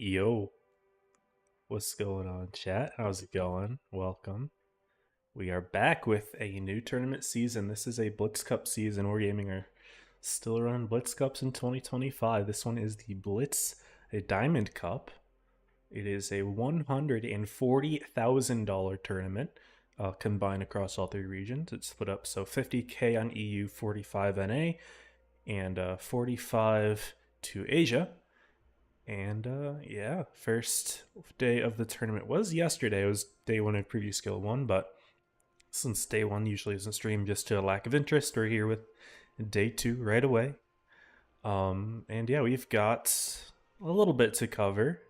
Yo, What's going on, chat? How's it going? Welcome. We are back with a new tournament season. This is a Blitz Cup season. Wargaming are still running Blitz Cups in 2025. This one is the Blitz a Diamond Cup. It is a $140,000 tournament combined across all three regions. It's split up so 50K on EU, 45 NA, and 45 to Asia. And yeah, first day of the tournament was yesterday. It was day one of preview skill one, but since day one usually isn't streamed just to a lack of interest, we're here with day two right away. And yeah, we've got a little bit to cover.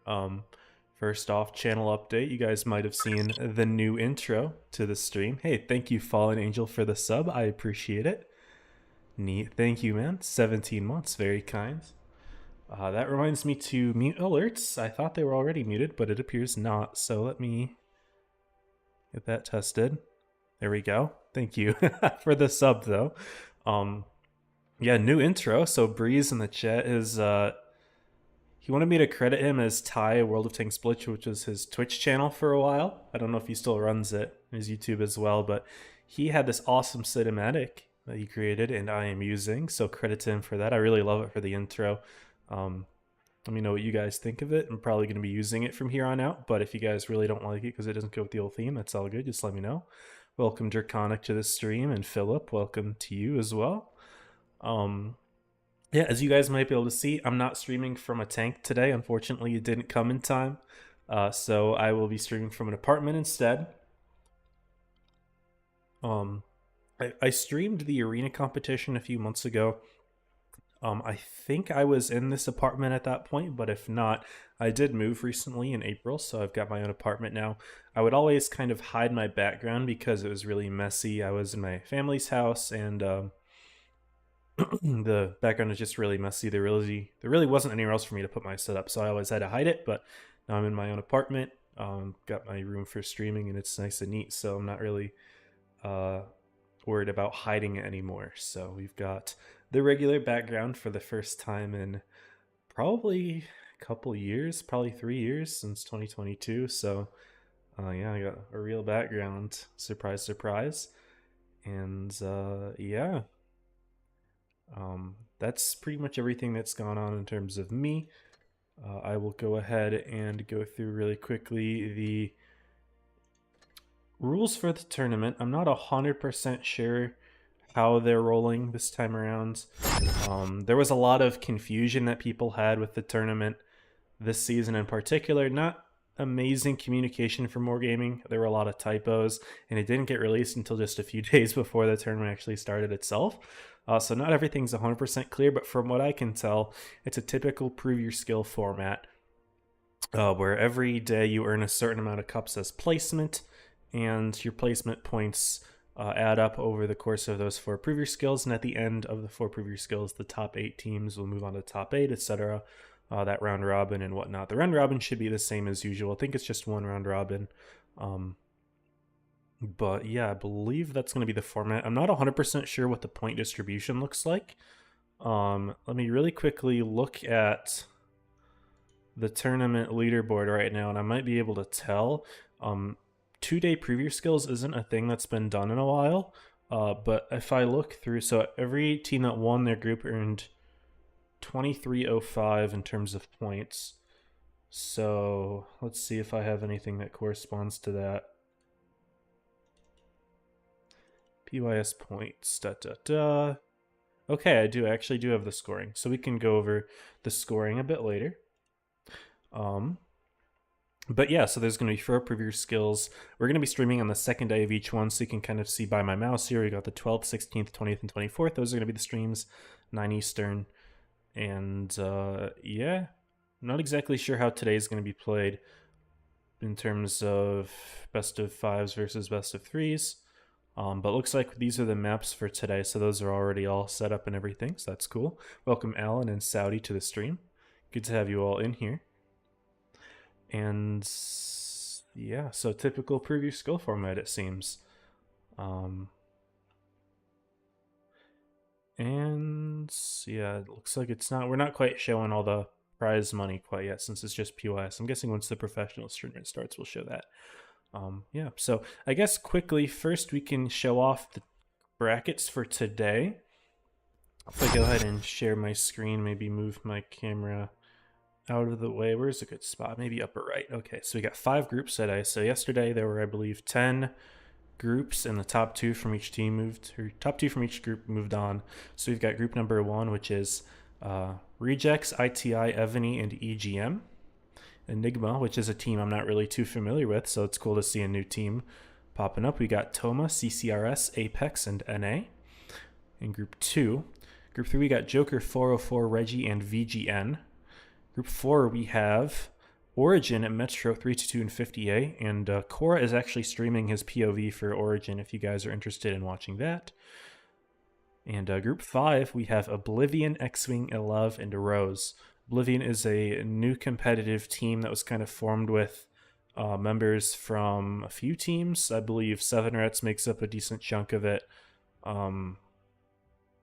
First off, channel update. You guys might have seen the new intro to the stream. Hey, thank you, Fallen Angel, for the sub. I appreciate it. Neat. Thank you, man. 17 months. Very kind. That reminds me to mute alerts. I thought they were already muted, but it appears not. So let me get that tested. There we go. Thank you for the sub, though. Yeah, new intro. So Breeze in the chat is he wanted me to credit him as Ty World of Tanks Blitz, which was his Twitch channel for a while. I don't know if he still runs it, his YouTube as well, but he had this awesome cinematic that he created and I am using. So credit to him for that. I really love it for the intro. Let me know what you guys think of it. I'm probably going to be using it from here on out, but if you guys really don't like it because it doesn't go with the old theme, that's all good. Just let me know. Welcome Draconic to the stream, and Philip, welcome to you as well. Yeah, as you guys might be able to see, I'm not streaming from a tank today. Unfortunately, it didn't come in time, so I will be streaming from an apartment instead. I streamed the arena competition a few months ago. I think I was in this apartment at that point, but if not, I did move recently in April, so I've got my own apartment now. I would always kind of hide my background because it was really messy. I was in my family's house, and the background is just really messy. There really wasn't anywhere else for me to put my setup, so I always had to hide it, but now I'm in my own apartment. Got my room for streaming, and it's nice and neat, so I'm not really worried about hiding it anymore. So we've got the regular background for the first time in probably a couple years, probably 3 years since 2022. So yeah, I got a real background. Surprise, surprise. And yeah, that's pretty much everything that's gone on in terms of me. I will go ahead and go through really quickly the rules for the tournament. I'm not 100% sure how they're rolling this time around. There was a lot of confusion that people had with the tournament this season in particular. Not amazing communication from Wargaming. There were a lot of typos, and it didn't get released until just a few days before the tournament actually started itself. So not everything's 100% clear, but from what I can tell, it's a typical prove your skill format where every day you earn a certain amount of cups as placement, and your placement points add up over the course of those 4 prove your skills, and at the end of the 4 prove your skills, the top 8 teams will move on to top 8, etc. That round robin and whatnot. The round robin should be the same as usual. I think it's just 1 round robin. But yeah, I believe that's going to be the format. I'm not 100% sure what the point distribution looks like. Let me really quickly look at the tournament leaderboard right now, and I might be able to tell. 2-day preview skills isn't a thing that's been done in a while, but if I look through, so every team that won their group earned 2305 in terms of points. So let's see if I have anything that corresponds to that. PYS points, Okay, I actually do have the scoring, so we can go over the scoring a bit later. But yeah, so there's going to be 4 preview skills. We're going to be streaming on the second day of each one, so you can kind of see by my mouse here. We got the 12th, 16th, 20th, and 24th. Those are going to be the streams, 9 Eastern. And yeah, not exactly sure how today's going to be played in terms of best of 5s versus best of 3s. But looks like these are the maps for today, so those are already all set up and everything, so that's cool. Welcome Alan and Saudi to the stream. Good to have you all in here. And yeah, so typical preview skill format, it seems. And yeah, it looks like we're not quite showing all the prize money quite yet, since it's just PYS. I'm guessing once the professional tournament starts, we'll show that. Yeah, so I guess quickly, first we can show off the brackets for today. If I go ahead and share my screen, maybe move my camera out of the way. Where's a good spot? Maybe upper right. Okay, so we got 5 groups today. So yesterday there were, I believe, 10 groups, and the top 2 from each team moved, or top 2 from each group moved on. So we've got group number 1, which is Rejects, ITI, Evany, and EGM. Enigma, which is a team I'm not really too familiar with, so it's cool to see a new team popping up. We got Toma, CCRS, Apex, and NA. In group 2. Group 3, we got Joker, 404, Reggie, and VGN. Group 4, we have Origin at Metro, 322 and 50A, and Cora is actually streaming his POV for Origin if you guys are interested in watching that. And group 5, we have Oblivion, X-Wing, Elev, and Rose. Oblivion is a new competitive team that was kind of formed with members from a few teams. I believe Seven Rats makes up a decent chunk of it. I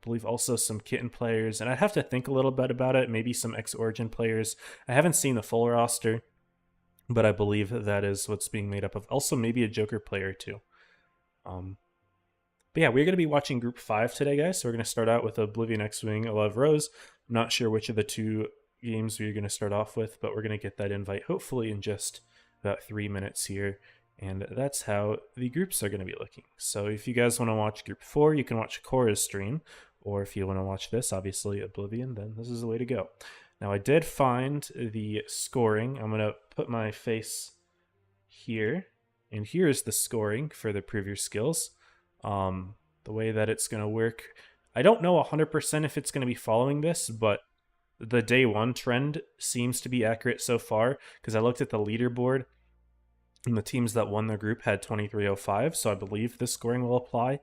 believe also some Kitten players, and I'd have to think a little bit about it. Maybe some X-Origin players. I haven't seen the full roster, but I believe that is what's being made up of. Also, maybe a Joker player too. But yeah, we're going to be watching Group 5 today, guys. So we're going to start out with Oblivion, X-Wing, Elev, Rose. I'm not sure which of the 2 games we're going to start off with, but we're going to get that invite hopefully in just about 3 minutes here. And that's how the groups are going to be looking. So if you guys want to watch Group 4, you can watch Cora's stream. Or if you want to watch this, obviously Oblivion, then this is the way to go. Now I did find the scoring. I'm going to put my face here. And here's the scoring for the preview skills. The way that it's going to work. I don't know 100% if it's going to be following this, but the day 1 trend seems to be accurate so far, because I looked at the leaderboard and the teams that won their group had 2305, so I believe this scoring will apply.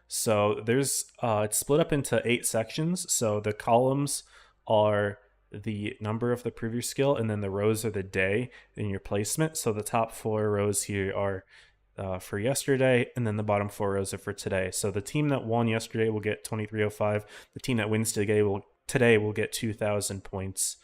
So there's it's split up into 8 sections. So the columns are the number of the preview skill, and then the rows are the day in your placement. So the top 4 rows here are for yesterday, and then the bottom 4 rows are for today. So the team that won yesterday will get 2305. The team that wins today will get 2,000 points.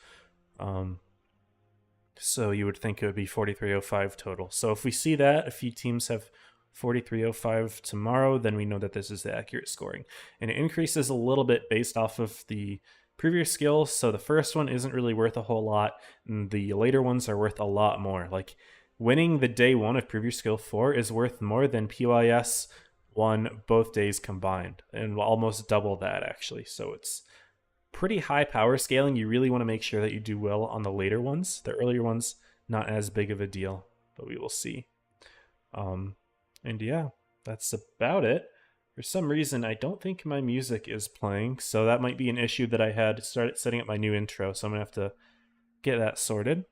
So you would think it would be 4305 total. So if we see that a few teams have 4305 tomorrow, then we know that this is the accurate scoring. And it increases a little bit based off of the previous skills. So the first one isn't really worth a whole lot, and the later ones are worth a lot more. Like winning the day 1 of preview skill 4 is worth more than PYS won both days combined, and almost double that actually. So it's pretty high power scaling. You really want to make sure that you do well on the later ones. The earlier ones, not as big of a deal, but we will see. And yeah, that's about it. For some reason, I don't think my music is playing, so that might be an issue that I had started setting up my new intro, so I'm going to have to get that sorted.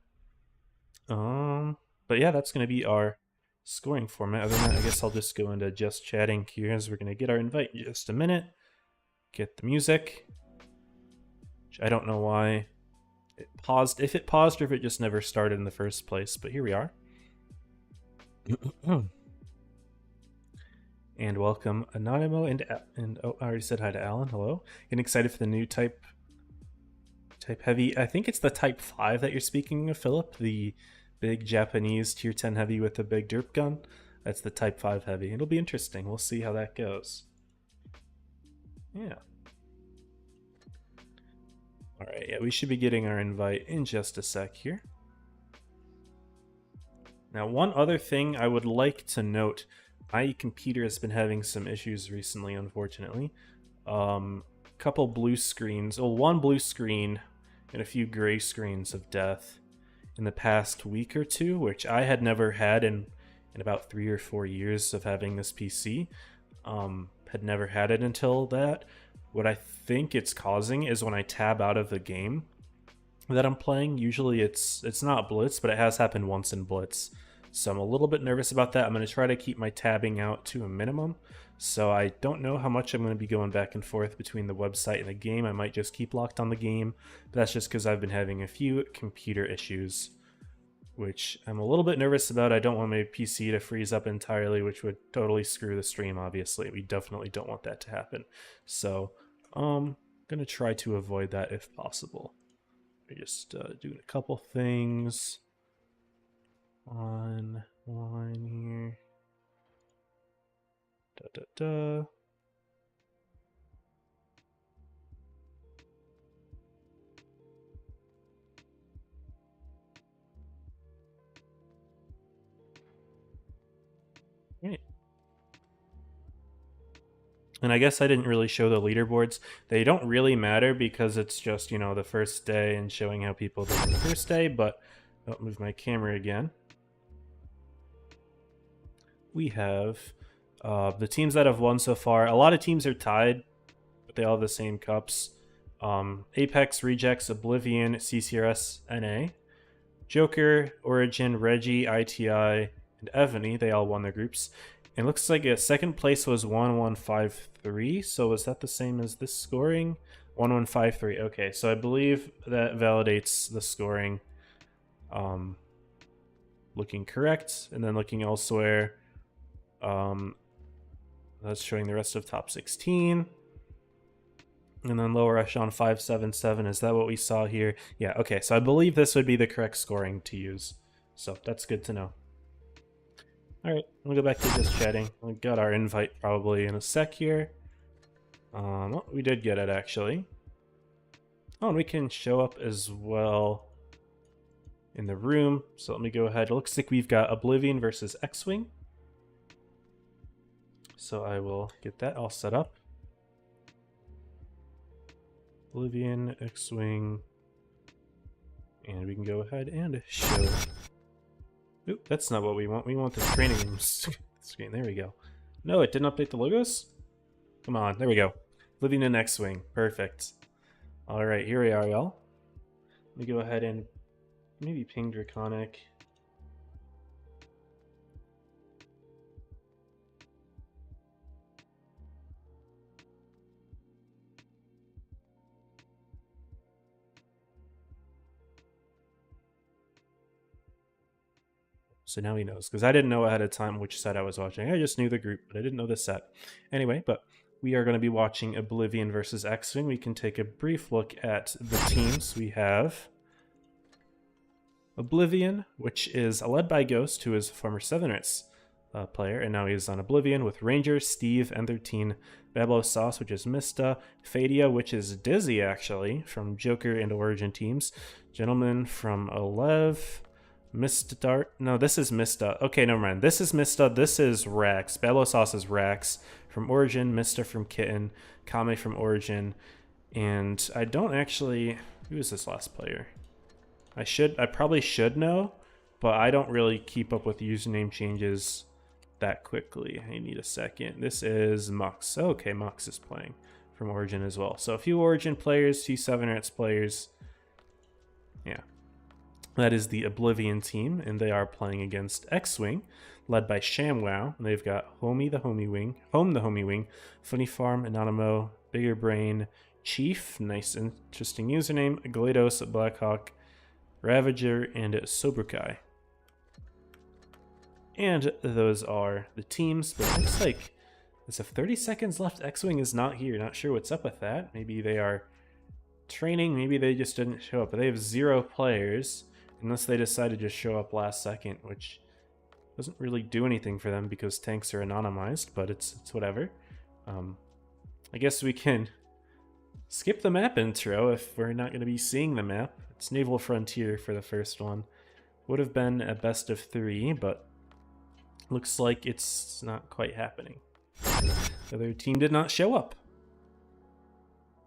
But yeah, that's going to be our scoring format. Other than that, I guess I'll just go into just chatting here as we're going to get our invite in just a minute. Get the music. Which I don't know why it paused. If it paused or if it just never started in the first place, but here we are. And welcome Anonymous and oh, I already said hi to Alan. Hello. Getting excited for the new type heavy. I think it's the type 5 that you're speaking of, Philip. The big Japanese tier 10 heavy with the big derp gun. That's the type 5 heavy. It'll be interesting. We'll see how that goes. Yeah. Alright, yeah, we should be getting our invite in just a sec here. Now, one other thing I would like to note. My computer has been having some issues recently, unfortunately. Couple blue screens. Well, one blue screen and a few gray screens of death in the past week or 2, which I had never had in about 3 or 4 years of having this PC. Had never had it until that. What I think it's causing is when I tab out of the game that I'm playing. Usually it's not Blitz, but it has happened once in Blitz. So I'm a little bit nervous about that. I'm going to try to keep my tabbing out to a minimum. So I don't know how much I'm going to be going back and forth between the website and the game. I might just keep locked on the game. But that's just because I've been having a few computer issues, which I'm a little bit nervous about. I don't want my PC to freeze up entirely, which would totally screw the stream, obviously. We definitely don't want that to happen. So I'm going to try to avoid that if possible. We're just doing a couple things on line here. Da da da. Right. And I guess I didn't really show the leaderboards. They don't really matter because it's just, you know, the first day and showing how people did on the first day, but I'll move my camera again. We have the teams that have won so far. A lot of teams are tied, but they all have the same cups. Apex, Rejects, Oblivion, CCRS, NA. Joker, Origin, Reggie, ITI, and Evany, they all won their groups. And looks like second place was 1153. So was that the same as this scoring? 1153. Okay, so I believe that validates the scoring. Looking correct, and then looking elsewhere. That's showing the rest of top 16. And then lower echelon 577. Is that what we saw here? Yeah, okay. So I believe this would be the correct scoring to use. So that's good to know. All right, we'll go back to just chatting. We got our invite probably in a sec here. Well, we did get it actually. Oh, and we can show up as well in the room. So let me go ahead. It looks like we've got Oblivion versus X-Wing. So I will get that all set up. Oblivion, X-Wing, and we can go ahead and show. Oop, that's not what we want. We want the training screen. There we go. No, it didn't update the logos? Come on, there we go. Oblivion and X-Wing. Perfect. Alright, here we are, y'all. Let me go ahead and maybe ping Draconic. So now he knows, because I didn't know ahead of time which set I was watching. I just knew the group, but I didn't know the set. Anyway, but we are going to be watching Oblivion versus X-Wing. We can take a brief look at the teams. We have Oblivion, which is led by Ghost, who is a former Seven Ritz player, and now he's on Oblivion with Ranger, Steve, N13, Bablo Sauce, which is Mista, Fadia, which is Dizzy, actually, from Joker and Origin teams, Gentleman from Alev, Mista Dart. No, this is Mista. Okay, never mind. This is Mista. This is Rax. Bablo Sauce is Rax from Origin. Mista from Kitten. Kame from Origin. And I don't actually... Who is this last player? I probably should know, but I don't really keep up with username changes that quickly. I need a second. This is Mux. Okay, Mux is playing from Origin as well. So a few Origin players, few 7-Rats players. Yeah. That is the Oblivion team, and they are playing against X-Wing, led by ShamWow. And they've got Home the Homie Wing, Funny Farm, Anonymous, Bigger Brain, Chief, nice interesting username, GLaDOS, Blackhawk, Ravager, and Sobrukai. And those are the teams, but it looks like as of 30 seconds left, X-Wing is not here. Not sure what's up with that. Maybe they are training, maybe they just didn't show up. But they have 0 players. Unless they decide to just show up last second, which doesn't really do anything for them because tanks are anonymized, but it's whatever. I guess we can skip the map intro if we're not going to be seeing the map. It's Naval Frontier for the first one. Would have been a best of 3, but looks like it's not quite happening. The other team did not show up.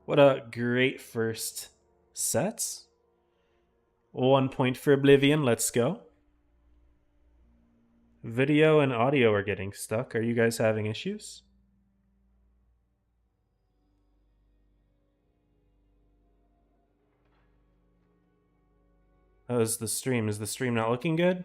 What a great first set. 1 point for Oblivion, let's go. Video and audio are getting stuck. Are you guys having issues? How is the stream? Is the stream not looking good?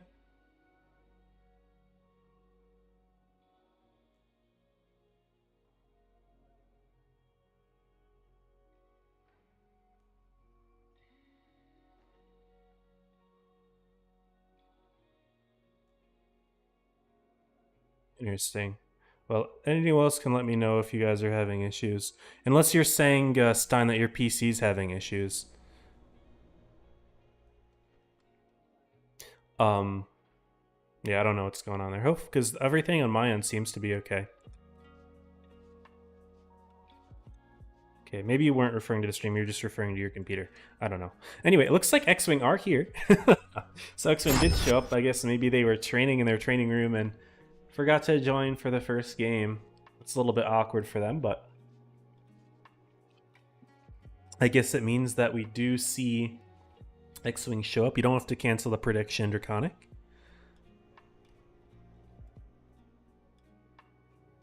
Interesting. Well, anyone else can let me know if you guys are having issues. Unless you're saying, Stein, that your PC's having issues. Yeah, I don't know what's going on there. Hope because everything on my end seems to be okay. Okay, maybe you weren't referring to the stream, you're just referring to your computer. I don't know. Anyway, it looks like X-Wing are here. So X-Wing did show up. I guess maybe they were training in their training room and forgot to join for the first game. It's a little bit awkward for them, but I guess it means that we do see X-Wing show up. You don't have to cancel the prediction, Draconic.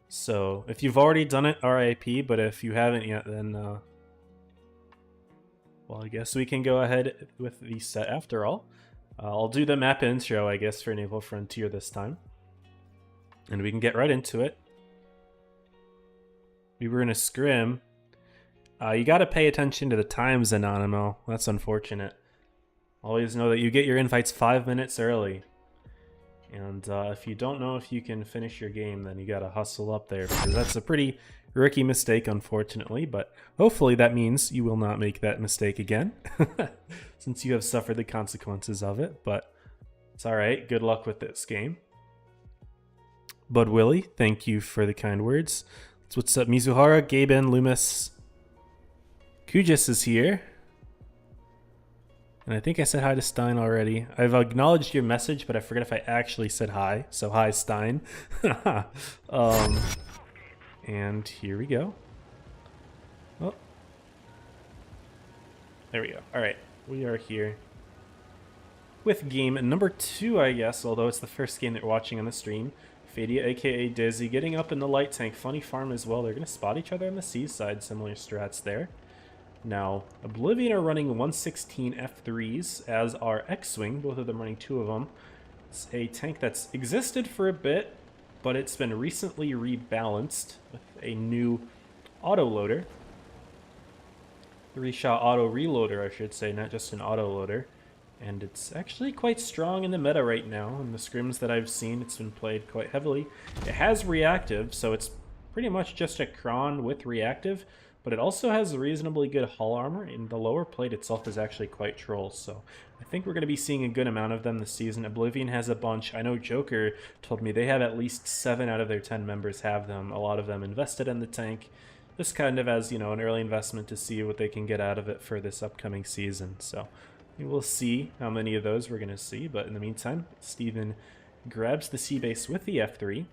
So, if you've already done it, RIP, but if you haven't yet, then, well, I guess we can go ahead with the set after all. I'll do the map intro, I guess, for Naval Frontier this time. And we can get right into it. We were in a scrim. You gotta pay attention to the times, Anonymo. That's unfortunate. Always know that you get your invites 5 minutes early. And if you don't know if you can finish your game, then you gotta hustle up there, because that's a pretty rookie mistake, unfortunately. But hopefully that means you will not make that mistake again, since you have suffered the consequences of it. But it's alright. Good luck with this game. Bud Willie, thank you for the kind words. That's what's up. Mizuhara, Gaben, Loomis. Kujis is here. And I think I said hi to Stein already. I've acknowledged your message, but I forget if I actually said hi. So hi, Stein. And here we go. Oh. There we go. All right. We are here with game number 2, I guess, although it's the first game that we're watching on the stream. Fadia, a.k.a. Dizzy, getting up in the light tank. Funny Farm as well. They're going to spot each other on the seaside. Similar strats there. Now, Oblivion are running 116 F3s, as are X-Wing, both of them running 2 of them. It's a tank that's existed for a bit, but it's been recently rebalanced with a new autoloader. 3-shot auto reloader, I should say, not just an autoloader. And it's actually quite strong in the meta right now. In the scrims that I've seen, it's been played quite heavily. It has reactive, so it's pretty much just a Kron with reactive. But it also has reasonably good hull armor, and the lower plate itself is actually quite troll. So I think we're going to be seeing a good amount of them this season. Oblivion has a bunch. I know Joker told me they have at least 7 out of their 10 members have them. A lot of them invested in the tank, just kind of as, you know, an early investment to see what they can get out of it for this upcoming season. So we will see how many of those we're going to see. But in the meantime, Steven grabs the sea base with the F3.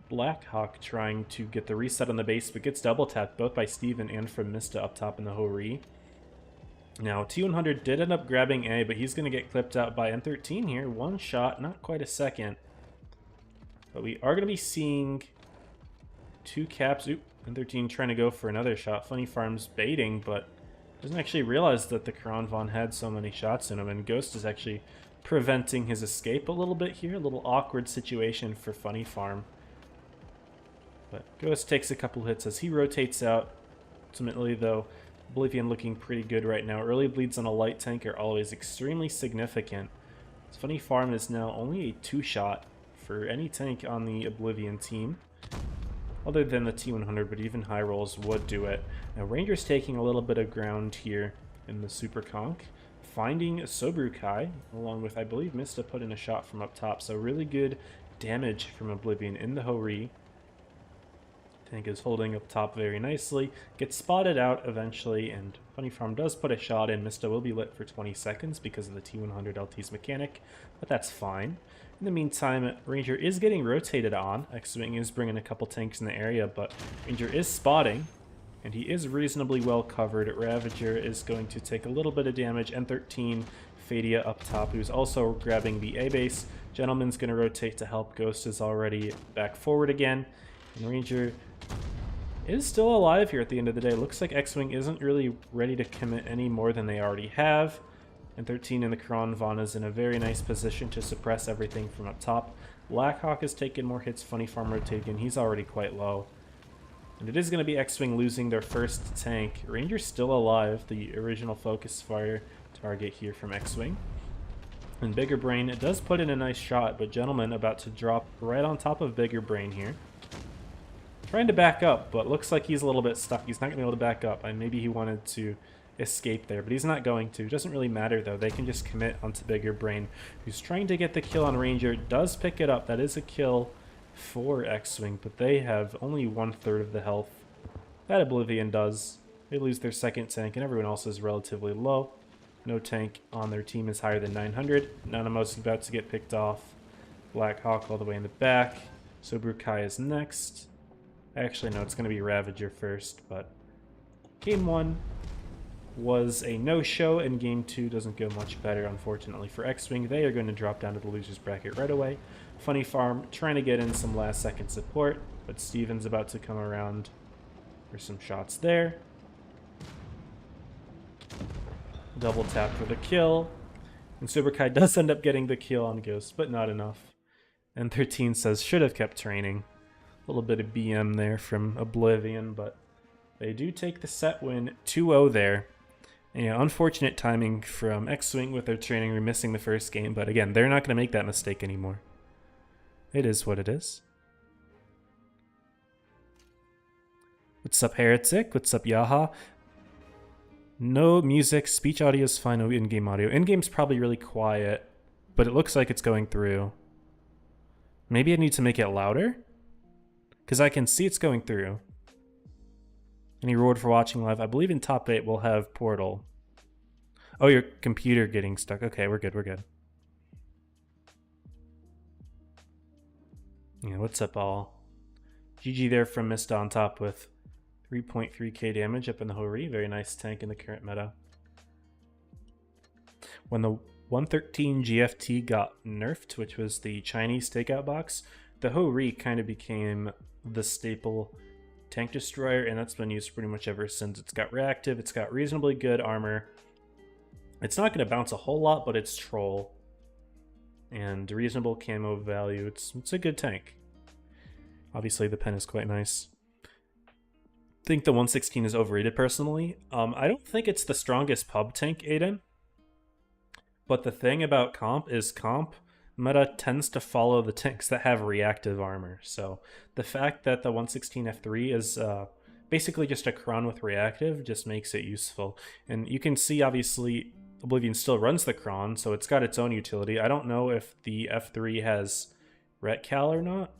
Blackhawk trying to get the reset on the base, but gets double tapped both by Steven and from Mista up top in the Hori. Now, T100 did end up grabbing A, but he's going to get clipped out by N13 here. 1 shot, not quite a second. But we are going to be seeing 2 caps. Oop, N13 trying to go for another shot. Funny Farm's baiting, but doesn't actually realize that the Kron Von had so many shots in him, and Ghost is actually preventing his escape a little bit here. A little awkward situation for Funny Farm. But Ghost takes a couple hits as he rotates out. Ultimately, though, Oblivion looking pretty good right now. Early bleeds on a light tank are always extremely significant. Funny Farm is now only a 2-shot for any tank on the Oblivion team, other than the T100, but even high rolls would do it. Now, Ranger's taking a little bit of ground here in the Super Conch, finding a Sobrukai, along with, I believe, Mista put in a shot from up top. So really good damage from Oblivion in the Hori. Tank is holding up top very nicely, gets spotted out eventually, and Funny Farm does put a shot in. Mista will be lit for 20 seconds because of the T100 LT's mechanic, but that's fine. In the meantime, Ranger is getting rotated on. X-Wing is bringing a couple tanks in the area, but Ranger is spotting, and he is reasonably well covered. Ravager is going to take a little bit of damage. N13, Fadia up top, who's also grabbing the A-base. Gentleman's going to rotate to help. Ghost is already back forward again, and Ranger is still alive here at the end of the day. Looks like X-Wing isn't really ready to commit any more than they already have. And 13 in the Kron Von is in a very nice position to suppress everything from up top. Blackhawk has taken more hits. Funny Farm rotating. He's already quite low. And it is going to be X-Wing losing their first tank. Ranger's still alive, the original focus fire target here from X-Wing. And Bigger Brain, it does put in a nice shot, but Gentleman about to drop right on top of Bigger Brain here. Trying to back up, but looks like he's a little bit stuck. He's not going to be able to back up, and maybe he wanted to escape there, but he's not going to. Doesn't really matter, though. They can just commit onto Bigger Brain, who's trying to get the kill on Ranger. Does pick it up. That is a kill for X-Wing, but they have only 1/3 of the health that Oblivion does. They lose their second tank, and everyone else is relatively low. No tank on their team is higher than 900. Nanamo's about to get picked off. Black Hawk all the way in the back. Sobru Kai is next. Actually, no, it's going to be Ravager first, but Game 1 was a no-show, and Game 2 doesn't go much better, unfortunately, for X-Wing. They are going to drop down to the losers bracket right away. Funny Farm trying to get in some last-second support, but Steven's about to come around for some shots there. Double tap for the kill. And Suberkai does end up getting the kill on Ghost, but not enough. And 13 says, should have kept training. A little bit of BM there from Oblivion, but they do take the set win 2-0 there. And, unfortunate timing from X-Wing with their training. We're missing the first game, but again, they're not going to make that mistake anymore. It is what it is. What's up, Heretic? What's up, Yaha? No music, speech audio is fine, no in-game audio. In-game's probably really quiet, but it looks like it's going through. Maybe I need to make it louder? Because I can see it's going through. Any reward for watching live? I believe in top 8 we'll have Portal. Oh, your computer getting stuck. Okay, we're good, we're good. Yeah, what's up, all? GG there from Mista on top with 3.3k damage up in the Hori. Very nice tank in the current meta. When the 113 GFT got nerfed, which was the Chinese takeout box, the Hori kind of became the staple tank destroyer, and that's been used pretty much ever since. It's got reactive, it's got reasonably good armor. It's not going to bounce a whole lot, but it's troll. And reasonable camo value. It's a good tank. Obviously, the pen is quite nice. I think the 116 is overrated personally. I don't think it's the strongest pub tank, Aiden. But the thing about comp is comp meta tends to follow the tanks that have reactive armor. So the fact that the 116 F3 is basically just a Kron with reactive just makes it useful. And you can see, obviously, Oblivion still runs the Kron, so it's got its own utility. I don't know if the F3 has Retcal or not,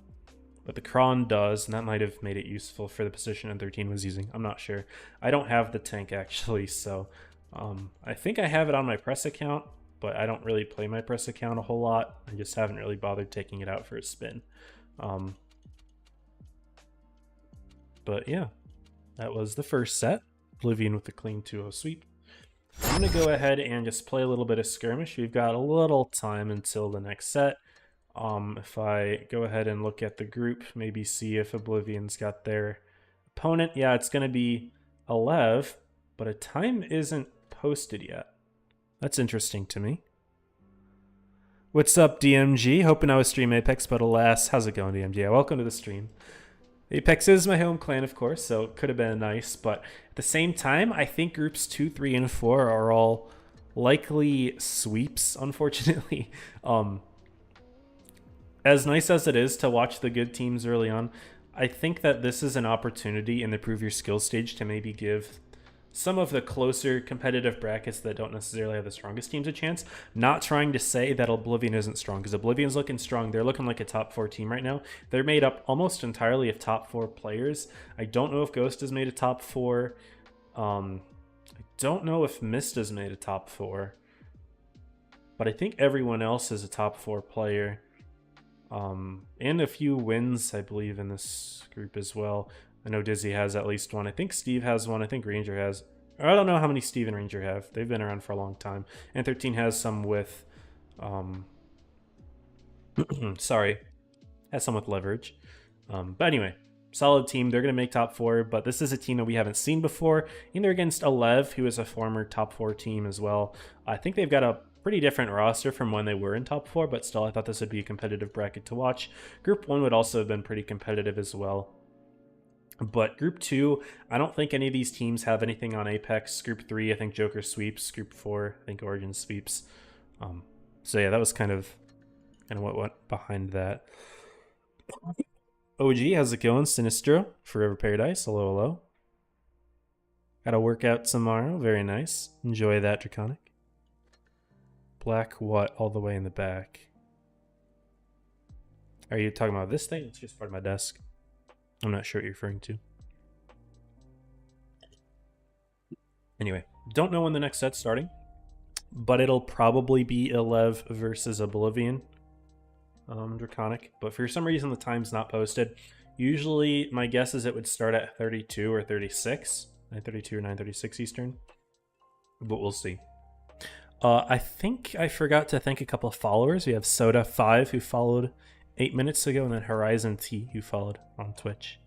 but the Kron does, and that might have made it useful for the position N13 was using. I'm not sure. I don't have the tank, actually, so I think I have it on my press account, but I don't really play my press account a whole lot. I just haven't really bothered taking it out for a spin. But yeah, that was the first set. Oblivion with the clean 2-0 sweep. I'm going to go ahead and just play a little bit of Skirmish. We've got a little time until the next set. If I go ahead and look at the group, maybe see if Oblivion's got their opponent. Yeah, it's going to be 11, but a time isn't posted yet. That's interesting to me. What's up, DMG? Hoping I was stream Apex, but alas, how's it going, DMG? Yeah, welcome to the stream. Apex is my home clan, of course, so it could have been nice, but at the same time, I think groups 2, 3, and 4 are all likely sweeps, unfortunately. As nice as it is to watch the good teams early on, I think that this is an opportunity in the Prove Your Skills stage to maybe give some of the closer competitive brackets that don't necessarily have the strongest teams a chance. Not trying to say that Oblivion isn't strong, because Oblivion's looking strong. They're looking like a top 4 team right now. They're made up almost entirely of top 4 players. I don't know if Ghost has made a top 4. I don't know if Mist has made a top 4. But I think everyone else is a top 4 player. And a few wins, I believe, in this group as well. I know Dizzy has at least one. I think Steve has one. I think Ranger has. I don't know how many Steve and Ranger have. They've been around for a long time. And 13 has some with... sorry. Has some with Leverage. But anyway, solid team. They're going to make top 4, but this is a team that we haven't seen before. And they're against Alev, who is a former top 4 team as well. I think they've got a pretty different roster from when they were in top 4, but still I thought this would be a competitive bracket to watch. Group 1 would also have been pretty competitive as well. But Group 2, I don't think any of these teams have anything on Apex. Group 3, I think Joker sweeps. Group 4, I think Origin sweeps. So yeah, that was kind of what went behind that. OG, how's it going? Sinistro, Forever Paradise, hello, hello. Got a workout tomorrow. Very nice. Enjoy that, Draconic. Black what all the way in the back? Are you talking about this thing? It's just part of my desk. I'm not sure what you're referring to. Anyway, don't know when the next set's starting, but it'll probably be Elev versus Oblivion. Draconic. But for some reason the time's not posted. Usually my guess is it would start at 32 or 36. 9:32 or 9:36 Eastern. But we'll see. I think I forgot to thank a couple of followers. We have Soda5 who followed 8 minutes ago, and then Horizon T who followed on Twitch.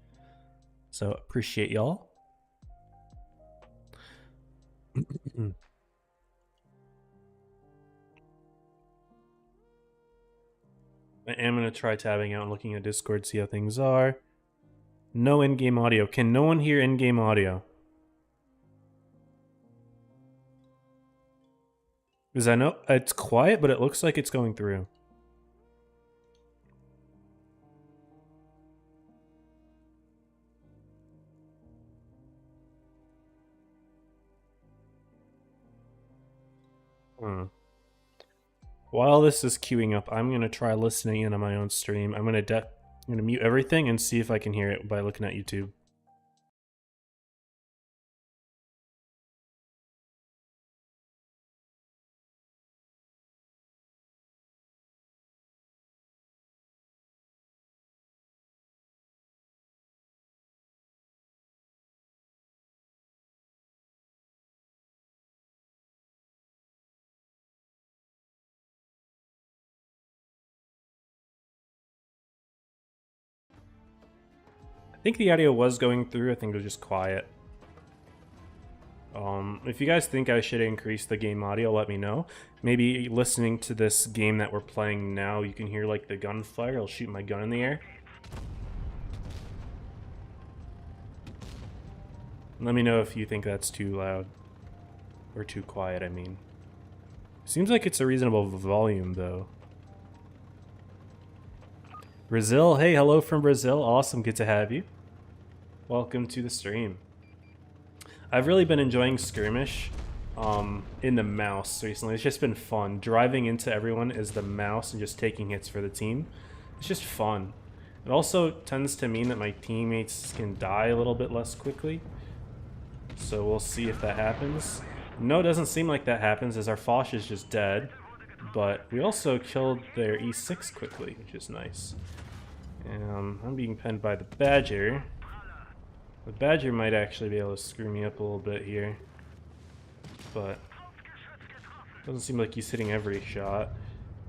So appreciate y'all. I am going to try tabbing out and looking at Discord, see how things are. No in-game audio. Can no one hear in-game audio? Because I know it's quiet, but it looks like it's going through. While this is queuing up, I'm going to try listening in on my own stream. I'm going to mute everything and see if I can hear it by looking at YouTube. I think the audio was going through. I think it was just quiet. If you guys think I should increase the game audio, let me know. Maybe listening to this game that we're playing now, you can hear like the gunfire. I'll shoot my gun in the air. Let me know if you think that's too loud. Or too quiet, I mean. Seems like it's a reasonable volume, though. Brazil, hey, hello from Brazil. Awesome, good to have you. Welcome to the stream. I've really been enjoying Skirmish in the mouse recently. It's just been fun. Driving into everyone is the mouse and just taking hits for the team. It's just fun. It also tends to mean that my teammates can die a little bit less quickly. So we'll see if that happens. No, it doesn't seem like that happens as our Foch is just dead. But we also killed their E6 quickly, which is nice. I'm being penned by the Badger. The Badger might actually be able to screw me up a little bit here. But doesn't seem like he's hitting every shot.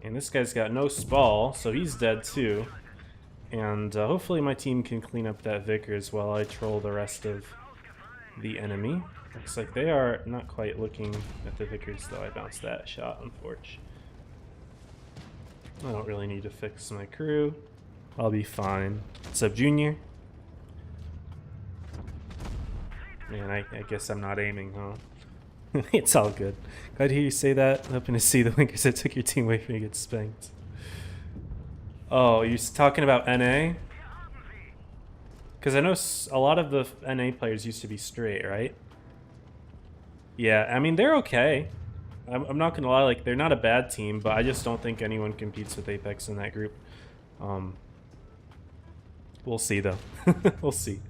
And this guy's got no spall, so he's dead too. And hopefully my team can clean up that Vickers while I troll the rest of the enemy. Looks like they are not quite looking at the Vickers, though. I bounced that shot, unfortunately. I don't really need to fix my crew. I'll be fine. What's up, Junior? Man, I guess I'm not aiming, huh? It's all good. Glad to hear you say that. Hoping to see the Winkers that took your team away from you get spanked. Oh, you're talking about NA? Because I know a lot of the NA players used to be straight, right? Yeah, I mean, they're okay. I'm not gonna lie, like, they're not a bad team, but I just don't think anyone competes with Apex in that group. We'll see, though. We'll see.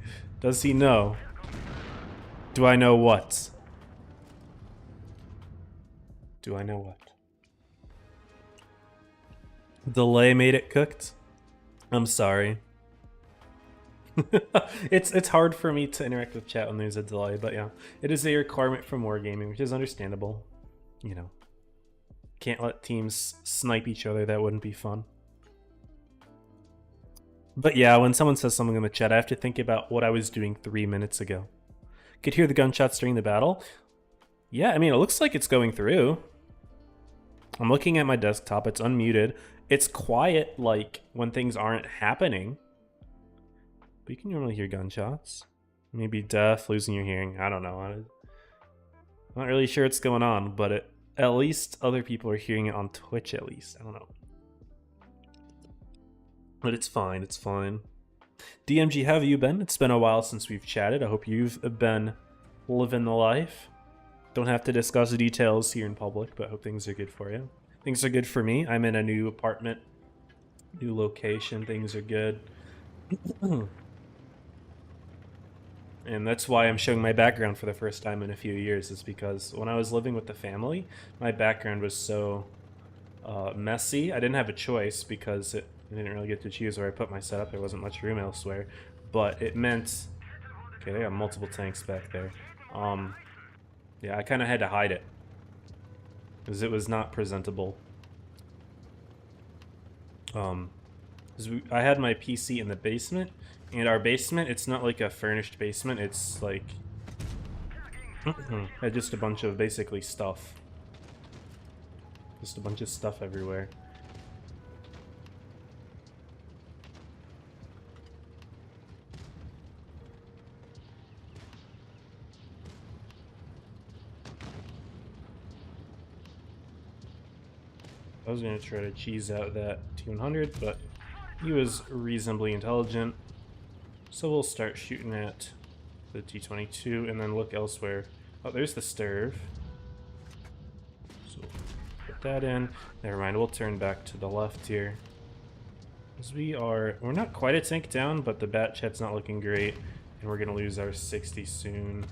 Does he know? Do I know what? Do I know what? Delay made it cooked? I'm sorry. It's hard for me to interact with chat when there's a delay, but yeah. It is a requirement from Wargaming, which is understandable. You know. Can't let teams snipe each other, that wouldn't be fun. But yeah, when someone says something in the chat, I have to think about what I was doing 3 minutes ago. Could hear the gunshots during the battle. Yeah, I mean, it looks like it's going through. I'm looking at my desktop, it's unmuted. It's quiet, like, when things aren't happening. But you can normally hear gunshots. Maybe death, losing your hearing, I don't know. I'm not really sure what's going on, but at least other people are hearing it on Twitch, at least. I don't know. But it's fine, it's fine. DMG, how have you been? It's been a while since we've chatted. I hope you've been living the life. Don't have to discuss the details here in public, but hope things are good for you. Things are good for me. I'm in a new apartment, new location. Things are good. And that's why I'm showing my background for the first time in a few years, is because when I was living with the family, my background was so messy. I didn't have a choice because I didn't really get to choose where I put my setup. There wasn't much room elsewhere. But it meant... Okay, they got multiple tanks back there. Yeah, I kind of had to hide it, because it was not presentable. I had my PC in the basement, and our basement, it's not like a furnished basement, it's like had just a bunch of basically stuff. Just a bunch of stuff everywhere. I was going to try to cheese out that T-100, but he was reasonably intelligent. So we'll start shooting at the T-22 and then look elsewhere. Oh, there's the Sturv. So put that in. Never mind, we'll turn back to the left here. As we're not quite a tank down, but the bat chat's not looking great. And we're going to lose our 60 soon.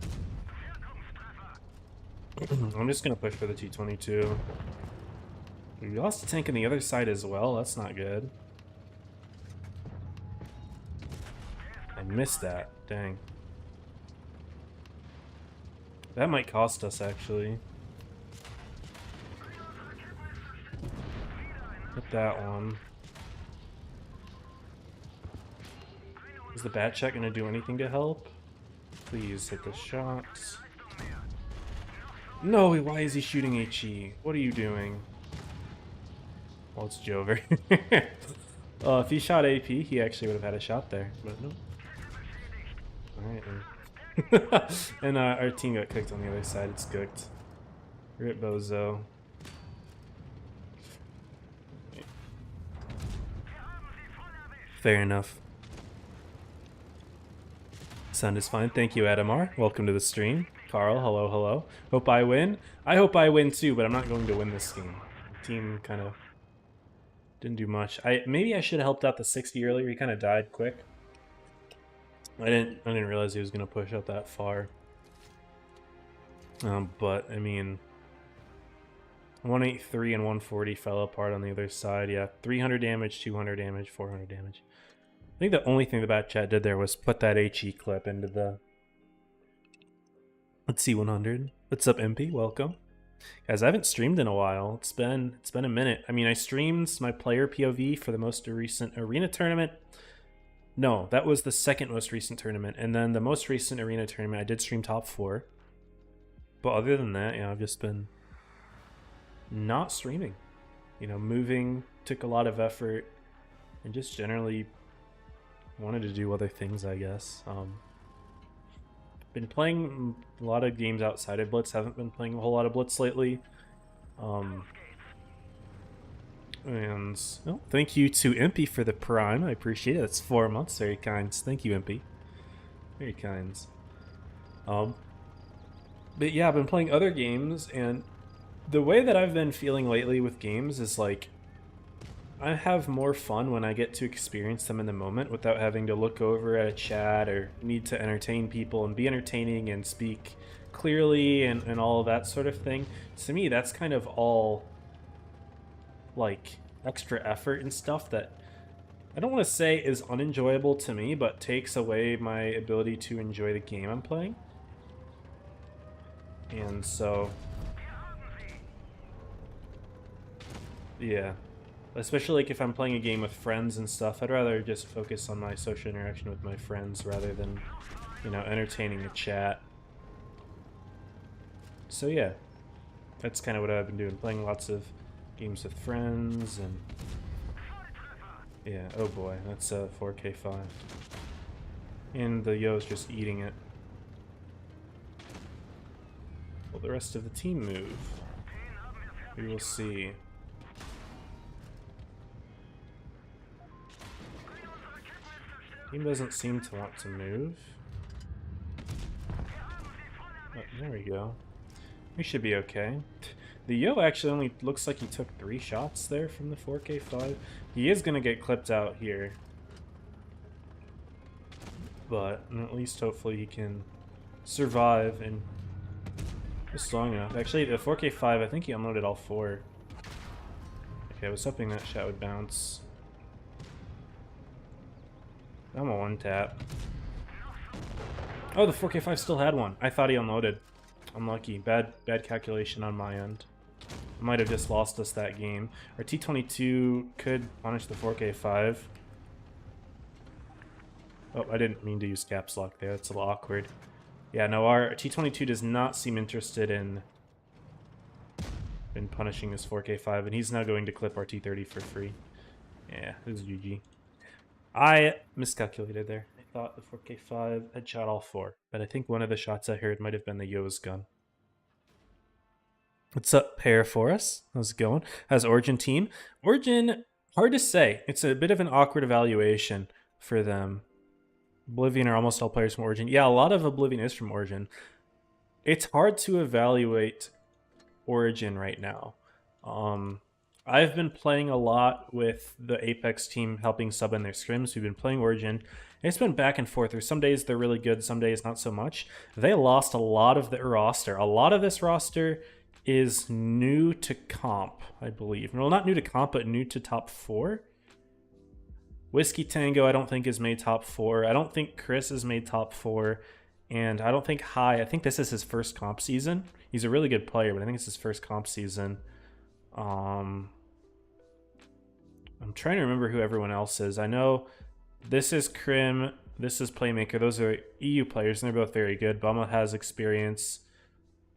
I'm just going to push for the T-22. We lost a tank on the other side as well. That's not good. I missed that. Dang. That might cost us, actually. Hit that one. Is the bat check going to do anything to help? Please hit the shots. No, why is he shooting HE? What are you doing? Well, it's Jover. If he shot AP, he actually would have had a shot there, but no. Alright. And our team got kicked on the other side. It's cooked. Rip Bozo. Fair enough. Sound is fine. Thank you, Adamar. Welcome to the stream. Carl, hello, hello. Hope I win. I hope I win too, but I'm not going to win this game. The team kind of didn't do much. Maybe I should have helped out the 60 earlier. He kind of died quick. I didn't realize he was going to push out that far. But I mean, 183 and 140 fell apart on the other side. Yeah, 300 damage, 200 damage, 400 damage. I think the only thing the bat chat did there was put that HE clip into the... Let's see, 100. What's up, MP? Welcome. Guys, I haven't streamed in a while. It's been a minute. I mean, I streamed my player POV for the most recent arena tournament. No, that was the second most recent tournament. And then the most recent arena tournament, I did stream top 4. But other than that, yeah, I've just been not streaming. You know, moving took a lot of effort, and just generally wanted to do other things, I guess. Been playing a lot of games outside of Blitz. Haven't been playing a whole lot of Blitz lately. And well, thank you to Impy for the Prime. I appreciate it. That's 4 months. Very kind. Thank you, Impy. Very kind. But yeah, I've been playing other games, and the way that I've been feeling lately with games is like I have more fun when I get to experience them in the moment without having to look over at a chat or need to entertain people and be entertaining and speak clearly and all of that sort of thing. To me, that's kind of all like extra effort and stuff that I don't want to say is unenjoyable to me, but takes away my ability to enjoy the game I'm playing. And so, yeah. Especially like if I'm playing a game with friends and stuff, I'd rather just focus on my social interaction with my friends rather than, you know, entertaining a chat. So yeah, that's kind of what I've been doing, playing lots of games with friends and yeah, oh boy, that's a 4K5. And the Yo's just eating it. Will the rest of the team move? We will see. Team doesn't seem to want to move. There we go. We should be okay. The Yo actually only looks like he took 3 shots there from the 4K5. He is going to get clipped out here. But at least hopefully he can survive and just long enough. Actually, the 4K5, I think he unloaded all 4. Okay, I was hoping that shot would bounce. I'm a 1-tap. Oh, the 4K5 still had one. I thought he unloaded. Unlucky. Bad calculation on my end. Might have just lost us that game. Our T22 could punish the 4K5. Oh, I didn't mean to use caps lock there. That's a little awkward. Yeah, no, our T22 does not seem interested in punishing this 4K5, and he's now going to clip our T30 for free. Yeah, this is GG. I miscalculated there. I thought the 4K5 had shot all 4, but I think one of the shots I heard might have been the Yo's gun. What's up, Pair for us? How's it going? How's Origin team? Origin, hard to say. It's a bit of an awkward evaluation for them. Oblivion are almost all players from Origin. Yeah, a lot of Oblivion is from Origin. It's hard to evaluate Origin right now. I've been playing a lot with the Apex team helping sub in their scrims. We've been playing Origin. It's been back and forth. There's some days they're really good, some days not so much. They lost a lot of their roster. A lot of this roster is new to comp, I believe. Well, not new to comp, but new to top 4. Whiskey Tango, I don't think, is made top 4. I don't think Chris is made top 4. And I don't think High, I think this is his first comp season. He's a really good player, but I think it's his first comp season. I'm trying to remember who everyone else is. I know this is Krim, this is Playmaker. Those are EU players, and they're both very good. Bama has experience.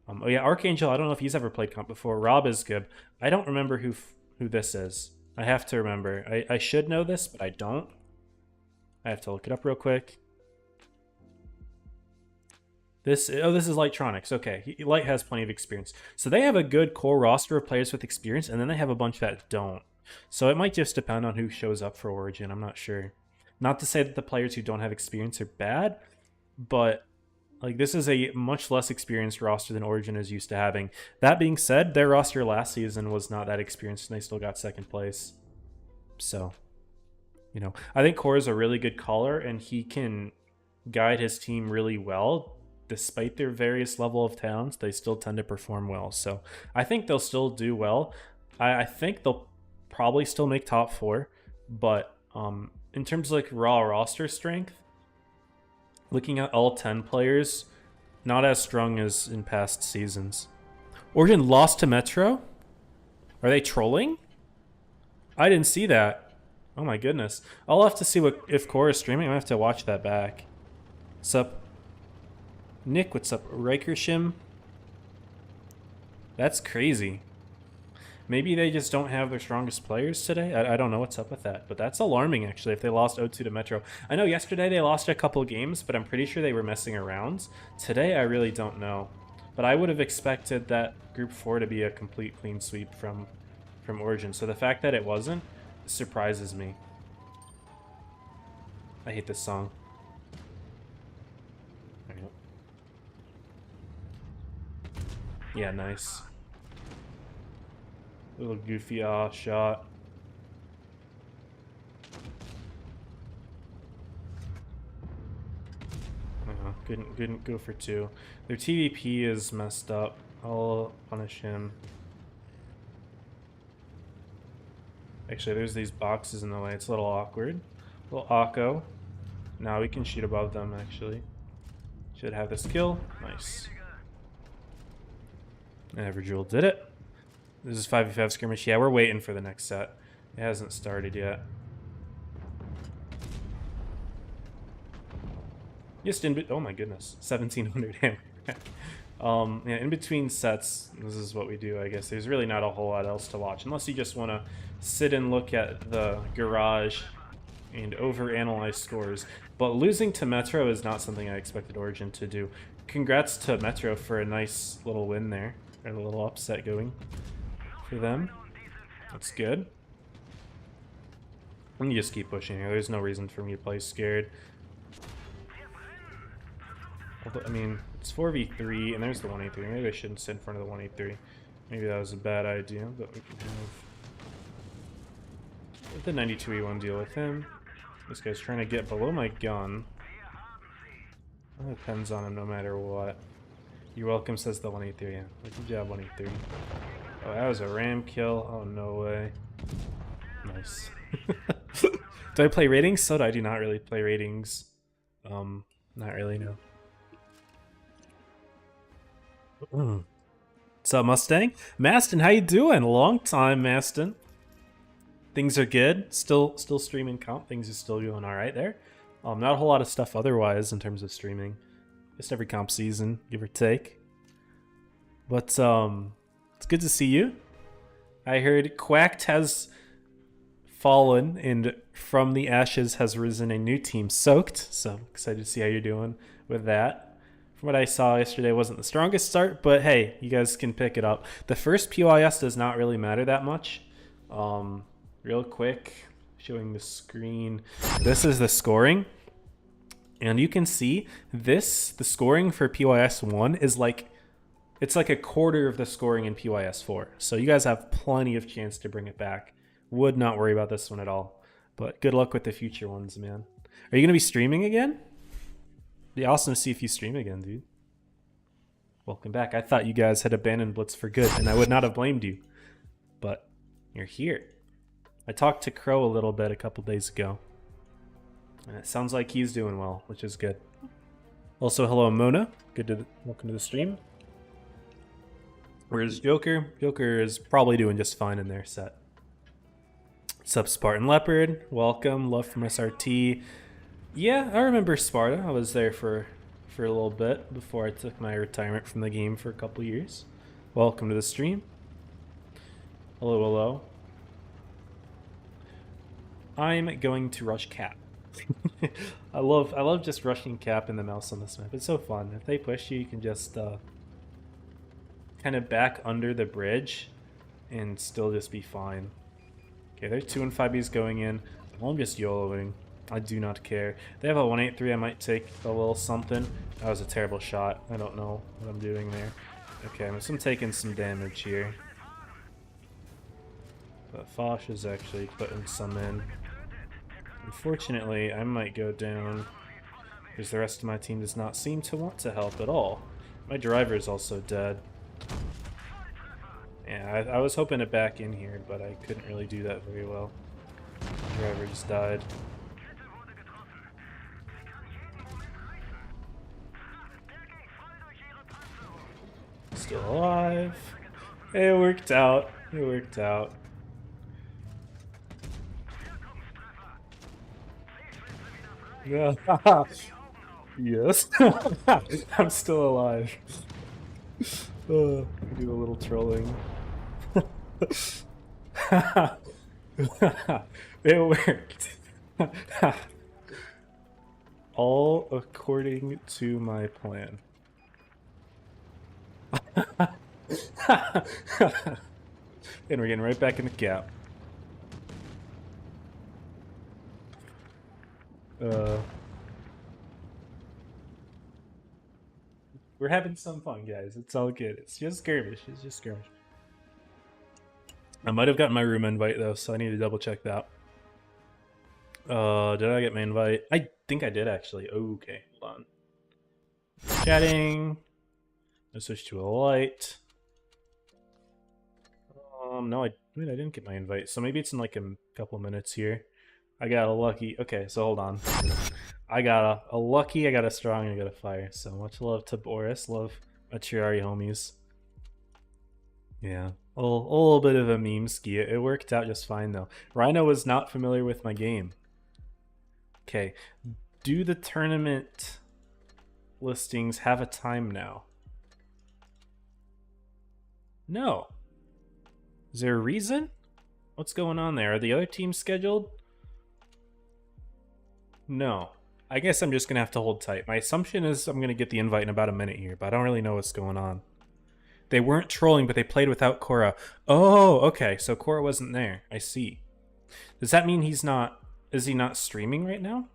Oh yeah, Archangel, I don't know if he's ever played comp before. Rob is good. I don't remember who this is. I have to remember. I should know this, but I don't. I have to look it up real quick. This is Lightronics. Okay, Light has plenty of experience. So they have a good core roster of players with experience, and then they have a bunch that don't. So it might just depend on who shows up for Origin. I'm not sure. Not to say that the players who don't have experience are bad, but like this is a much less experienced roster than Origin is used to having. That being said, their roster last season was not that experienced, and they still got 2nd place. So, you know, I think Core is a really good caller, and he can guide his team really well. Despite their various level of talents, they still tend to perform well. So I think they'll still do well. I think they'll probably still make top 4, but in terms of like raw roster strength, looking at all 10 players, not as strong as in past seasons. Origin lost to Metro? Are they trolling? I didn't see that. Oh my goodness. I'll have to see if Core is streaming. I have to watch that back. What's up, Nick? What's up, Rikershim? That's crazy. Maybe they just don't have their strongest players today. I don't know what's up with that, but that's alarming actually if they lost 0-2 to Metro. I know yesterday they lost a couple games, but I'm pretty sure they were messing around. Today I really don't know. But I would have expected that Group 4 to be a complete clean sweep from Origin. So the fact that it wasn't surprises me. I hate this song. Yeah, nice. Little goofy shot. Couldn't go for 2. Their TVP is messed up. I'll punish him. Actually, there's these boxes in the way. It's a little awkward. A little awko. Now we can shoot above them, actually. Should have this kill. Nice. Everjewel did it. This is 5v5 skirmish. Yeah, we're waiting for the next set. It hasn't started yet. Just oh my goodness, 1700 hammer. Yeah, in between sets, this is what we do, I guess. There's really not a whole lot else to watch, unless you just want to sit and look at the garage and overanalyze scores. But losing to Metro is not something I expected Origin to do. Congrats to Metro for a nice little win there, or a little upset going for them. That's good. Let me just keep pushing here. There's no reason for me to play scared. I mean, it's 4v3, and there's the 183. Maybe I shouldn't sit in front of the 183. Maybe that was a bad idea, but we can have the 92E1 deal with him. This guy's trying to get below my gun. It depends on him no matter what. You're welcome, says the 183. Yeah, good job, 183. Oh, that was a ram kill. Oh, no way. Nice. Do I play ratings? So I do not really play ratings. Not really, no. What's up, Mustang? Maston, how you doing? Long time, Maston. Things are good. Still streaming comp. Things are still going all right there. Not a whole lot of stuff otherwise in terms of streaming. Just every comp season, give or take. But it's good to see you. I heard Quacked has fallen and from the ashes has risen a new team, Soaked. So I'm excited to see how you're doing with that. From what I saw yesterday, wasn't the strongest start, but hey, you guys can pick it up. The first PYS does not really matter that much. Real quick, showing the screen. This is the scoring. And you can see the scoring for PYS 1 is like, it's like a quarter of the scoring in PYS 4. So you guys have plenty of chance to bring it back. Would not worry about this one at all. But good luck with the future ones, man. Are you going to be streaming again? Be awesome to see if you stream again, dude. Welcome back. I thought you guys had abandoned Blitz for good, and I would not have blamed you. But you're here. I talked to Crow a little bit a couple days ago. And it sounds like he's doing well, which is good. Also, hello, Mona. Welcome to the stream. Where's Joker? Joker is probably doing just fine in their set. What's up, Spartan Leopard? Welcome. Love from SRT. Yeah, I remember Sparta. I was there for a little bit before I took my retirement from the game for a couple years. Welcome to the stream. Hello, hello. I'm going to rush Cap. I love just rushing Cap and the mouse on this map. It's so fun. If they push you, you can just kind of back under the bridge and still just be fine. Okay, there's 2 and 5Bs going in. I'm just YOLOing. I do not care. They have a 183. I might take a little something. That was a terrible shot. I don't know what I'm doing there. Okay, I'm taking some damage here. But Foch is actually putting some in. Unfortunately, I might go down because the rest of my team does not seem to want to help at all. My driver is also dead. Yeah, I was hoping to back in here, but I couldn't really do that very well. The driver just died. Still alive. It worked out. It worked out. Yes. I'm still alive. Do a little trolling. It worked. All according to my plan. And we're getting right back in the gap. We're having some fun, guys. It's all good. It's just skirmish. It's just skirmish. I might have gotten my room invite though, so I need to double check that. Did I get my invite? I think I did actually. Okay, hold on. Chatting. Let's switch to a light. No, I didn't get my invite. So maybe it's in like a couple minutes here. I got a lucky. Okay, so hold on. I got a lucky, I got a strong, and I got a fire. So much love to Boris. Love my Triari homies. Yeah, a little bit of a meme ski. It worked out just fine though. Rhino was not familiar with my game. Okay, do the tournament listings have a time now? No. Is there a reason? What's going on there? Are the other teams scheduled? No. I guess I'm just going to have to hold tight. My assumption is I'm going to get the invite in about a minute here, but I don't really know what's going on. They weren't trolling, but they played without Korra. Oh, okay. So Korra wasn't there. I see. Does that mean he's not... Is he not streaming right now?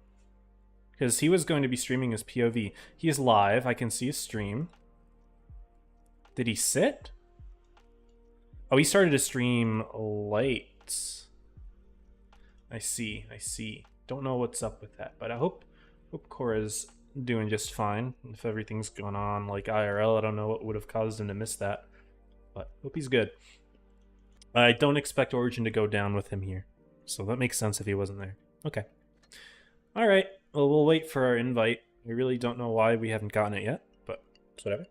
because he was going to be streaming his POV. He is live. I can see his stream. Did he sit? Oh, he started to stream late. I see. Don't know what's up with that, but I hope Cora's doing just fine. If everything's going on like IRL, I don't know what would have caused him to miss that, but hope he's good. I don't expect Origin to go down with him here, so that makes sense if he wasn't there. Okay. All right. Well, we'll wait for our invite. We really don't know why we haven't gotten it yet, but it's whatever.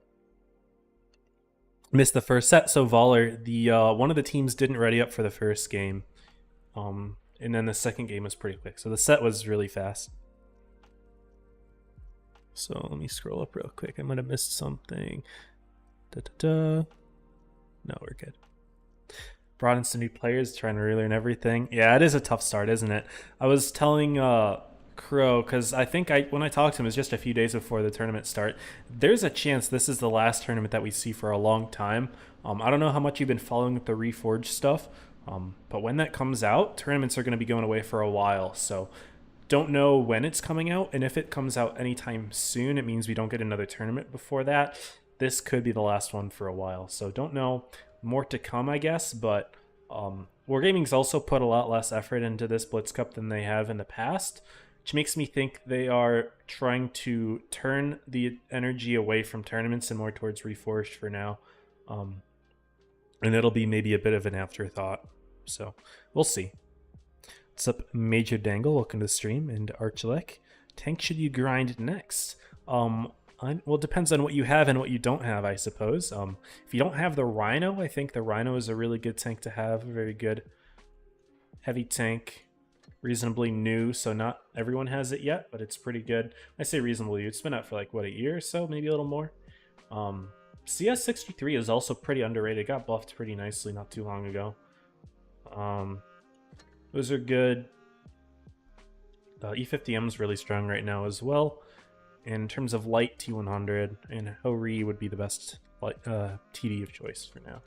Missed the first set, so Voller, the one of the teams didn't ready up for the first game, and then the second game was pretty quick. So the set was really fast. So let me scroll up real quick. I might have missed something. No, we're good. Brought in some new players, trying to relearn everything. Yeah, it is a tough start, isn't it? I was telling Crow, because I think when I talked to him, it was just a few days before the tournament start. There's a chance this is the last tournament that we see for a long time. I don't know how much you've been following with the Reforged stuff, but when that comes out, tournaments are going to be going away for a while. So don't know when it's coming out, and if it comes out anytime soon, it means we don't get another tournament before that. This could be the last one for a while. So don't know. More to come, I guess, but Wargaming's also put a lot less effort into this Blitz Cup than they have in the past, which makes me think they are trying to turn the energy away from tournaments and more towards Reforged for now. And it'll be maybe a bit of an afterthought. So we'll see. What's up, Major Dangle? Welcome to the stream. And Archlek. Tank should you grind next? Well, it depends on what you have and what you don't have, I suppose. If you don't have the Rhino, I think the Rhino is a really good tank to have. A very good heavy tank. Reasonably new, so not everyone has it yet, but it's pretty good. I say reasonably, it's been out for like, what, a year or so? Maybe a little more. CS63 is also pretty underrated. It got buffed pretty nicely not too long ago. Those are good. E50M is really strong right now as well. In terms of light T100, and Hori would be the best TD of choice for now.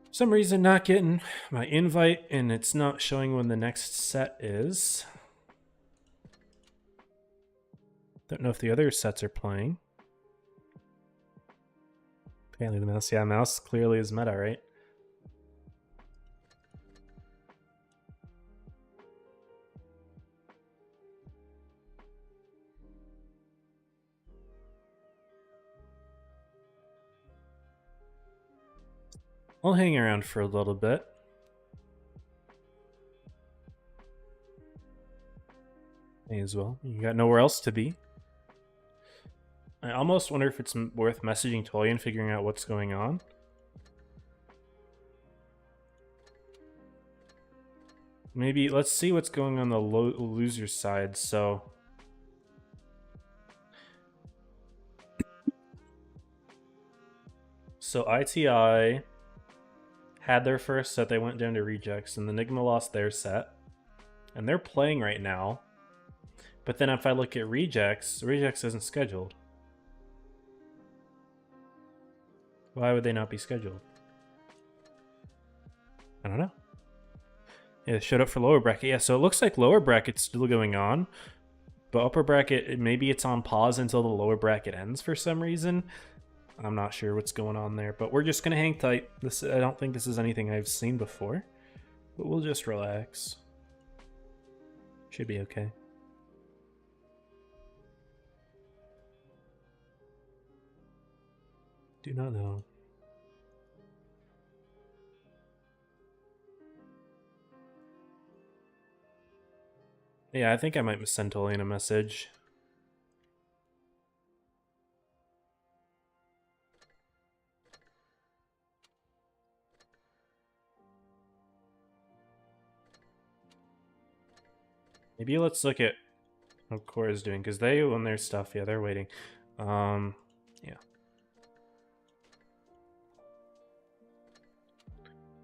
For some reason not getting my invite, and it's not showing when the next set is. Don't know if the other sets are playing. Apparently the mouse, yeah, mouse clearly is meta, right? I'll hang around for a little bit. May as well. You got nowhere else to be. I almost wonder if it's worth messaging Tolly and figuring out what's going on. Maybe let's see what's going on the loser side. So ITI had their first set, they went down to rejects, and the Enigma lost their set. And they're playing right now. But then if I look at rejects isn't scheduled. Why would they not be scheduled? I don't know. Yeah, it showed up for lower bracket. Yeah, so it looks like lower bracket's still going on. But upper bracket, maybe it's on pause until the lower bracket ends for some reason. I'm not sure what's going on there, but we're just gonna hang tight. I don't think this is anything I've seen before, but we'll just relax. Should be okay. Do not know. Yeah, I think I might send Tolian a message. Maybe let's look at what Core is doing, because they own their stuff. Yeah, they're waiting. Yeah.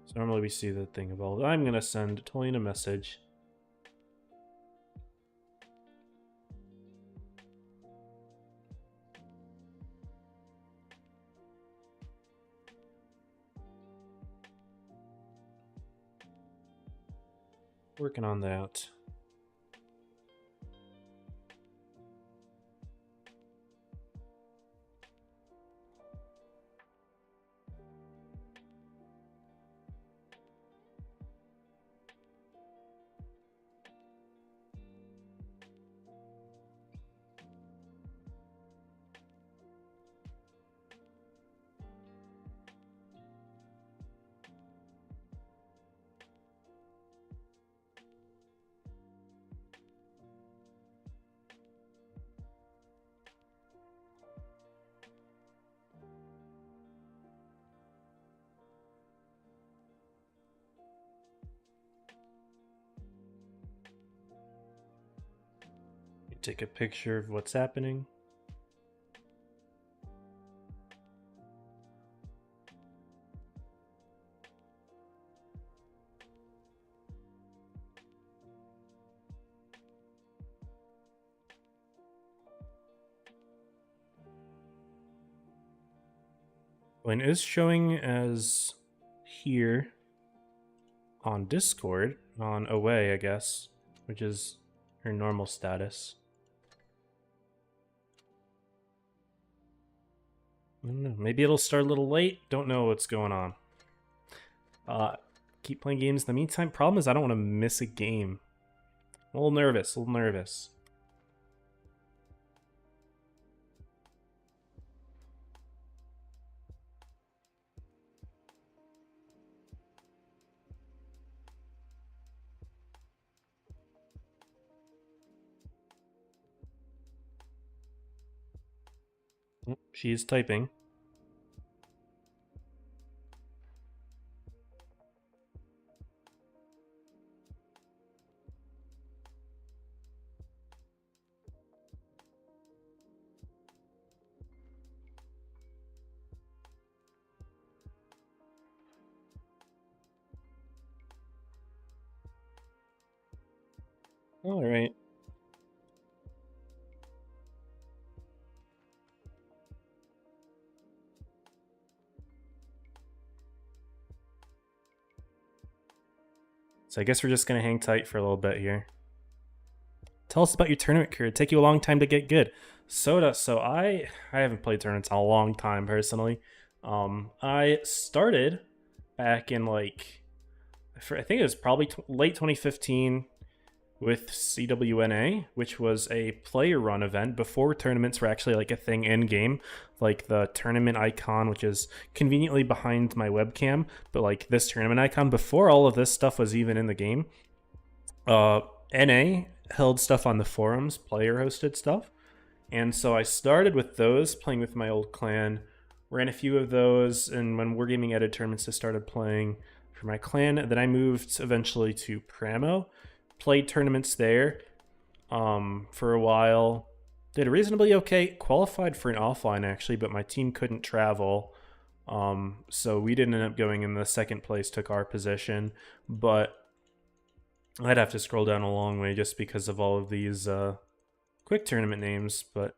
So normally we see the thing evolve. I'm gonna send Tolian a message. Working on that. Take a picture of what's happening. When it is showing as here on Discord, on away, I guess, which is her normal status. I don't know. Maybe it'll start a little late. Don't know what's going on. Keep playing games in the meantime. Problem is I don't want to miss a game. I'm a little nervous, a little nervous. She is typing. All right. So I guess we're just going to hang tight for a little bit here. Tell us about your tournament career. It'd take you a long time to get good. Soda, so I haven't played tournaments in a long time, personally. I started back in, like, I think it was probably late 2015 with CWNA, which was a player run event before tournaments were actually like a thing in game, like the tournament icon, which is conveniently behind my webcam, but like this tournament icon before all of this stuff was even in the game. NA held stuff on the forums, player hosted stuff, and so I started with those, playing with my old clan, ran a few of those, and when Wargaming added tournaments I started playing for my clan. Then I moved eventually to Pramo, played tournaments there for a while, did reasonably okay, qualified for an offline actually, but my team couldn't travel, so we didn't end up going in the second place, took our position, but I'd have to scroll down a long way just because of all of these quick tournament names. But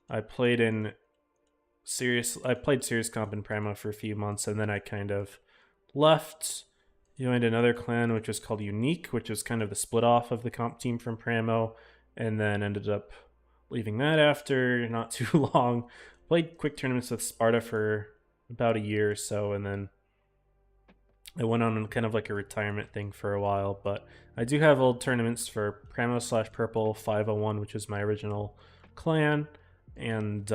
I played Serious Comp in Pramo for a few months, and then I kind of left, joined another clan which was called Unique, which was kind of the split off of the comp team from Pramo, and then ended up leaving that after not too long. Played quick tournaments with Sparta for about a year or so, and then I went on kind of like a retirement thing for a while. But I do have old tournaments for Pramo/Purple 501, which is my original clan, and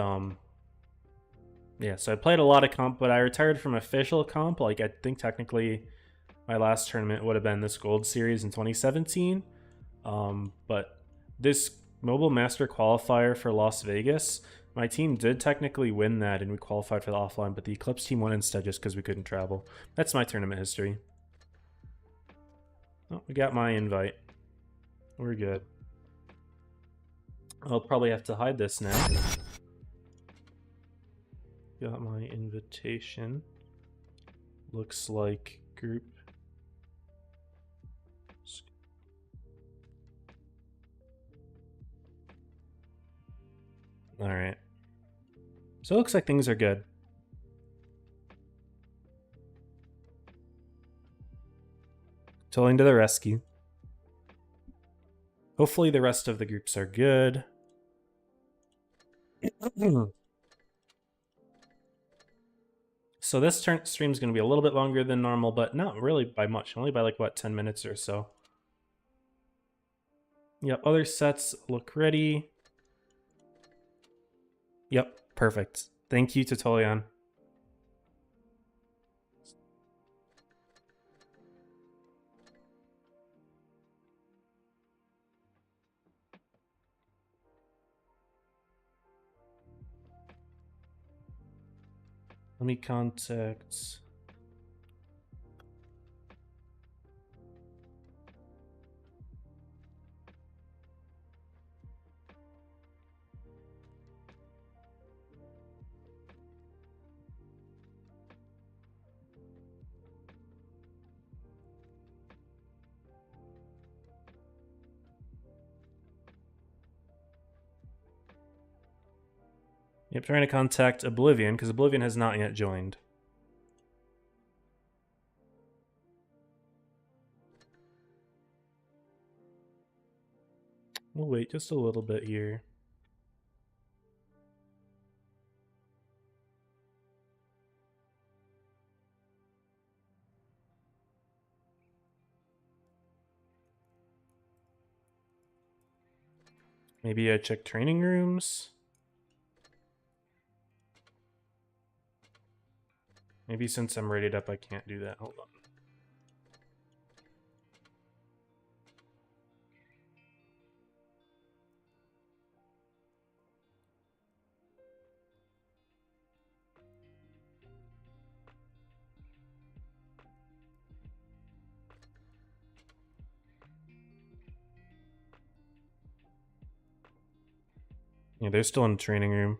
yeah, so I played a lot of comp, but I retired from official comp. Like, I think technically my last tournament would have been this Gold Series in 2017. But this Mobile Master Qualifier for Las Vegas, my team did technically win that, and we qualified for the offline, but the Eclipse team won instead just because we couldn't travel. That's my tournament history. Oh, we got my invite. We're good. I'll probably have to hide this now. Got my invitation. Looks like group. All right. So it looks like things are good. Tolling to the rescue. Hopefully the rest of the groups are good. So this stream is going to be a little bit longer than normal, but not really by much. Only by like, what, 10 minutes or so. Yep, other sets look ready. Yep, perfect. Thank you, Totolian. Let me contact... Yep, trying to contact Oblivion, because Oblivion has not yet joined. We'll wait just a little bit here. Maybe I check training rooms. Maybe since I'm rated up, I can't do that. Hold on. Yeah, they're still in the training room.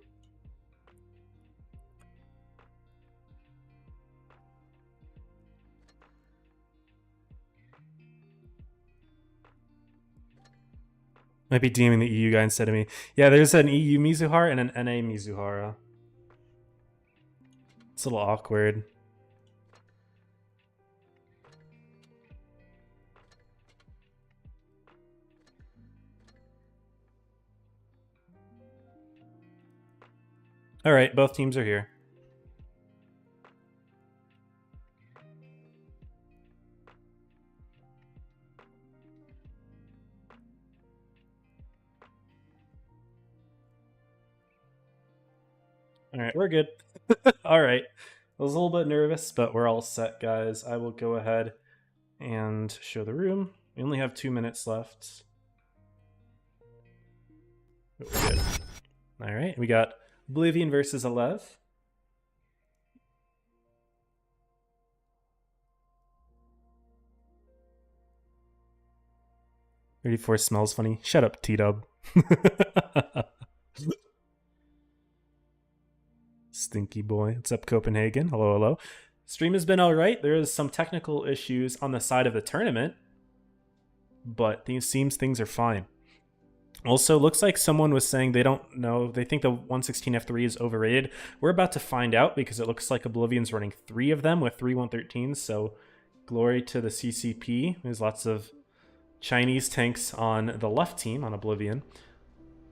Might be DMing the EU guy instead of me. Yeah, there's an EU Mizuhara and an NA Mizuhara. It's a little awkward. All right, both teams are here. All right, we're good. All right. I was a little bit nervous, but we're all set, guys. I will go ahead and show the room. We only have 2 minutes left. But we're good. All right, we got Oblivion versus Alev. $34 smells funny. Shut up, T-Dub. Stinky boy. What's up, Copenhagen? Hello, hello. Stream has been all right. There is some technical issues on the side of the tournament, but it seems things are fine. Also, looks like someone was saying they don't know. They think the 116F3 is overrated. We're about to find out because it looks like Oblivion's running 3 of them with 3 113s. So glory to the CCP. There's lots of Chinese tanks on the left team on Oblivion.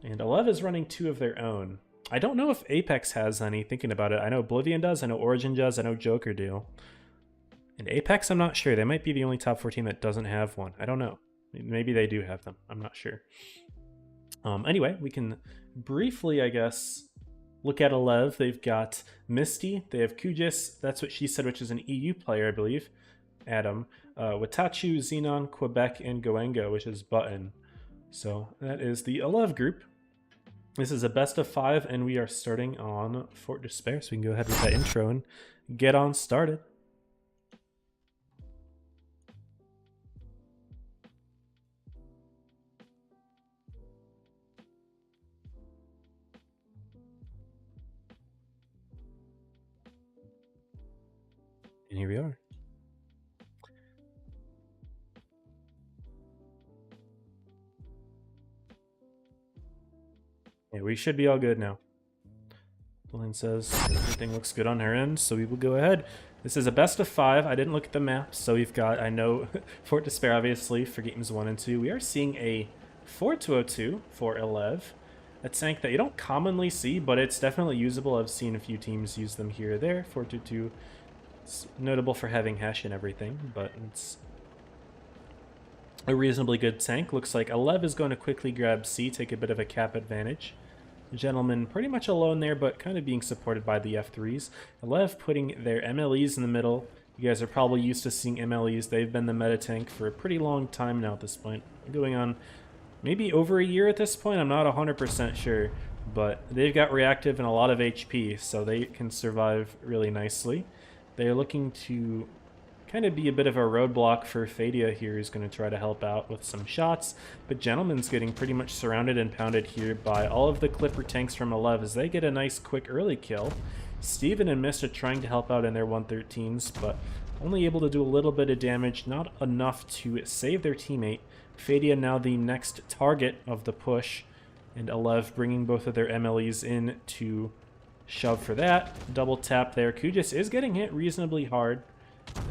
And Alev is running 2 of their own. I don't know if Apex has any, thinking about it. I know Oblivion does, I know Origin does, I know Joker do. And Apex, I'm not sure. They might be the only top 14 that doesn't have one. I don't know. Maybe they do have them. I'm not sure. Anyway, we can briefly, I guess, look at Alev. They've got Misty. They have Kujis. That's what she said, which is an EU player, I believe. Adam. Watachu, Xenon, Quebec, and Goenga, which is Button. So that is the Alev group. This is a best of 5, and we are starting on Fort Despair, so we can go ahead with that intro and get on started. And here we are. Yeah, we should be all good now. Blaine says everything looks good on her end, so we will go ahead. This is a best of 5. I didn't look at the map, so we've got, I know, Fort Despair, obviously, for games 1 and 2. We are seeing a 4202 for Elev. A tank that you don't commonly see, but it's definitely usable. I've seen a few teams use them here or there. 422, it's notable for having hash and everything, but it's a reasonably good tank. Looks like Elev is going to quickly grab C, take a bit of a cap advantage. Gentleman pretty much alone there, but kind of being supported by the F3s. Elev putting their MLEs in the middle. You guys are probably used to seeing MLEs. They've been the meta tank for a pretty long time now at this point. Going on maybe over a year at this point, I'm not 100% sure. But they've got reactive and a lot of HP, so they can survive really nicely. They're looking to kind of be a bit of a roadblock for Fadia here, who's going to try to help out with some shots. But Gentleman's getting pretty much surrounded and pounded here by all of the Clipper tanks from Elev as they get a nice quick early kill. Steven and Mista trying to help out in their 113s, but only able to do a little bit of damage, not enough to save their teammate. Fadia now the next target of the push, and Elev bringing both of their MLEs in to shove for that. Double tap there. Kujis is getting hit reasonably hard.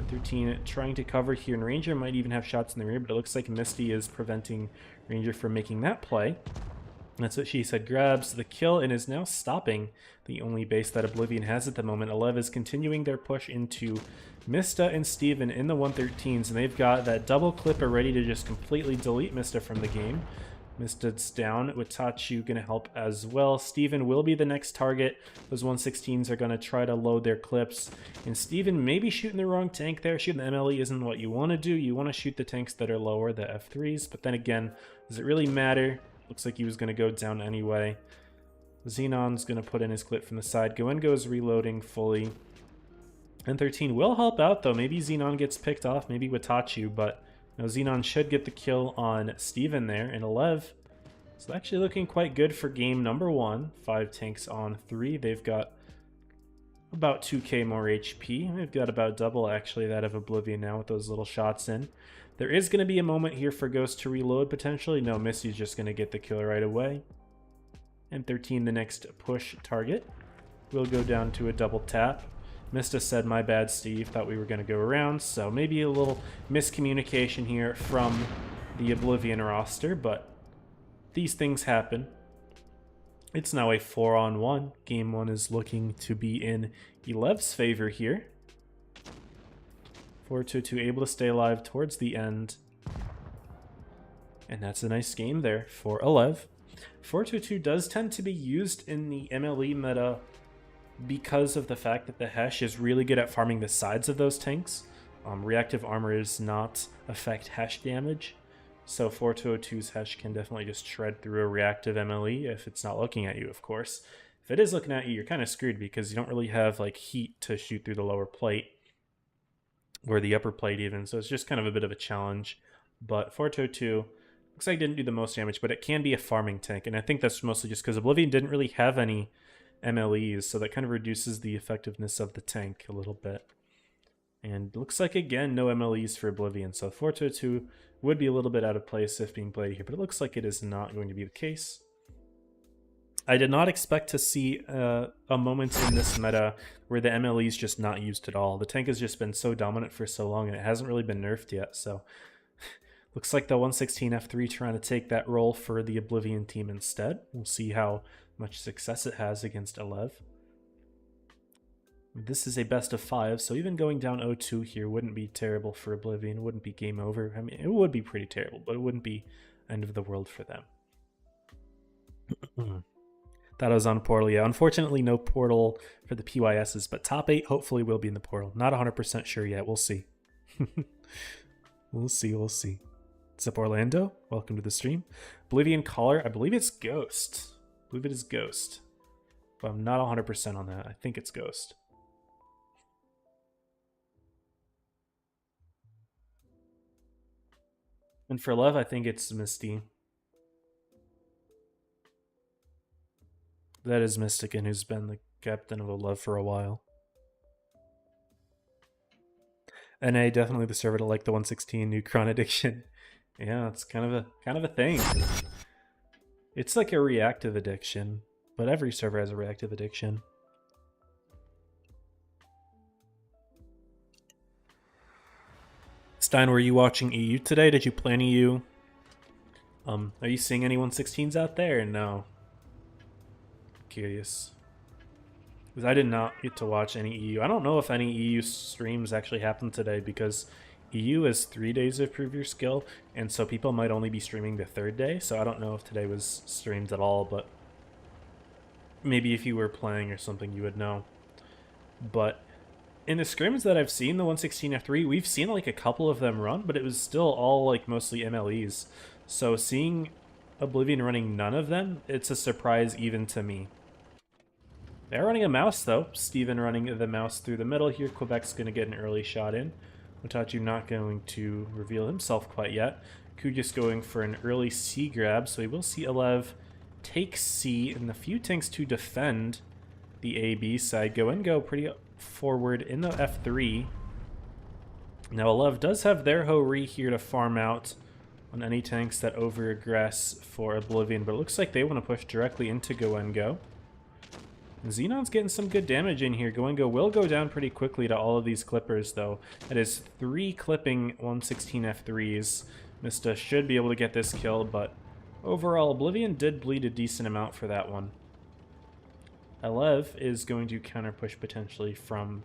13 trying to cover here, and Ranger might even have shots in the rear, but it looks like Misty is preventing Ranger from making that play. That's what she said. Grabs the kill and is now stopping the only base that Oblivion has at the moment. Elev is continuing their push into Mista and Steven in the 113s, and they've got that double clipper ready to just completely delete Mista from the game. Mista's down. Witachu going to help as well. Steven will be the next target. Those 116s are going to try to load their clips. And Steven maybe shooting the wrong tank there. Shooting the MLE isn't what you want to do. You want to shoot the tanks that are lower, the F3s. But then again, does it really matter? Looks like he was going to go down anyway. Xenon's going to put in his clip from the side. Goengo's reloading fully. And 13 will help out, though. Maybe Xenon gets picked off. Maybe Witachu, but no, Xenon should get the kill on Steven there. And Elev is actually looking quite good for game number 1. 5 tanks on 3. They've got about 2k more HP. They've got about double, actually, that of Oblivion now with those little shots in. There is going to be a moment here for Ghost to reload, potentially. No, Misty's just going to get the kill right away. And 13, the next push target, will go down to a double tap. Mista said, "My bad, Steve. Thought we were going to go around." So maybe a little miscommunication here from the Oblivion roster, but these things happen. It's now a 4-on-1. Game 1 is looking to be in Elev's favor here. 4-2-2 able to stay alive towards the end. And that's a nice game there for Elev. 4-2-2 does tend to be used in the MLE meta because of the fact that the Hesh is really good at farming the sides of those tanks. Reactive armor does not affect Hesh damage, so 4202's Hesh can definitely just shred through a reactive MLE if it's not looking at you, of course. If it is looking at you, you're kind of screwed because you don't really have like heat to shoot through the lower plate, or the upper plate even, so it's just kind of a bit of a challenge. But 4202 looks like it didn't do the most damage, but it can be a farming tank, and I think that's mostly just because Oblivion didn't really have any MLEs, so that kind of reduces the effectiveness of the tank a little bit. And looks like, again, no MLEs for Oblivion, so 4-2-2 would be a little bit out of place if being played here, but it looks like it is not going to be the case. I did not expect to see a moment in this meta where the MLE is just not used at all. The tank has just been so dominant for so long, and it hasn't really been nerfed yet, so looks like the 116 F3 trying to take that role for the Oblivion team instead. We'll see how much success it has against Elev. This is a best of 5, so even going down 0-2 here wouldn't be terrible for Oblivion. It wouldn't be game over. I mean, it would be pretty terrible, but it wouldn't be end of the world for them. That was on Portal. Yeah, unfortunately no Portal for the PYSs, but top 8 hopefully will be in the Portal. Not 100% sure yet. We'll see. We'll see. What's up, Orlando? Welcome to the stream. Oblivion Caller. I believe it's Ghost. I believe it is Ghost. But I'm not 100% on that. I think it's Ghost. And for Lev, I think it's Misty. That is Mystican, who's been the captain of Lev for a while. NA, definitely the server to like the 116 Neutron addiction. Yeah, it's kind of a thing. It's like a reactive addiction, but every server has a reactive addiction. Stein, were you watching EU today? Did you play any EU? Are you seeing any 116s out there? No. Curious. Because I did not get to watch any EU. I don't know if any EU streams actually happened today because EU is 3 days of Prove Your Skill, and so people might only be streaming the 3rd day, so I don't know if today was streamed at all, but maybe if you were playing or something you would know. But in the scrims that I've seen, the 116 F3, we've seen like a couple of them run, but it was still all like mostly MLEs. So seeing Oblivion running none of them, it's a surprise even to me. They're running a mouse though. Steven running the mouse through the middle here. Quebec's going to get an early shot in. Watachu not going to reveal himself quite yet. Kujus going for an early C grab, so we will see Alev take C and the few tanks to defend the AB side. Go pretty forward in the F3. Now Alev does have their Ho-Ri here to farm out on any tanks that over-aggress for Oblivion, but it looks like they want to push directly into Go. Xenon's getting some good damage in here. Go will go down pretty quickly to all of these clippers, though. That is 3 clipping 116 F3s. Mista should be able to get this kill, but overall, Oblivion did bleed a decent amount for that one. Alev is going to counter push potentially from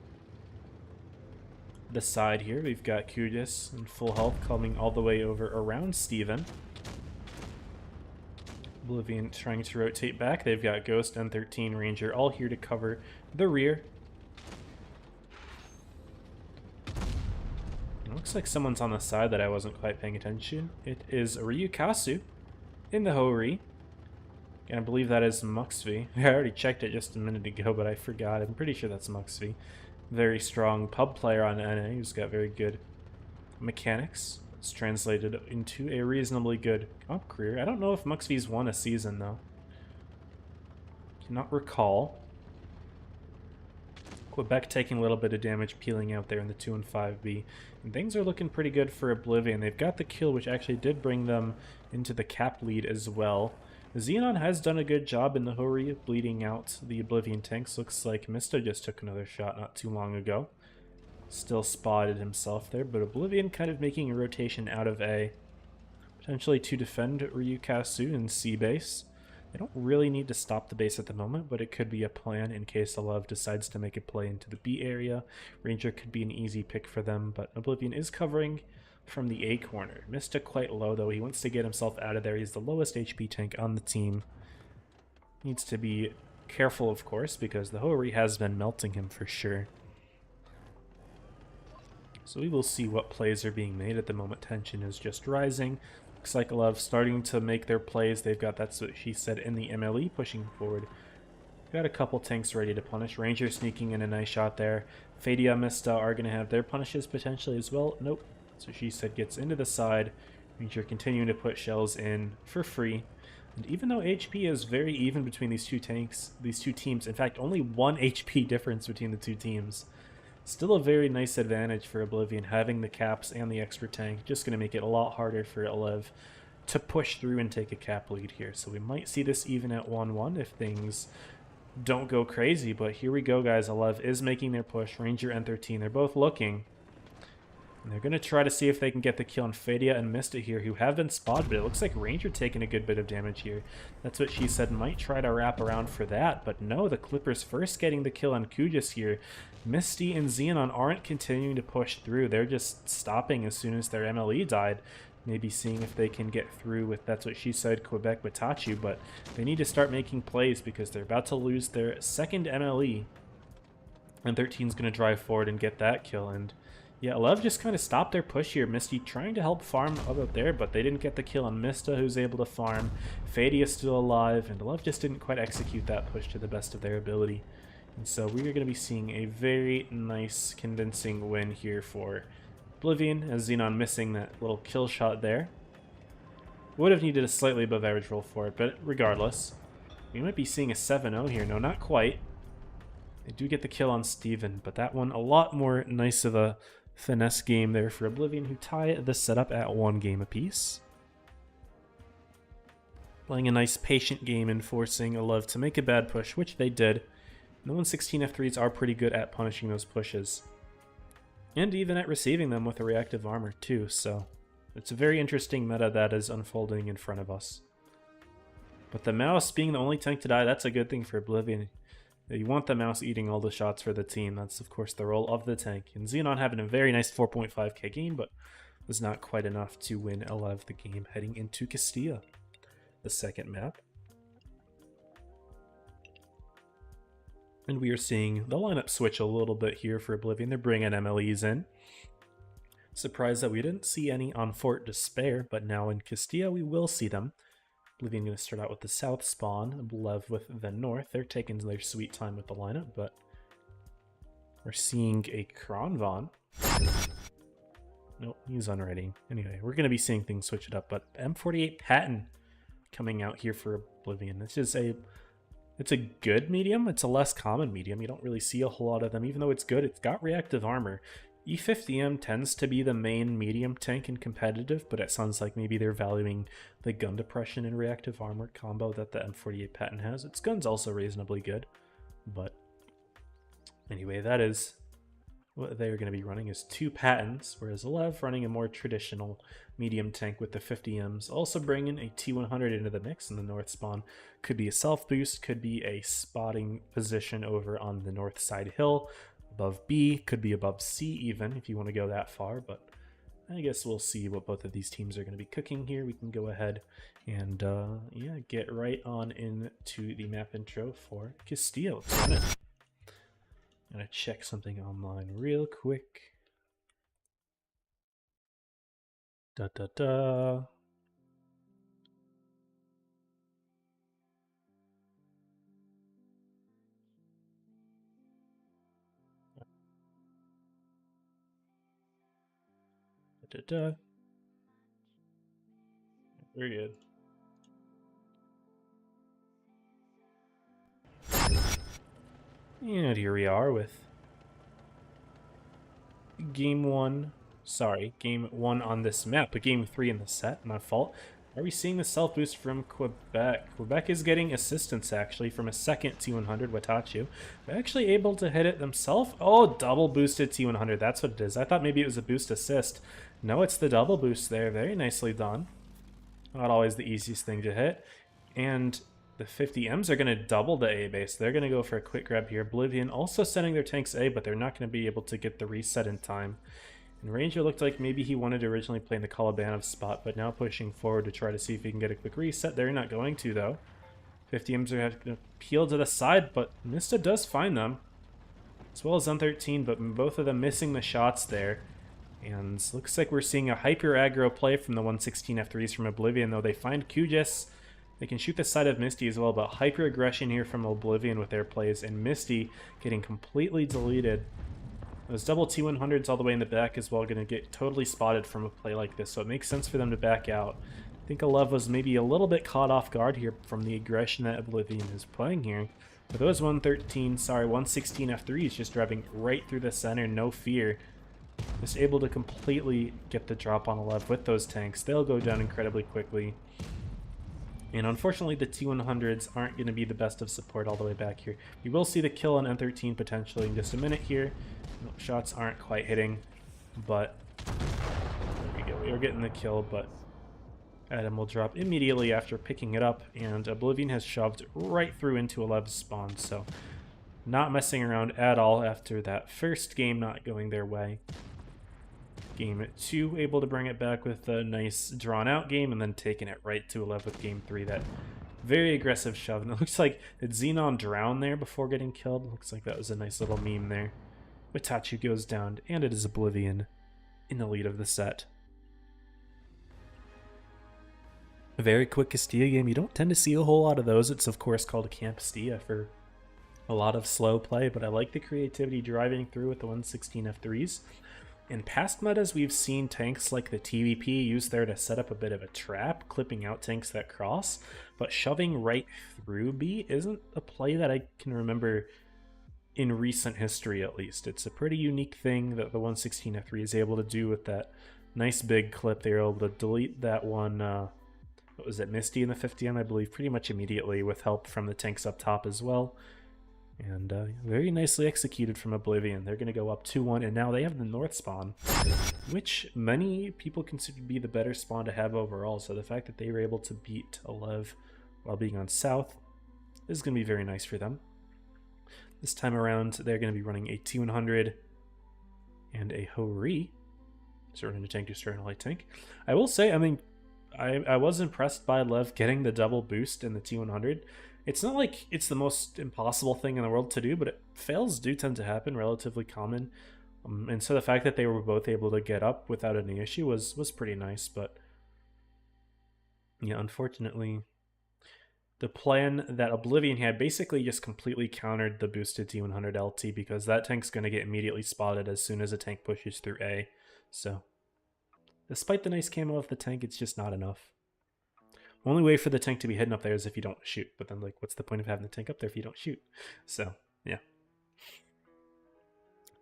the side here. We've got Kudis in full health coming all the way over around Steven. Oblivion trying to rotate back. They've got Ghost and 13 Ranger all here to cover the rear. It looks like someone's on the side that I wasn't quite paying attention. It is Ryukasu in the Ho-Ri. And I believe that is Muxvi. I already checked it just a minute ago, but I forgot. I'm pretty sure that's Muxvi. Very strong pub player on NA who's got very good mechanics. It's translated into a reasonably good comp career. I don't know if Muxvi's won a season, though. Cannot recall. Quebec taking a little bit of damage, peeling out there in the 2 and 5B. And things are looking pretty good for Oblivion. They've got the kill, which actually did bring them into the cap lead as well. Xenon has done a good job in the Ho-Ri bleeding out the Oblivion tanks. Looks like Mista just took another shot not too long ago. Still spotted himself there, but Oblivion kind of making a rotation out of A. Potentially to defend Ryukasu in C base. They don't really need to stop the base at the moment, but it could be a plan in case Alev decides to make a play into the B area. Ranger could be an easy pick for them, but Oblivion is covering from the A corner. Mista quite low though. He wants to get himself out of there. He's the lowest HP tank on the team. Needs to be careful, of course, because the Ho-Ri has been melting him for sure. So we will see what plays are being made at the moment. Tension is just rising. Looks like Alev starting to make their plays. They've got, that's what she said, in the MLE pushing forward. Got a couple tanks ready to punish. Ranger sneaking in a nice shot there. Fadia, Mista are going to have their punishes potentially as well. Nope. So she said gets into the side. Ranger continuing to put shells in for free. And even though HP is very even between these two tanks, these two teams, in fact only 1 HP difference between the two teams, still a very nice advantage for Oblivion having the caps and the extra tank. Just going to make it a lot harder for Alev to push through and take a cap lead here. So we might see this even at 1-1 if things don't go crazy. But here we go, guys. Alev is making their push. Ranger and 13, they're both looking. And they're going to try to see if they can get the kill on Fadia and Mista here, who have been spotted, but it looks like Ranger taking a good bit of damage here. That's what she said, might try to wrap around for that, but no, the Clippers first getting the kill on Kujus here. Misty and Xenon aren't continuing to push through. They're just stopping as soon as their MLE died. Maybe seeing if they can get through with, that's what she said, Quebec Watachu, but they need to start making plays because they're about to lose their second MLE. And 13's going to drive forward and get that kill, and yeah, Alev just kind of stopped their push here. Misty trying to help farm up there, but they didn't get the kill on Mista, who's able to farm. Fadia's still alive, and Alev just didn't quite execute that push to the best of their ability. And so we are going to be seeing a very nice, convincing win here for Oblivion, as Xenon missing that little kill shot there. Would have needed a slightly above average roll for it, but regardless, we might be seeing a 7-0 here. No, not quite. They do get the kill on Steven, but that one a lot more nice of a finesse game there for Oblivion, who tie the setup at 1 game apiece. Playing a nice patient game and forcing Alev to make a bad push, which they did. The 116 F3s are pretty good at punishing those pushes. And even at receiving them with a reactive armor too, so It's a very interesting meta that is unfolding in front of us. But the mouse being the only tank to die, that's a good thing for Oblivion. You want the mouse eating all the shots for the team. That's, of course, the role of the tank. And Xenon having a very nice 4.5k gain, but was not quite enough to win Elev the game heading into Castilla, the second map. And we are seeing the lineup switch a little bit here for Oblivion. They're bringing MLEs in. Surprised that we didn't see any on Fort Despair, but now in Castilla we will see them. Oblivion going to start out with the south spawn, Lev with the north. They're taking their sweet time with the lineup, but we're seeing a Kronvan. Nope, he's unready. Anyway, we're going to be seeing things switch it up, but M48 Patton coming out here for Oblivion. It's a good medium. It's a less common medium. You don't really see a whole lot of them, even though it's good. It's got reactive armor. E50M tends to be the main medium tank in competitive, but it sounds like maybe they're valuing the gun depression and reactive armor combo that the M48 Patton has. Its gun's also reasonably good, but anyway, that is what they're going to be running is 2 Pattons, whereas Elev running a more traditional medium tank with the 50Ms, also bringing a T100 into the mix in the north spawn. Could be a self boost, could be a spotting position over on the north side hill, above B, could be above C even, if you want to go that far, but I guess we'll see what both of these teams are going to be cooking here. We can go ahead and yeah, get right on into the map intro for Castilla. Let's run it. I'm going to check something online real quick. Da da da. Very good. And here we are with game 1 on this map, but game 3 in the set, my fault. Are we seeing the self boost from Quebec? Quebec is getting assistance actually from a second T100, Watachu. They're actually able to hit it themselves. Oh, double boosted T100, that's what it is. I thought maybe it was a boost assist. No, it's the double boost there. Very nicely done. Not always the easiest thing to hit. And the 50Ms are going to double the A base. They're going to go for a quick grab here. Oblivion also sending their tanks A, but they're not going to be able to get the reset in time. And Ranger looked like maybe he wanted to originally play in the Kalabanov spot, but now pushing forward to try to see if he can get a quick reset. They're not going to, though. 50Ms are going to peel to the side, but Mista does find them, as well as M13, but both of them missing the shots there. And looks like we're seeing a hyper aggro play from the 116 F3s from Oblivion, though they find Kujis. They can shoot the side of Misty as well, but hyper aggression here from Oblivion with their plays, and Misty getting completely deleted. Those double T100s all the way in the back as well going to get totally spotted from a play like this, so it makes sense for them to back out. I think Elev was maybe a little bit caught off guard here from the aggression that Oblivion is playing here. But those 116 F3s just driving right through the center, no fear. Just able to completely get the drop on Elev with those tanks. They'll go down incredibly quickly. And unfortunately, the T100s aren't going to be the best of support all the way back here. We will see the kill on M13 potentially in just a minute here. No, shots aren't quite hitting, but there we go. We are getting the kill, but Adam will drop immediately after picking it up, and Oblivion has shoved right through into Elev's spawn, so not messing around at all after that first game not going their way. Game 2 able to bring it back with a nice drawn out game, and then taking it right to 11 with game 3. That very aggressive shove, and it looks like did Xenon drown there before getting killed? Looks like that was a nice little meme there. Watachu goes down, and it is Oblivion in the lead of the set. A very quick Castilla game. You don't tend to see a whole lot of those. It's of course called a Camp Castilla for a lot of slow play, but I like the creativity driving through with the 116 F3s. In past metas, we've seen tanks like the TVP used there to set up a bit of a trap, clipping out tanks that cross, but shoving right through B isn't a play that I can remember in recent history, at least. It's a pretty unique thing that the 116 F3 is able to do with that nice big clip. They were able to delete that one, what was it, Misty in the 50M, I believe, pretty much immediately with help from the tanks up top as well. And very nicely executed from Oblivion. They're going to go up 2-1, and now they have the north spawn, which many people consider to be the better spawn to have overall. So the fact that they were able to beat Alev while being on south is going to be very nice for them. This time around, they're going to be running a T100 and a Ho-Ri. So running a tank to start a light tank. I will say, I mean, I was impressed by Lev getting the double boost in the T100. It's not like it's the most impossible thing in the world to do, but fails do tend to happen, relatively common. And so the fact that they were both able to get up without any issue was pretty nice. But yeah, unfortunately, the plan that Oblivion had basically just completely countered the boosted T100 LT, because that tank's going to get immediately spotted as soon as a tank pushes through A. So despite the nice camo of the tank, it's just not enough. Only way for the tank to be hidden up there is if you don't shoot. But then, like, what's the point of having the tank up there if you don't shoot? So, yeah.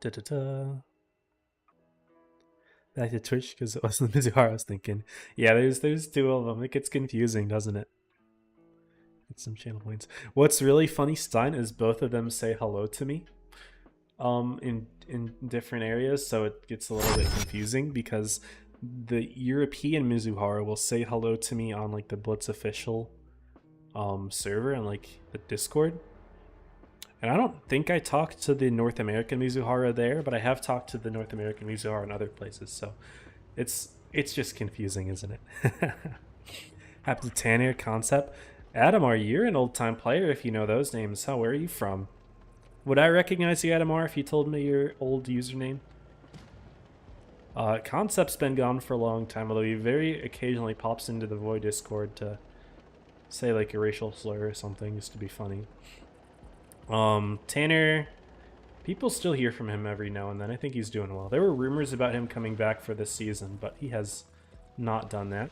Back to Twitch, because it wasn't Mizuhara I was thinking. Yeah, there's two of them. It gets confusing, doesn't it? Get some channel points. What's really funny, Stein, is both of them say hello to me. In different areas, so it gets a little bit confusing, because the European Mizuhara will say hello to me on like the Blitz official server and like the Discord. And I don't think I talked to the North American Mizuhara there, but I have talked to the North American Mizuhara in other places, so it's just confusing, isn't it? Happy Tanner Concept. Adamar, you're an old-time player if you know those names. Where are you from? Would I recognize you, Adamar, if you told me your old username? Concept's been gone for a long time, although he very occasionally pops into the Void Discord to say like a racial slur or something, just to be funny. Tanner, people still hear from him every now and then. I think he's doing well. There were rumors about him coming back for this season, but he has not done that.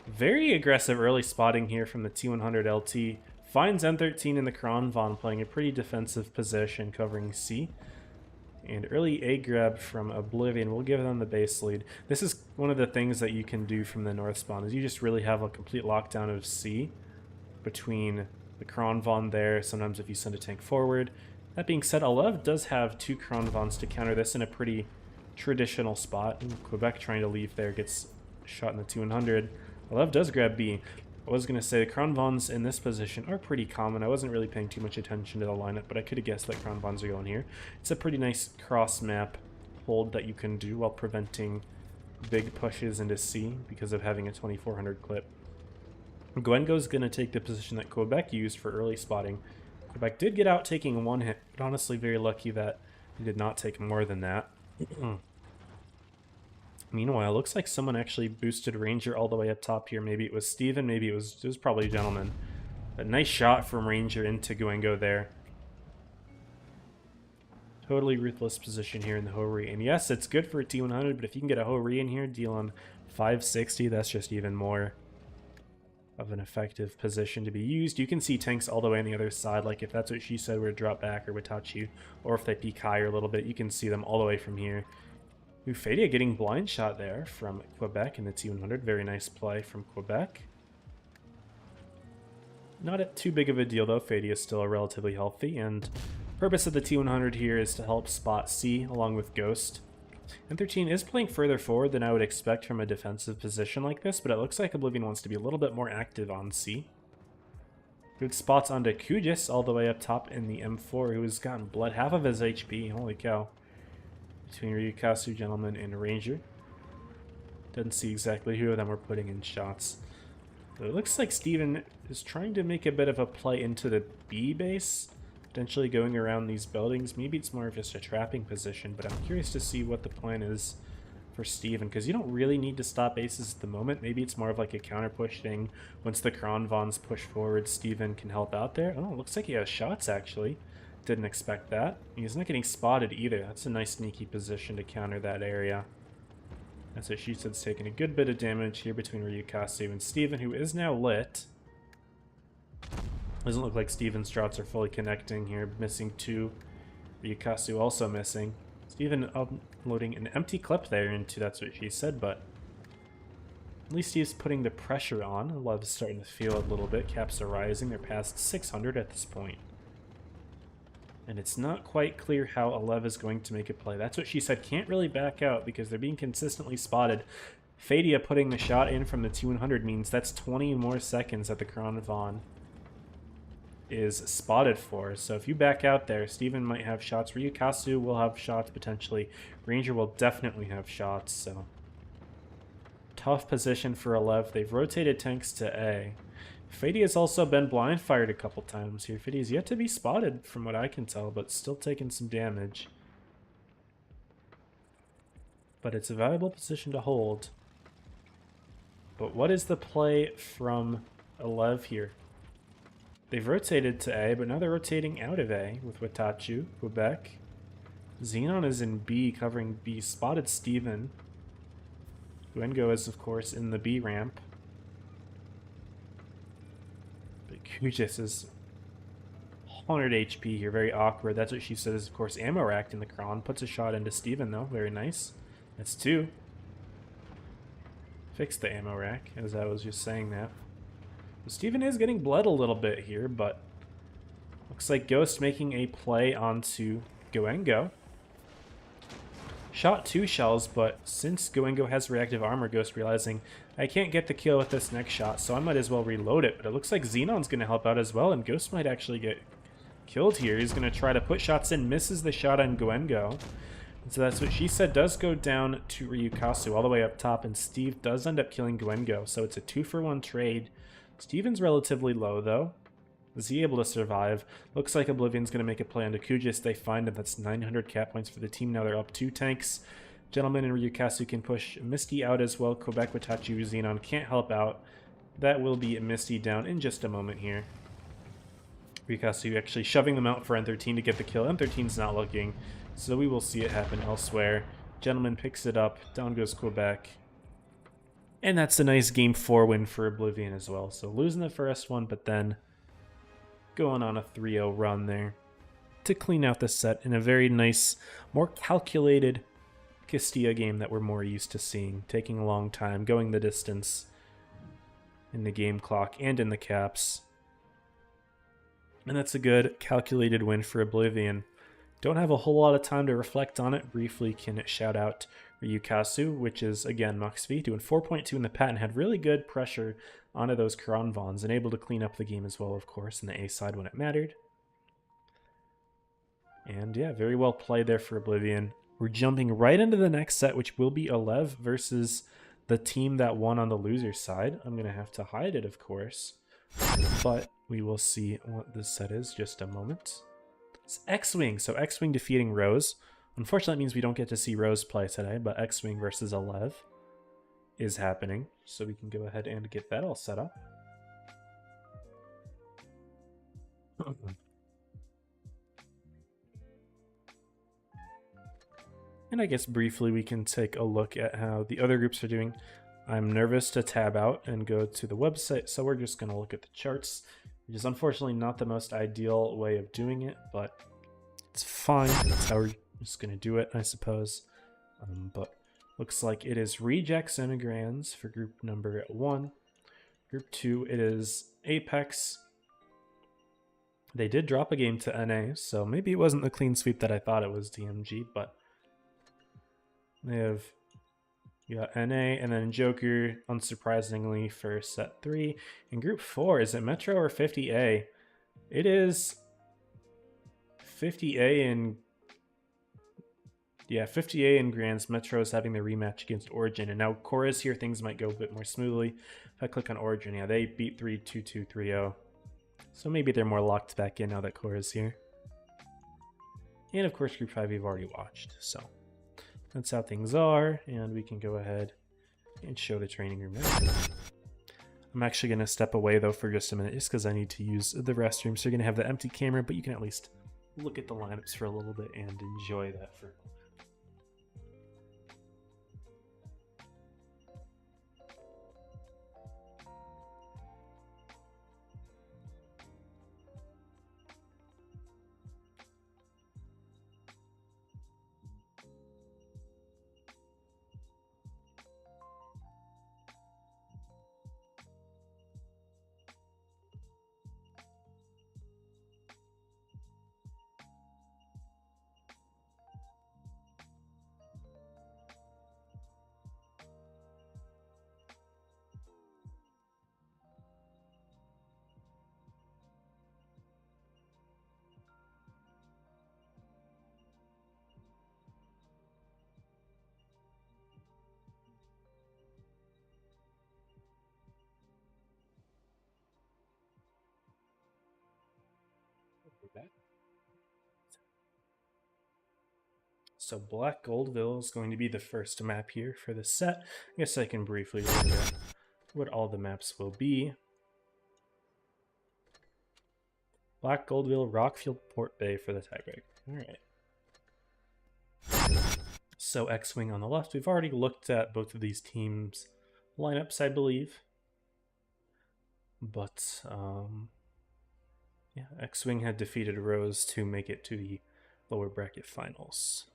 Very aggressive early spotting here from the T100 LT. Finds M13 in the Kronvon playing a pretty defensive position, covering C. And early A grab from Oblivion will give them the base lead. This is one of the things that you can do from the north spawn, is you just really have a complete lockdown of C between the Kronvon there, sometimes if you send a tank forward. That being said, Alev does have two Kronvons to counter this in a pretty traditional spot. Ooh, Quebec trying to leave there, gets shot in the 200. Alev does grab B. I was going to say the Kronvons in this position are pretty common. I wasn't really paying too much attention to the lineup, but I could have guessed that Kronvons are going here. It's a pretty nice cross-map hold that you can do while preventing big pushes into C because of having a 2400 clip. Gwengo's going to take the position that Quebec used for early spotting. Quebec did get out taking one hit, but honestly very lucky that he did not take more than that. Meanwhile, looks like someone actually boosted Ranger all the way up top here. Maybe it was Steven, maybe it was probably Gentleman. A nice shot from Ranger into Gwengo there. Totally ruthless position here in the Ho-Ri. And yes, it's good for a T100, but if you can get a Ho-Ri in here dealing 560, that's just even more of an effective position to be used. You can see tanks all the way on the other side, like if that's what she said, would drop back or would touch you, or if they peek higher a little bit, you can see them all the way from here. Fadia getting blind shot there from Quebec in the T100. Very nice play from Quebec. Not too big of a deal though. Fadia is still relatively healthy, and purpose of the T100 here is to help spot C along with Ghost. M13 is playing further forward than I would expect from a defensive position like this, but it looks like Oblivion wants to be a little bit more active on C. Good spots onto Kujis all the way up top in the M4, who has gotten bled half of his HP. Holy cow. Between Ryukasu, Gentleman, and Ranger. Doesn't see exactly who of them were putting in shots. But it looks like Steven is trying to make a bit of a play into the B base, potentially going around these buildings. Maybe it's more of just a trapping position, but I'm curious to see what the plan is for Steven, because you don't really need to stop aces at the moment. Maybe it's more of like a counter push thing. Once the Kronvons push forward, Steven can help out there. Oh, it looks like he has shots actually. Didn't expect that. He's not getting spotted either. That's a nice sneaky position to counter that area. That's what she said's taking a good bit of damage here between Ryukasu and Steven, who is now lit. Doesn't look like Steven's shots are fully connecting here. Missing two. Ryukasu also missing. Steven uploading an empty clip there into that's what she said, but at least he's putting the pressure on. Love's starting to feel a little bit. Caps are rising. They're past 600 at this point. And it's not quite clear how Alev is going to make a play. That's what she said. Can't really back out because they're being consistently spotted. Fadia putting the shot in from the T100 means that's 20 more seconds that the Kron Vaughn is spotted for. So if you back out there, Steven might have shots. Ryukasu will have shots potentially. Ranger will definitely have shots. So tough position for Alev. They've rotated tanks to A. Fadia has also been blind fired a couple times here. Fadia's yet to be spotted from what I can tell, but still taking some damage. But it's a valuable position to hold. But what is the play from Alev here? They've rotated to A, but now they're rotating out of A with Watachu, Quebec. Xenon is in B, covering B. Spotted Steven. Guengo is, of course, in the B ramp. But Kujis is 100 HP here, very awkward. That's what she says, of course. Ammo racked in the Kron. Puts a shot into Steven, though. Very nice. That's 2. Fix the ammo rack, as I was just saying that. Steven is getting bled a little bit here, but looks like Ghost making a play onto Goengo. Shot 2 shells, but since Goengo has reactive armor, Ghost realizing I can't get the kill with this next shot, so I might as well reload it. But it looks like Xenon's going to help out as well, and Ghost might actually get killed here. He's going to try to put shots in, misses the shot on Goengo. So that's what she said, does go down to Ryukasu all the way up top, and Steve does end up killing Goengo, so it's a 2-for-1 trade. Steven's relatively low, though. Is he able to survive? Looks like Oblivion's going to make a play on Kujis. They find him. That's 900 cap points for the team. Now they're up 2 tanks. Gentleman and Ryukasu can push Misty out as well. Quebec, Watachi, Xenon can't help out. That will be Misty down in just a moment here. Ryukasu actually shoving them out for N13 to get the kill. N13's not looking, so we will see it happen elsewhere. Gentleman picks it up. Down goes Quebec. And that's a nice Game 4 win for Oblivion as well. So losing the first one, but then going on a 3-0 run there to clean out the set in a very nice, more calculated Castilla game that we're more used to seeing. Taking a long time, going the distance in the game clock and in the caps. And that's a good calculated win for Oblivion. Don't have a whole lot of time to reflect on it. Briefly can shout out Ryukasu, which is, again, Moxv, doing 4.2 in the patent, had really good pressure onto those Kron Vaughns and able to clean up the game as well, of course, in the A side when it mattered. And yeah, very well played there for Oblivion. We're jumping right into the next set, which will be Alev versus the team that won on the loser side. I'm going to have to hide it, of course, but we will see what this set is just a moment. It's X-Wing, so X-Wing defeating Rose. Unfortunately, that means we don't get to see Rose play today, but X-Wing versus Alev is happening, so we can go ahead and get that all set up. And I guess briefly we can take a look at how the other groups are doing. I'm nervous to tab out and go to the website, so we're just going to look at the charts, which is unfortunately not the most ideal way of doing it, but it's fine. That's how we're just going to do it, I suppose. But looks like it is Rejects Immigrants for group number 1. Group 2, it is Apex. They did drop a game to NA, so maybe it wasn't the clean sweep that I thought it was, DMG, but they have, you got NA and then Joker, unsurprisingly, for set 3. In group 4, is it Metro or 50A? It is 50A in, yeah, 50A in Grands. Metro is having their rematch against Origin, and now Cora's here. Things might go a bit more smoothly. If I click on Origin, yeah, they beat 3-2-2-3-0. So maybe they're more locked back in now that Cora's here. And of course, group 5 we've already watched, so that's how things are, and we can go ahead and show the training room now. I'm actually going to step away, though, for just a minute, just because I need to use the restroom. So you're going to have the empty camera, but you can at least look at the lineups for a little bit and enjoy that for So Black Goldville is going to be the first map here for the set. I guess I can briefly look at what all the maps will be. Black Goldville, Rockfield, Port Bay for the tiebreak. Alright. So X-Wing on the left. We've already looked at both of these teams' lineups, I believe. But, yeah, X-Wing had defeated Rose to make it to the lower bracket finals.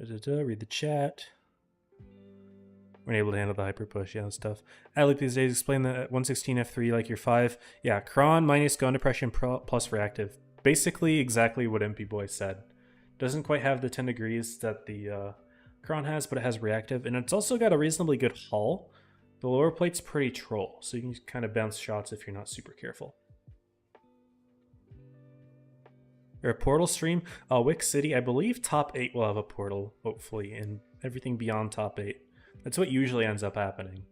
Read the chat. We're able to handle the hyper push, yeah, stuff. I like these days. Explain the 116 F3 like your 5. Yeah, Kron minus gun depression plus reactive. Basically, exactly what MP Boy said. Doesn't quite have the 10 degrees that the Kron has, but it has reactive, and it's also got a reasonably good hull. The lower plate's pretty troll, so you can kind of bounce shots if you're not super careful. Or a portal stream. Wick City, I believe top 8 will have a portal, hopefully, and everything beyond top 8. That's what usually ends up happening.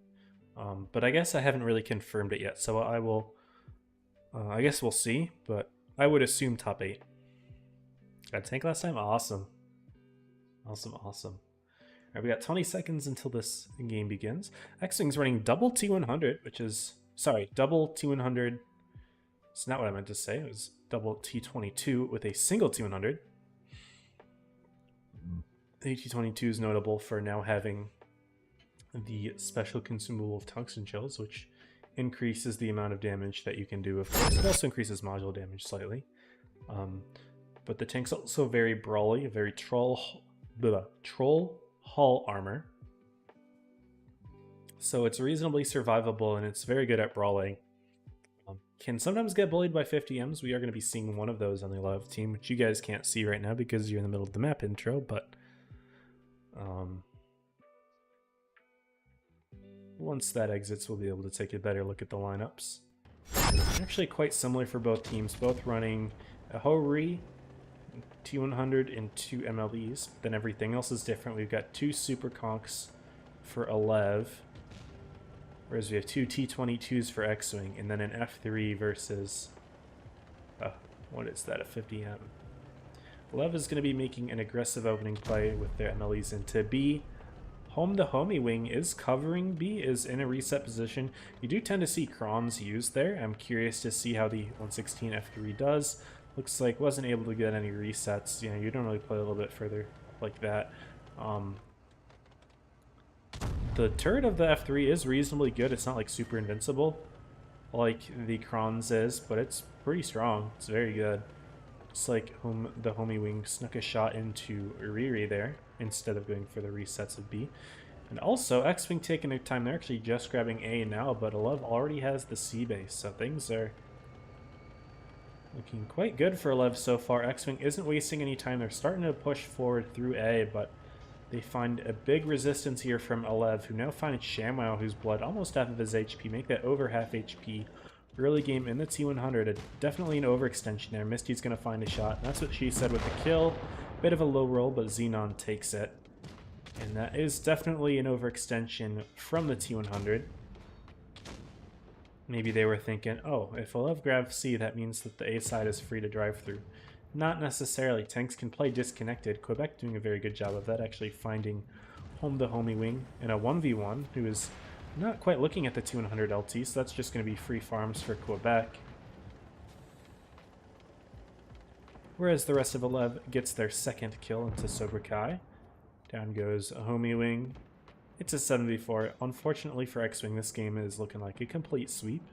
But I guess I haven't really confirmed it yet, so I will... I guess we'll see, but I would assume top 8. Got a tank last time? Awesome. Awesome, awesome. Alright, we got 20 seconds until this game begins. X-Wing's running double T100, which is... Sorry, double T100... It's not what I meant to say. It was double T22 with a single T100. The T22 is notable for now having the special consumable of tungsten shells, which increases the amount of damage that you can do, of course. It also increases module damage slightly. But the tank's also very brawly, a very troll hull armor. So it's reasonably survivable, and it's very good at brawling. Can sometimes get bullied by 50Ms. We are going to be seeing one of those on the 11th team, which you guys can't see right now because you're in the middle of the map intro, but once that exits, we'll be able to take a better look at the lineups. Actually quite similar for both teams, both running a Ho-Ri, T100, and 2 MLEs. Then everything else is different. We've got 2 Super Conks for Alev, whereas we have 2 T22s for X-Wing, and then an F3 versus, what is that, a 50M. Alev is going to be making an aggressive opening play with their MLEs into B. The homie wing is covering B, is in a reset position. You do tend to see Krons used there. I'm curious to see how the 116 F3 does. Looks like wasn't able to get any resets. You know, you don't really play a little bit further like that. The turret of the F3 is reasonably good. It's not like super invincible like the Krons is, but it's pretty strong. It's very good. It's like the homie wing snuck a shot into Riri there instead of going for the resets of B. And also, X-Wing taking their time. They're actually just grabbing A now, but Alev already has the C base, so things are looking quite good for Alev so far. X-Wing isn't wasting any time. They're starting to push forward through A, but they find a big resistance here from Alev, who now finds ShamWow, who's bled almost half of his HP, make that over half HP. Early game in the T100, definitely an overextension there. Misty's going to find a shot. That's what she said with the kill. Bit of a low roll, but Xenon takes it. And that is definitely an overextension from the T100. Maybe they were thinking, oh, if Alev grabs C, that means that the A side is free to drive through. Not necessarily. Tanks can play disconnected. Quebec doing a very good job of that, actually finding the homie wing in a 1v1, who is not quite looking at the 200 LT, so that's just going to be free farms for Quebec. Whereas the rest of Alev gets their second kill into Sobrikai. Down goes a homie wing. It's a 7v4. Unfortunately for X-Wing, this game is looking like a complete sweep.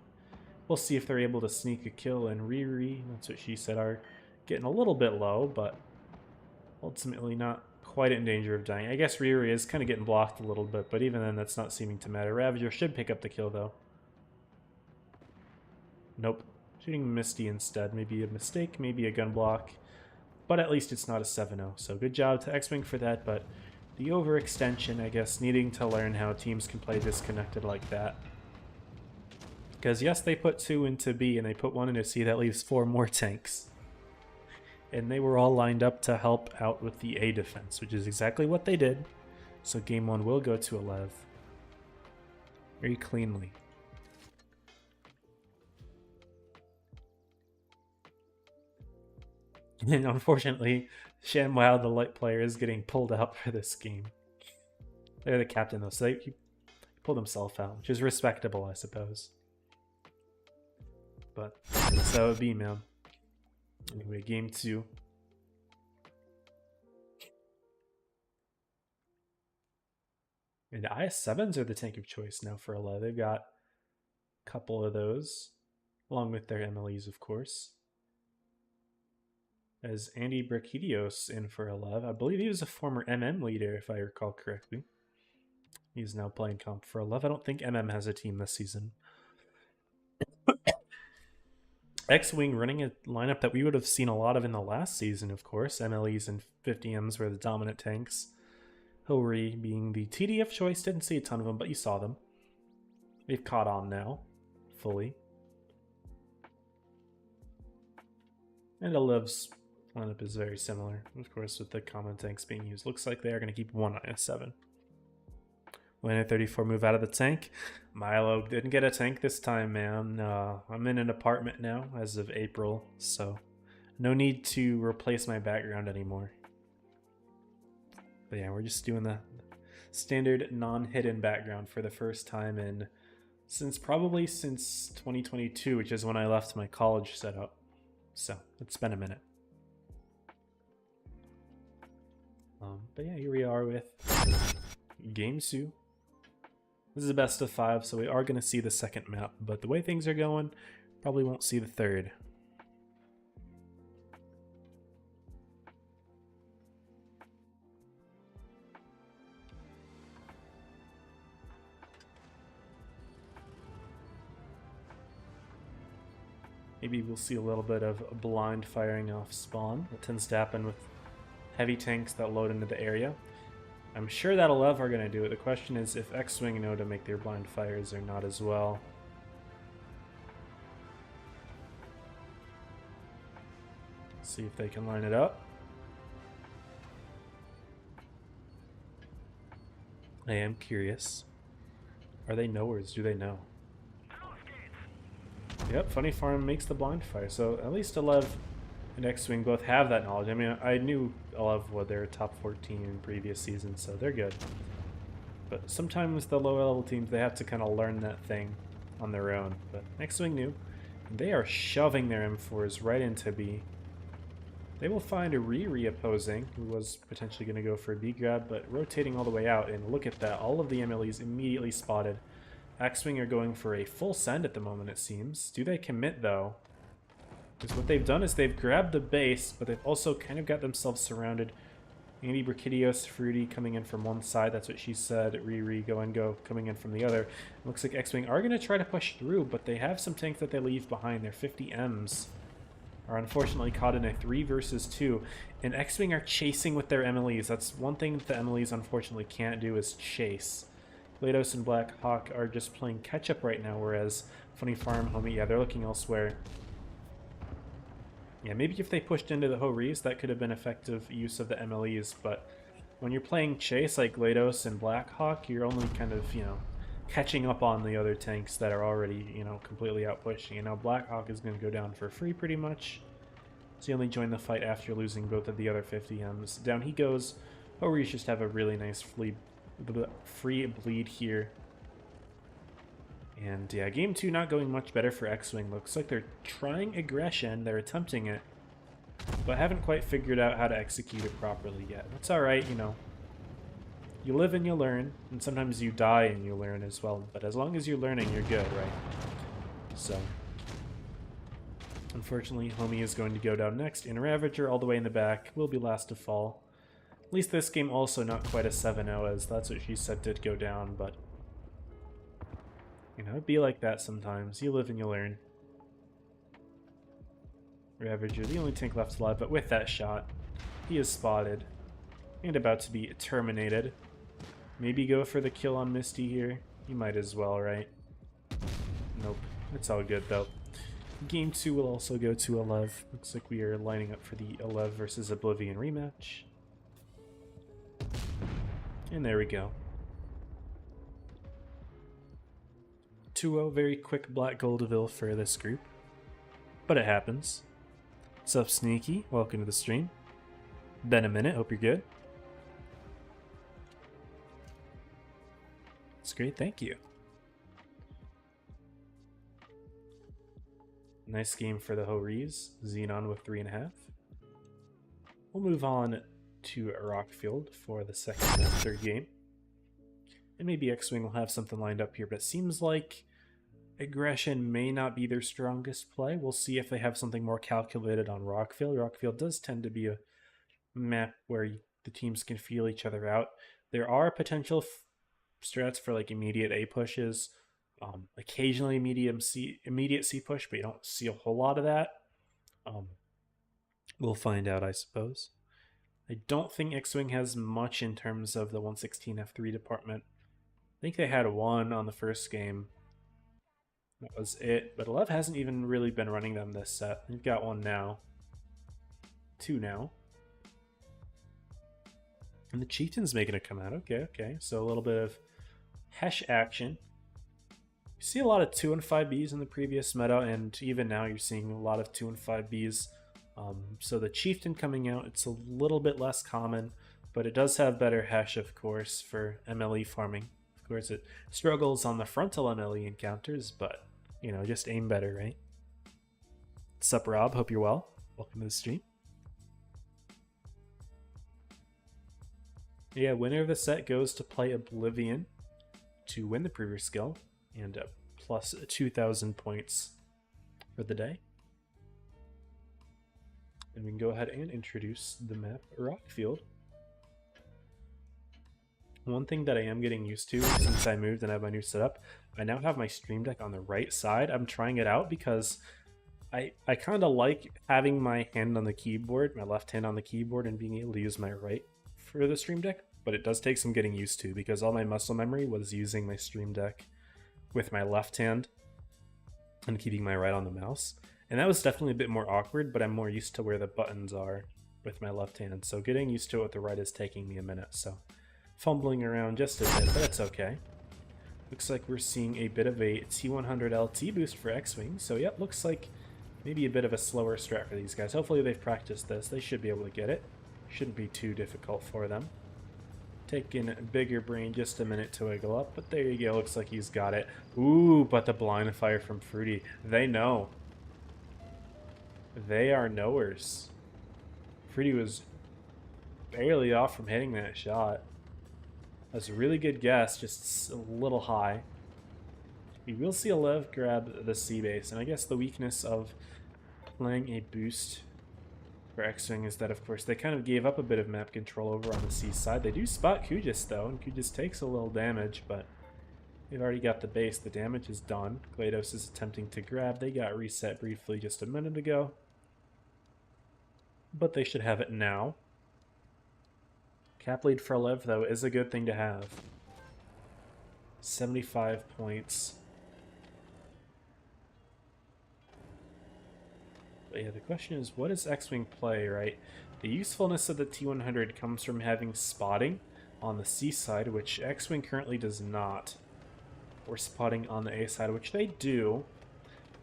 We'll see if they're able to sneak a kill, and Riri, that's what she said, are getting a little bit low, but ultimately not quite in danger of dying. I guess Riri is kind of getting blocked a little bit, but even then that's not seeming to matter. Ravager should pick up the kill, though. Nope. Shooting Misty instead. Maybe a mistake, maybe a gun block, but at least it's not a 7-0. So good job to X-Wing for that, but the overextension, I guess, needing to learn how teams can play disconnected like that. Because yes, they put 2 into B and they put 1 into C. That leaves 4 more tanks. And they were all lined up to help out with the A defense, which is exactly what they did. So game 1 will go to Alev very cleanly. And unfortunately, ShamWow, the light player, is getting pulled out for this game. They're the captain though, so he pulled himself out, which is respectable, I suppose. But so it'd be, man. Anyway, game 2. And IS-7s are the tank of choice now for 11. They've got a couple of those, along with their MLEs, of course. As Andy Brachidios in for 11. I believe he was a former MM leader, if I recall correctly. He's now playing comp for 11. I don't think MM has a team this season. X-Wing running a lineup that we would have seen a lot of in the last season, of course. MLEs and 50Ms were the dominant tanks. Hillary being the TDF choice. Didn't see a ton of them, but you saw them. They've caught on now, fully. And Oliv's lineup is very similar, of course, with the common tanks being used. Looks like they are going to keep one IS-7. When a 34 move out of the tank. Milo didn't get a tank this time, man. I'm in an apartment now as of April, so no need to replace my background anymore. But yeah, we're just doing the standard non-hidden background for the first time in probably since 2022, which is when I left my college setup. So it's been a minute. But yeah, here we are with game 2. This is a best of 5, so we are going to see the second map, but the way things are going, probably won't see the third. Maybe we'll see a little bit of blind firing off spawn. That tends to happen with heavy tanks that load into the area. I'm sure that 11 are going to do it. The question is if X-Wing know to make their blind fires or not as well. See if they can line it up. I am curious. Are they knowers? Do they know? Yep, Funny Farm makes the blind fire. So at least 11 and X-Wing both have that knowledge. I mean, I knew 11 would. They were top 14 in previous seasons, so they're good. But sometimes the lower level teams, they have to kind of learn that thing on their own. But X-Wing knew. And they are shoving their M4s right into B. They will find a Riri opposing, who was potentially going to go for a B grab, but rotating all the way out. And look at that. All of the MLEs immediately spotted. X-Wing are going for a full send at the moment, it seems. Do they commit, though? Because what they've done is they've grabbed the base, but they've also kind of got themselves surrounded. Andy Brachidios, Fruity coming in from one side, that's what she said. Riri, Go coming in from the other. It looks like X-Wing are going to try to push through, but they have some tanks that they leave behind. Their 50Ms are unfortunately caught in a 3 versus 2. And X-Wing are chasing with their MLEs. That's one thing that the MLEs unfortunately can't do is chase. GLaDOS and Black Hawk are just playing catch-up right now, whereas Funny Farm, Homie, yeah, they're looking elsewhere. Yeah, maybe if they pushed into the Ho-Rees, that could have been effective use of the MLEs, but when you're playing chase like GLaDOS and Black Hawk, you're only kind of, catching up on the other tanks that are already, completely out pushing. And now Black Hawk is going to go down for free pretty much. So he only joined the fight after losing both of the other 50Ms. Down he goes. Ho-Rees just have a really nice free bleed here. And yeah, game 2 not going much better for X-Wing. Looks like they're trying aggression, they're attempting it, but haven't quite figured out how to execute it properly yet. That's alright, You live and you learn, and sometimes you die and you learn as well, but as long as you're learning, you're good, right? So, unfortunately, Homie is going to go down next, and Ravager all the way in the back will be last to fall. At least this game also not quite a 7-0, as that's what she said did go down, but it'd be like that sometimes. You live and you learn. Ravager, the only tank left alive, but with that shot, he is spotted and about to be terminated. Maybe go for the kill on Misty here. You might as well, right? Nope. It's all good, though. Game 2 will also go to 11. Looks like we are lining up for the 11 versus Oblivion rematch. And there we go. 2-0, very quick Black Goldville for this group. But it happens. What's up, Sneaky? Welcome to the stream. Been a minute, hope you're good. It's great, thank you. Nice game for the Horees. Xenon with 3.5. We'll move on to Rockfield for the second and third game. And maybe X-Wing will have something lined up here, but it seems like aggression may not be their strongest play. We'll see if they have something more calculated on Rockfield. Rockfield does tend to be a map where the teams can feel each other out. There are potential strats for like immediate A pushes, occasionally immediate C push, but you don't see a whole lot of that. We'll find out, I suppose. I don't think X-Wing has much in terms of the 116 F3 department. I think they had one on the first game. That was it, but Lev hasn't even really been running them this set. They've got one now. Two now. And the Chieftain's making it come out. Okay. So a little bit of Hesh action. You see a lot of 2 and 5Bs in the previous meta, and even now you're seeing a lot of 2 and 5Bs. So the Chieftain coming out, it's a little bit less common, but it does have better Hesh, of course, for MLE farming. Of course, it struggles on the frontal MLE encounters, but, you know, just aim better, right? What's up, Rob? Hope you're well. Welcome to the stream. Yeah, winner of the set goes to play Oblivion to win the previous skill, and plus 2,000 points for the day. And we can go ahead and introduce the map Rockfield. One thing that I am getting used to since I moved and I have my new setup, I now have my stream deck on the right side. I'm trying it out because I kind of like having my hand on the keyboard, my left hand on the keyboard, and being able to use my right for the stream deck. But it does take some getting used to because all my muscle memory was using my stream deck with my left hand and keeping my right on the mouse. And that was definitely a bit more awkward, but I'm more used to where the buttons are with my left hand. So getting used to it with the right is taking me a minute. So fumbling around just a bit, but that's okay. Looks like we're seeing a bit of a T100 LT boost for X-Wing. So yep, looks like maybe a bit of a slower strat for these guys. Hopefully they've practiced this. They should be able to get it. Shouldn't be too difficult for them. Taking bigger brain just a minute to wiggle up, but there you go. Looks like he's got it. Ooh, but the blind fire from Fruity. They know. They are knowers. Fruity was barely off from hitting that shot. That's a really good guess, just a little high. We will see a Lev grab the C base, and I guess the weakness of playing a boost for X-Wing is that, of course, they kind of gave up a bit of map control over on the C side. They do spot Kujis, though, and Kujis takes a little damage, but they've already got the base. The damage is done. GLaDOS is attempting to grab. They got reset briefly just a minute ago, but they should have it now. Cap lead for Lev, though, is a good thing to have. 75 points. But yeah, the question is, what does X-Wing play, right? The usefulness of the T100 comes from having spotting on the C side, which X-Wing currently does not. Or spotting on the A side, which they do,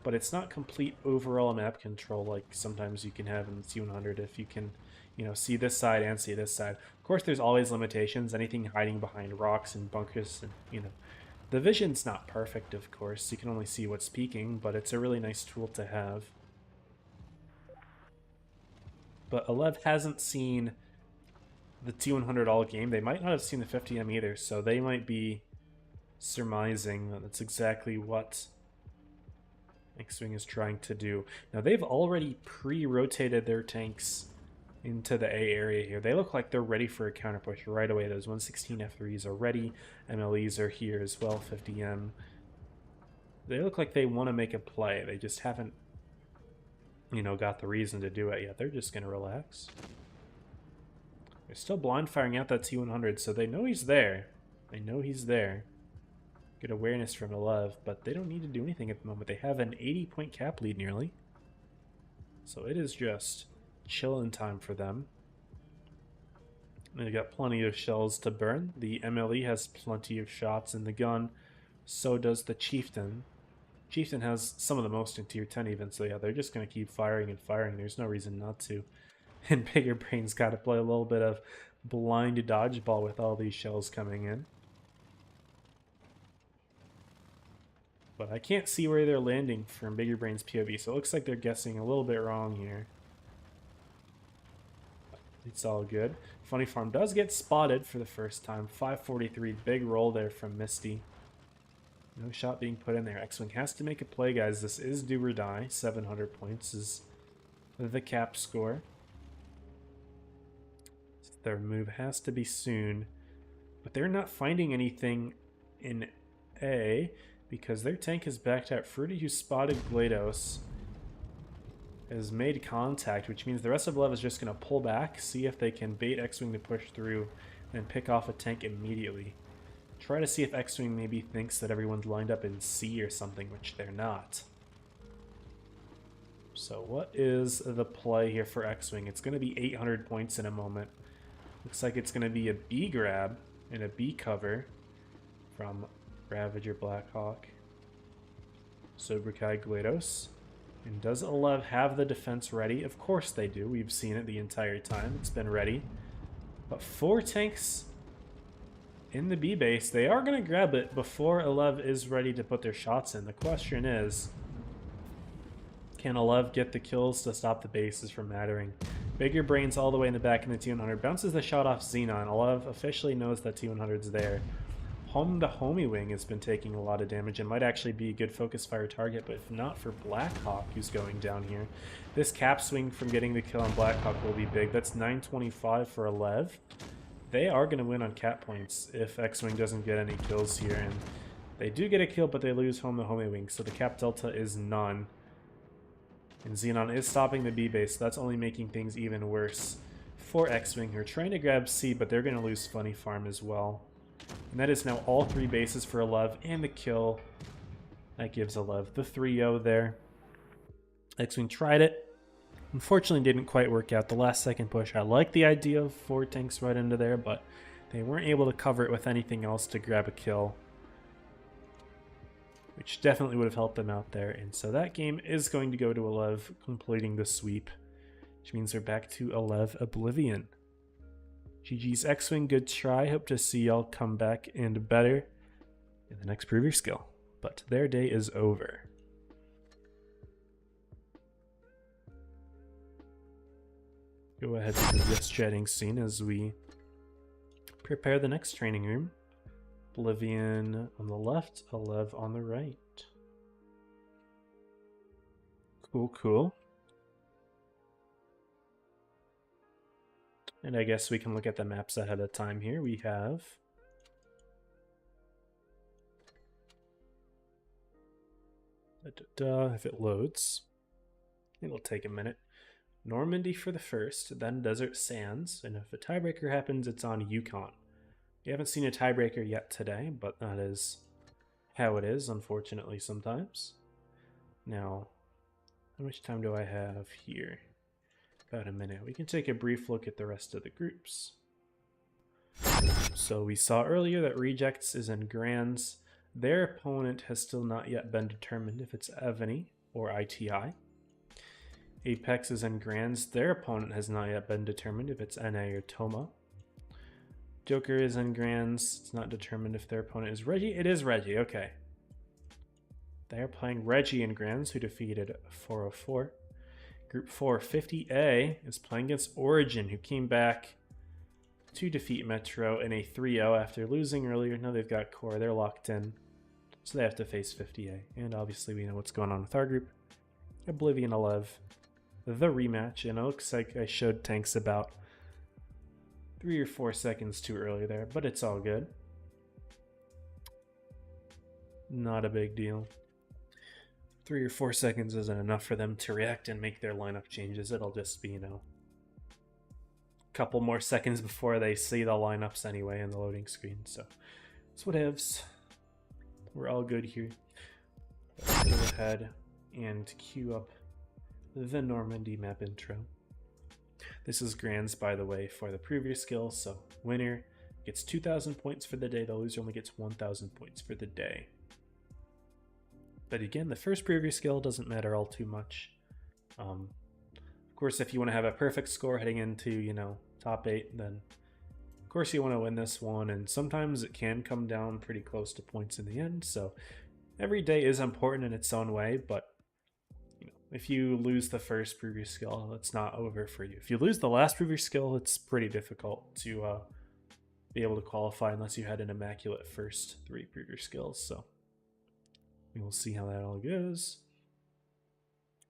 but it's not complete overall map control like sometimes you can have in the T100 if you can, you know, see this side and see this side. Of course, there's always limitations. Anything hiding behind rocks and bunkers, and, you know, the vision's not perfect, of course. You can only see what's peeking, but it's a really nice tool to have. But Alev hasn't seen the T100 all game. They might not have seen the 50M either, so they might be surmising that that's exactly what X-Wing is trying to do. Now, they've already pre-rotated their tanks into the A area here. They look like they're ready for a counter push right away. Those 116 F3s are ready. MLEs are here as well, 50M. They look like they want to make a play. They just haven't, you know, got the reason to do it yet. They're just going to relax. They're still blind firing out that T100, so they know he's there. They know he's there. Good awareness from Alev, but they don't need to do anything at the moment. They have an 80-point cap lead nearly. So it is just chillin' time for them. They've got plenty of shells to burn. The MLE has plenty of shots in the gun. So does the Chieftain. Chieftain has some of the most in tier 10 even, so yeah, they're just going to keep firing and firing. There's no reason not to. And Bigger Brain's got to play a little bit of blind dodgeball with all these shells coming in. But I can't see where they're landing from Bigger Brain's POV, so it looks like they're guessing a little bit wrong here. It's all good. Funny Farm does get spotted for the first time. 543, big roll there from Misty. No shot being put in there. X-Wing has to make a play, guys. This is do or die. 700 points is the cap score. Their move has to be soon. But they're not finding anything in A because their tank is backed out. Fruity, who spotted GLaDOS, has made contact, which means the rest of Lev is just going to pull back, see if they can bait X-Wing to push through, and pick off a tank immediately. Try to see if X-Wing maybe thinks that everyone's lined up in C or something, which they're not. So what is the play here for X-Wing? It's going to be 800 points in a moment. Looks like it's going to be a B grab and a B cover from Ravager Blackhawk. Sobrikai GLaDOS. And does Olev have the defense ready? Of course they do. We've seen it the entire time. It's been ready. But 4 tanks in the B base. They are going to grab it before Olev is ready to put their shots in. The question is, can Olev get the kills to stop the bases from mattering? Bigger Brains all the way in the back in the T-100. Bounces the shot off Xenon. Olev officially knows that T-100's there. The Homie Wing has been taking a lot of damage and might actually be a good focus fire target, but if not for Blackhawk, who's going down here. This cap swing from getting the kill on Blackhawk will be big. That's 925 for Olev. They are going to win on cap points if X-Wing doesn't get any kills here, and they do get a kill, but they lose the Homie Wing, so the cap delta is none. And Xenon is stopping the B base, so that's only making things even worse for X-Wing, who are trying to grab C, but they're going to lose Funny Farm as well. And that is now all 3 bases for Olev and the kill. That gives Olev the 3-0 there. X-Wing tried it. Unfortunately, didn't quite work out. The last second push, I like the idea of 4 tanks right into there, but they weren't able to cover it with anything else to grab a kill, which definitely would have helped them out there. And so that game is going to go to Olev completing the sweep, which means they're back to Olev Oblivion. GG's X-Wing, good try. Hope to see y'all come back and better in the next Prove Your Skill. But their day is over. Go ahead to the just chatting scene as we prepare the next training room. Oblivion on the left, Olev on the right. Cool, cool. And I guess we can look at the maps ahead of time here. We have if it loads, it'll take a minute. Normandy for the first, then Desert Sands, and if a tiebreaker happens, it's on Yukon. We haven't seen a tiebreaker yet today, but that is how it is, unfortunately, sometimes. Now, how much time do I have here? About a minute. We can take a brief look at the rest of the groups. So we saw earlier that Rejects is in Grands. Their opponent has still not yet been determined if it's Evany or ITI. Apex is in Grands. Their opponent has not yet been determined if it's NA or Toma. Joker is in Grands. It's not determined if their opponent is Reggie. It is Reggie, okay. They are playing Reggie in Grands, who defeated 404. Group 4, 50A, is playing against Origin, who came back to defeat Metro in a 3-0 after losing earlier. Now they've got Core, they're locked in, so they have to face 50A. And obviously we know what's going on with our group. Oblivion 11, the rematch, and it looks like I showed tanks about 3 or 4 seconds too early there, but it's all good. Not a big deal. 3 or 4 seconds isn't enough for them to react and make their lineup changes. It'll just be, you know, a couple more seconds before they see the lineups anyway in the loading screen. So that's what ifs. We're all good here. Let's go ahead and queue up the Normandy map intro. This is Grands, by the way, for the previous skill. So winner gets 2,000 points for the day. The loser only gets 1,000 points for the day. But again, the first preview skill doesn't matter all too much. Of course, if you want to have a perfect score heading into, you know, top 8, then of course you want to win this one, and sometimes it can come down pretty close to points in the end, so every day is important in its own way, but you know, if you lose the first preview skill, it's not over for you. If you lose the last preview skill, it's pretty difficult to be able to qualify unless you had an immaculate first 3 preview skills, so we will see how that all goes.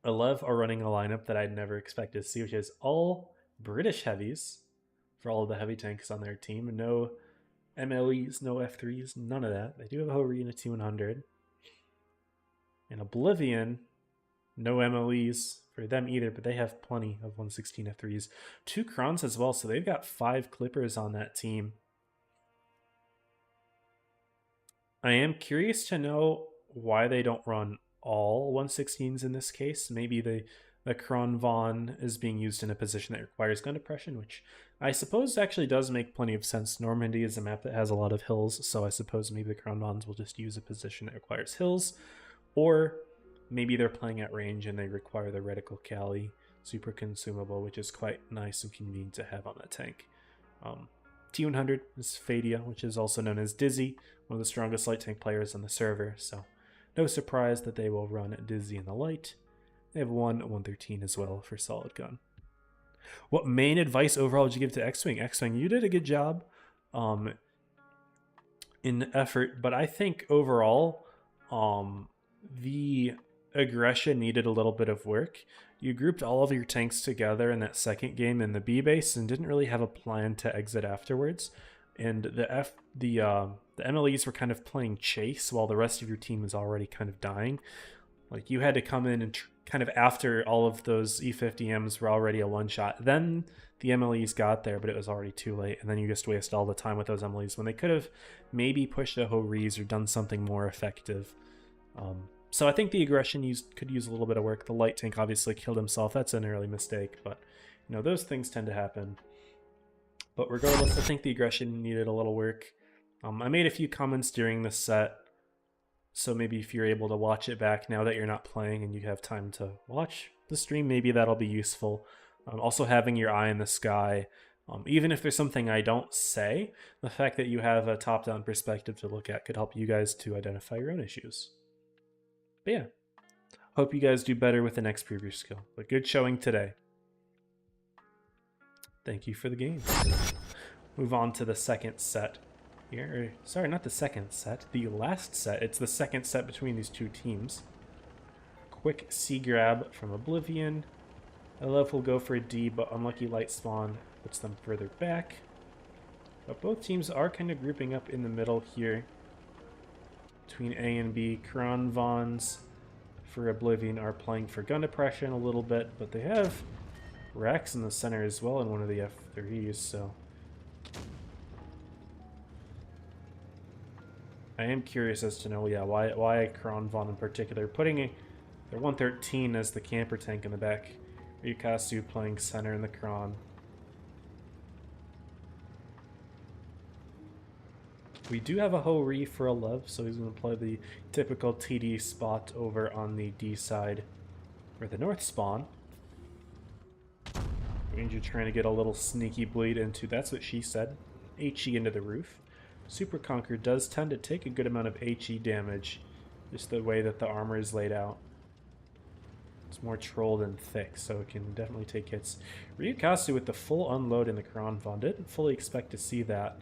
Alev are running a lineup that I'd never expected to see, which is all British heavies for all of the heavy tanks on their team. No MLEs, no F3s, none of that. They do have a Arena T100. And Oblivion, no MLEs for them either, but they have plenty of 116 F3s. 2 Krons as well, so they've got 5 Clippers on that team. I am curious to know why they don't run all 116s in this case. Maybe the Kron Von is being used in a position that requires gun depression, which I suppose actually does make plenty of sense. Normandy is a map that has a lot of hills, so I suppose maybe the Kron Vons will just use a position that requires hills, or maybe they're playing at range and they require the Reticle Cali super consumable, which is quite nice and convenient to have on that tank. T100 is Fadia, which is also known as Dizzy, one of the strongest light tank players on the server, so no surprise that they will run Dizzy in the light. They have 113 as well for solid gun. What main advice overall would you give to X-Wing? X-Wing, you did a good job in effort, but I think overall the aggression needed a little bit of work. You grouped all of your tanks together in that second game in the B base and didn't really have a plan to exit afterwards. And the MLEs were kind of playing chase while the rest of your team was already kind of dying. Like, you had to come in and kind of after all of those E50Ms were already a one-shot. Then the MLEs got there, but it was already too late. And then you just waste all the time with those MLEs when they could have maybe pushed a Ho-Rees or done something more effective. So I think the aggression could use a little bit of work. The light tank obviously killed himself. That's an early mistake, but you know, those things tend to happen. But regardless, I think the aggression needed a little work. I made a few comments during the set, so maybe if you're able to watch it back now that you're not playing and you have time to watch the stream, maybe that'll be useful. Also having your eye in the sky, even if there's something I don't say, the fact that you have a top-down perspective to look at could help you guys to identify your own issues. But yeah, hope you guys do better with the next preview skill. But good showing today. Thank you for the game. Move on to the second set here. Sorry, not the second set, the last set. It's the second set between these two teams. Quick C grab from Oblivion. I love will go for a D, but unlucky light spawn puts them further back. But both teams are kind of grouping up in the middle here. Between A and B, Kron Vons for Oblivion are playing for gun depression a little bit, but they have Rax in the center as well in one of the F3s, so I am curious as to know, yeah, why Kron Von in particular, putting their 113 as the camper tank in the back. Ryukasu playing center in the Kron. We do have a Ho-Ri for a Lev, so he's going to play the typical TD spot over on the D side for the north spawn. Ranger trying to get a little sneaky bleed into, that's what she said, HE into the roof. Super Conquer does tend to take a good amount of HE damage, just the way that the armor is laid out. It's more trolled and thick, so it can definitely take hits. Ryukasu with the full unload in the Kron Von. Didn't fully expect to see that.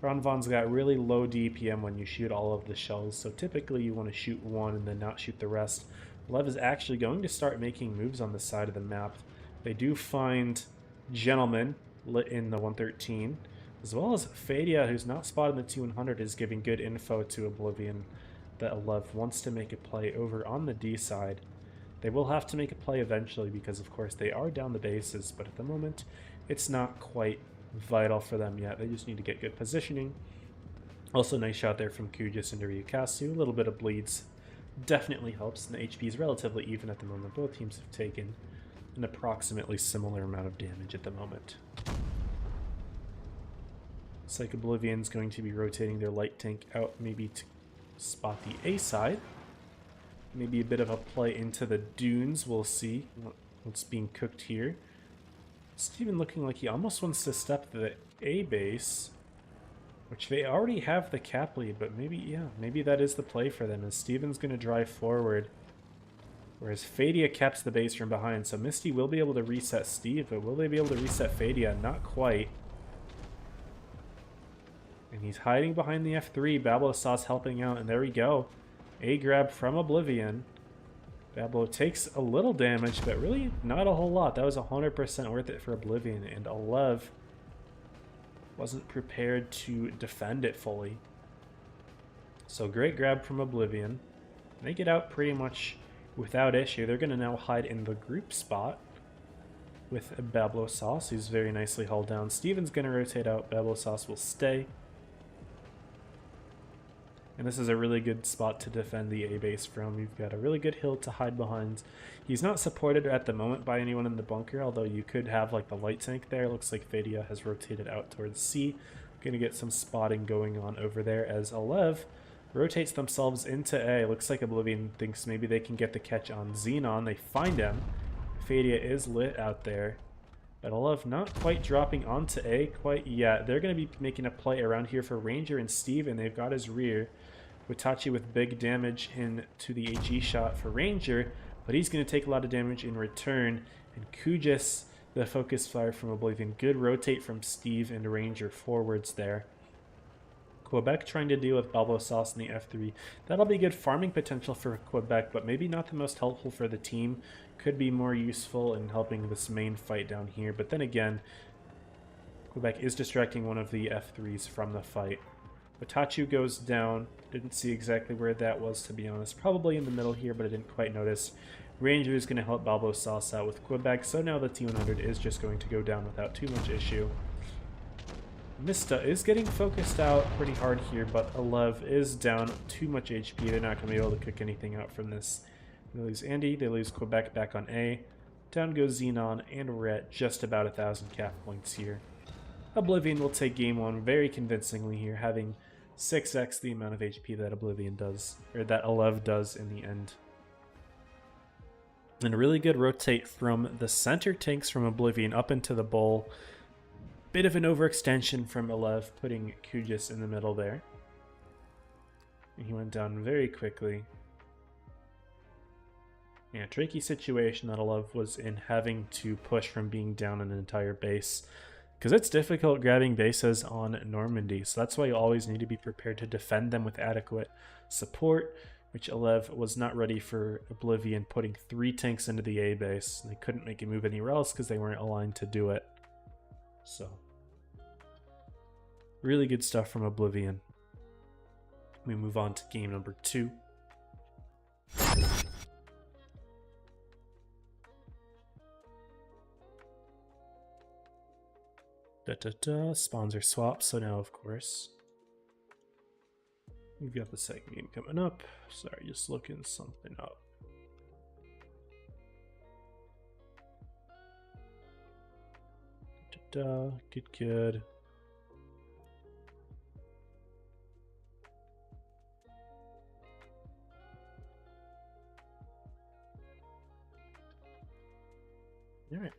Kron Von's got really low DPM when you shoot all of the shells, so typically you want to shoot one and then not shoot the rest. Lev is actually going to start making moves on the side of the map. They do find Gentleman lit in the 113, as well as Fadia, who's not spotted in the 200, is giving good info to Oblivion that Lev wants to make a play over on the D side. They will have to make a play eventually because, of course, they are down the bases, but at the moment, it's not quite vital for them yet. They just need to get good positioning. Also, nice shot there from Kujis into Ryukasu. A little bit of bleeds definitely helps, and the HP is relatively even at the moment. Both teams have taken an approximately similar amount of damage at the moment. Looks like Oblivion's going to be rotating their light tank out maybe to spot the A side. Maybe a bit of a play into the dunes. We'll see what's being cooked here. Steven looking like he almost wants to step to the A base, which they already have the cap lead, but maybe, yeah, maybe that is the play for them, as Steven's going to drive forward, whereas Fadia caps the base from behind. So Misty will be able to reset Steve, but will they be able to reset Fadia? Not quite. And he's hiding behind the F3. Bablo helping out, and there we go. A grab from Oblivion. Bablo takes a little damage, but really not a whole lot. That was 100% worth it for Oblivion, and Olev wasn't prepared to defend it fully. So great grab from Oblivion. They get out pretty much without issue. They're going to now hide in the group spot with Bablo Sauce, who's very nicely held down. Steven's going to rotate out. Bablo Sauce will stay. And this is a really good spot to defend the A base from. You've got a really good hill to hide behind. He's not supported at the moment by anyone in the bunker, although you could have like the light tank there. Looks like Fadia has rotated out towards C. Gonna get some spotting going on over there as Olev rotates themselves into A. Looks like Oblivion thinks maybe they can get the catch on Xenon. They find him. Fadia is lit out there. But Olev not quite dropping onto A quite yet. They're going to be making a play around here for Ranger and Steve, and they've got his rear. Witachi with big damage into the HE shot for Ranger, but he's going to take a lot of damage in return. And Kujis, the focus fire from Oblivion. Good rotate from Steve and Ranger forwards there. Quebec trying to deal with Bablo Sauce in the F3. That'll be good farming potential for Quebec, but maybe not the most helpful for the team. Could be more useful in helping this main fight down here. But then again, Quebec is distracting one of the F3s from the fight. Watachu goes down. Didn't see exactly where that was, to be honest. Probably in the middle here, but I didn't quite notice. Ranger is going to help Bablo Sauce out with Quebec, so now the T100 is just going to go down without too much issue. Mista is getting focused out pretty hard here, but Olev is down too much HP. They're not going to be able to cook anything out from this. They lose Andy, they lose Quebec back on A. Down goes Xenon, and we're at just about 1,000 cap points here. Oblivion will take game one very convincingly here, having 6x the amount of HP that Oblivion does, or that Olev does in the end. And a really good rotate from the center tanks from Oblivion up into the bowl. Bit of an overextension from Olev, putting Kujis in the middle there. And he went down very quickly. Yeah, tricky situation that Olev was in, having to push from being down an entire base. Because it's difficult grabbing bases on Normandy, so that's why you always need to be prepared to defend them with adequate support, which Olev was not ready for Oblivion, putting 3 tanks into the A base. They couldn't make a move anywhere else because they weren't aligned to do it. So, really good stuff from Oblivion. We move on to game number 2. Spawns are swapped, so now of course we've got the second game coming up. Sorry, just looking something up. Good. All right.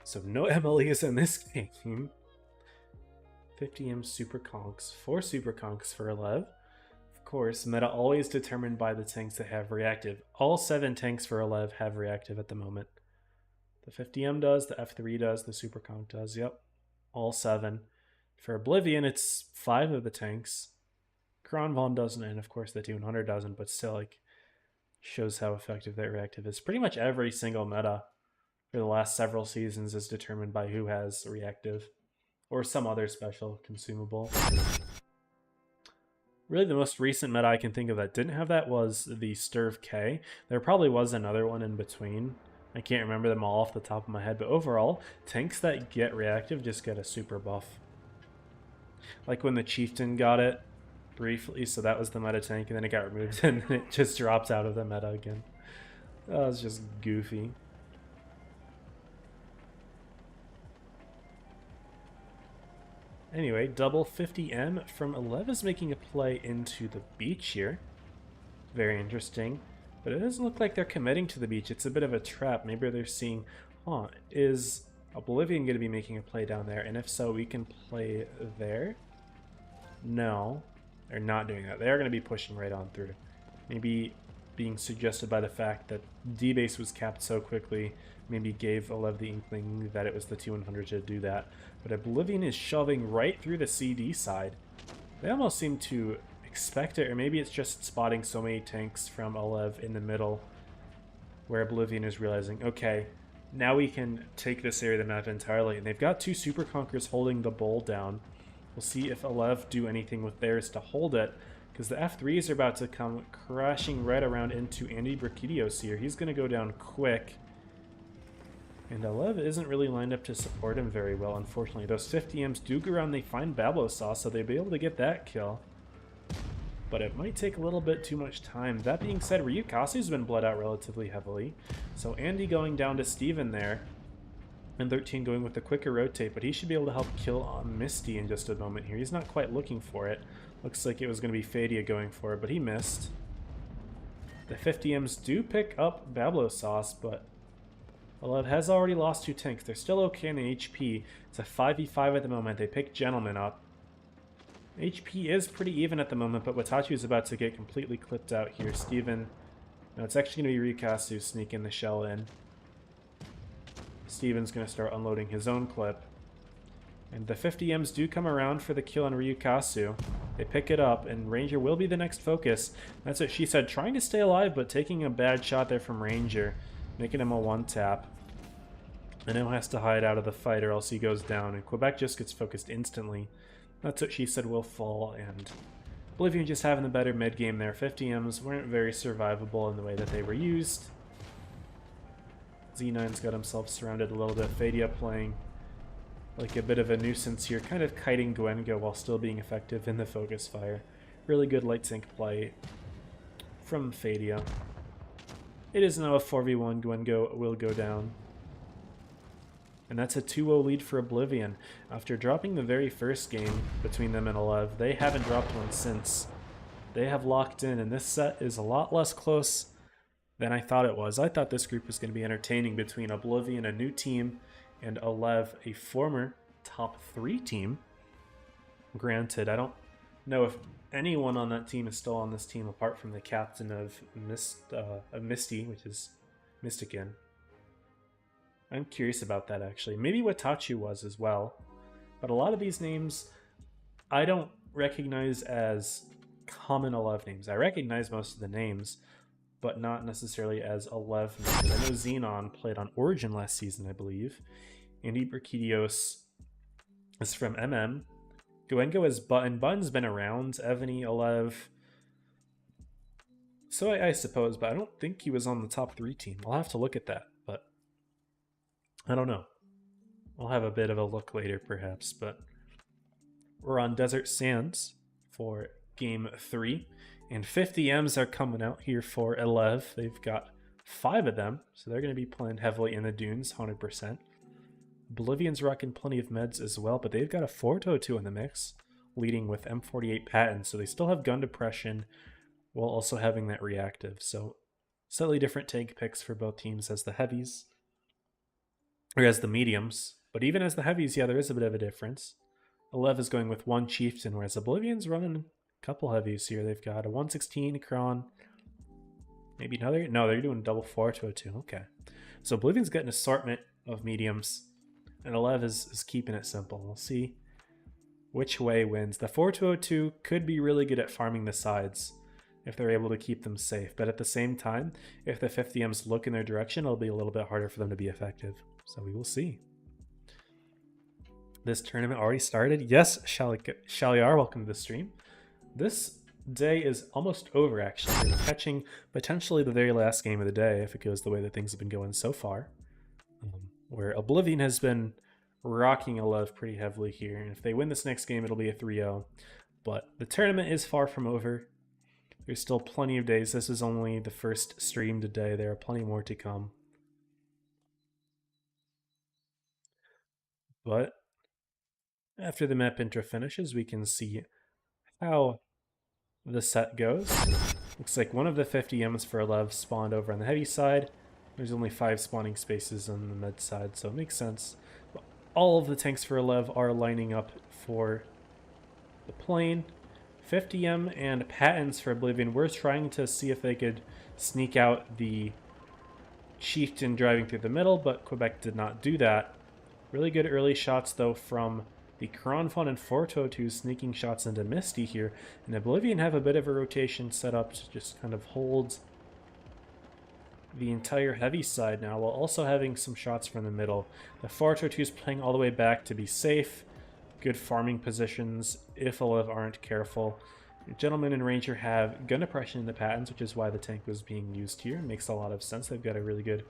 So no MLEs in this game. 50M Super Conks, 4 Super Conks for Olev. Of course, meta always determined by the tanks that have reactive. All 7 tanks for Olev have reactive at the moment. The 50M does, the F3 does, the Super Conk does, yep. All 7. For Oblivion, it's 5 of the tanks. Kronvon doesn't, and of course the T100 doesn't, but still, like, shows how effective that reactive is. Pretty much every single meta for the last several seasons is determined by who has reactive or some other special consumable. Really, the most recent meta I can think of that didn't have that was the Sturv K. There probably was another one in between. I can't remember them all off the top of my head, but overall, tanks that get reactive just get a super buff. Like when the Chieftain got it briefly, so that was the meta tank, and then it got removed, and then it just drops out of the meta again. That was just goofy. Anyway, double 50M from Olev is making a play into the beach here. Very interesting. But it doesn't look like they're committing to the beach. It's a bit of a trap. Maybe they're seeing, huh, is Oblivion going to be making a play down there? And if so, we can play there? No, they're not doing that. They are going to be pushing right on through. Maybe being suggested by the fact that D-base was capped so quickly, maybe gave Olev the inkling that it was the T100 to do that. But Oblivion is shoving right through the CD side. They almost seem to expect it, or maybe it's just spotting so many tanks from Olev in the middle where Oblivion is realizing, okay, now we can take this area of the map entirely. And they've got two Super Conquerors holding the bowl down. We'll see if Olev do anything with theirs to hold it, because the F3s are about to come crashing right around into Andy Brachidios here. He's going to go down quick. And Olev isn't really lined up to support him very well, unfortunately. Those 50Ms do go around, they find Bablosaw, so they'll be able to get that kill. But it might take a little bit too much time. That being said, Ryukasu's been bled out relatively heavily. So Andy going down to Steven there. And 13 going with the quicker rotate, but he should be able to help kill Misty in just a moment here. He's not quite looking for it. Looks like it was going to be Fadia going for it, but he missed. The 50Ms do pick up Bablosaw, but Olev has already lost two tanks. They're still okay in the HP. It's a 5v5 at the moment. They pick Gentleman up. HP is pretty even at the moment, but Watachu is about to get completely clipped out here. Steven, no, it's actually going to be Ryukasu sneaking the shell in. Steven's going to start unloading his own clip. And the 50Ms do come around for the kill on Ryukasu. They pick it up, and Ranger will be the next focus. That's what she said, trying to stay alive, but taking a bad shot there from Ranger, making him a one-tap. And now has to hide out of the fight or else he goes down, and Quebec just gets focused instantly. That's what she said will fall, and Oblivion just having the better mid-game there. 50Ms weren't very survivable in the way that they were used. Z9's got himself surrounded a little bit. Fadia playing like a bit of a nuisance here, kind of kiting Gwengo while still being effective in the focus fire. Really good light sync play from Fadia. It is now a 4v1. Gwengo will go down. And that's a 2-0 lead for Oblivion. After dropping the very first game between them and Olev, they haven't dropped one since. They have locked in, and this set is a lot less close than I thought it was. I thought this group was going to be entertaining between Oblivion, a new team, and Olev, a former top 3 team. Granted, I don't know if anyone on that team is still on this team apart from the captain of Misty, which is Mystican. I'm curious about that, actually. Maybe Watachu was as well. But a lot of these names I don't recognize as common Olev names. I recognize most of the names, but not necessarily as Olev names. I know Xenon played on Origin last season, I believe. Andy Brachidios is from MM. Gwengo is Button. Button's been around. Evany, Olev. So I suppose, but I don't think he was on the top 3 team. I'll have to look at that, but I don't know. I'll have a bit of a look later, perhaps, but we're on Desert Sands for Game 3, and 50Ms are coming out here for Olev. They've got 5 of them, so they're going to be playing heavily in the dunes, 100%. Oblivion's rocking plenty of meds as well, but they've got a 4-2 in the mix, leading with M48 Patton, so they still have gun depression while also having that reactive. So slightly different tank picks for both teams as the heavies, or as the mediums. But even as the heavies, yeah, there is a bit of a difference. Olev is going with 1 Chieftain, whereas Oblivion's running a couple heavies here. They've got a 116 Kron, maybe another. No, they're doing double 4-2. Okay. So Oblivion's got an assortment of mediums, and Olev is keeping it simple. We'll see which way wins. The 4-2 could be really good at farming the sides if they're able to keep them safe. But at the same time, if the 50Ms look in their direction, it'll be a little bit harder for them to be effective. So we will see. This tournament already started. Yes, Shaliar, welcome to the stream. This day is almost over, actually. We're catching potentially the very last game of the day if it goes the way that things have been going so far. Where Oblivion has been rocking Olev pretty heavily here. And if they win this next game, it'll be a 3-0. But the tournament is far from over. There's still plenty of days. This is only the first stream today. There are plenty more to come. But after the map intro finishes, we can see how the set goes. Looks like one of the 50 Ms for Lev spawned over on the heavy side. There's only 5 spawning spaces on the mid side, so it makes sense. But all of the tanks for Lev are lining up for the plane. 50M and Patents for Oblivion. We're trying to see if they could sneak out the Chieftain driving through the middle, but Quebec did not do that. Really good early shots, though, from the Kronfon and 422 sneaking shots into Misty here. And Oblivion have a bit of a rotation set up to just kind of hold the entire heavy side now, while also having some shots from the middle. The 422 is playing all the way back to be safe. Good farming positions if Olive aren't careful. Gentleman and Ranger have gun oppression in the Patents, which is why the tank was being used here. Makes a lot of sense. They've got a really good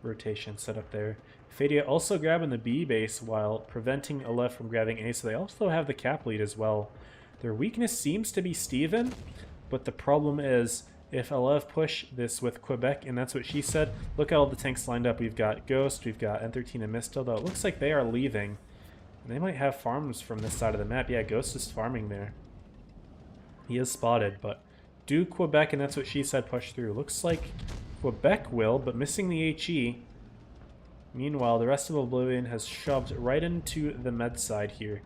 rotation set up there. Fadia also grabbing the B base while preventing Olive from grabbing A, so they also have the cap lead as well. Their weakness seems to be Steven, but the problem is if Olive push this with Quebec, and that's what she said, look at all the tanks lined up. We've got Ghost, we've got N13 and Misto, though it looks like they are leaving. And they might have farms from this side of the map. Yeah, Ghost is farming there. He is spotted, but do Quebec, and that's what she said, push through. Looks like Quebec will, but missing the HE. Meanwhile, the rest of Oblivion has shoved right into the med side here.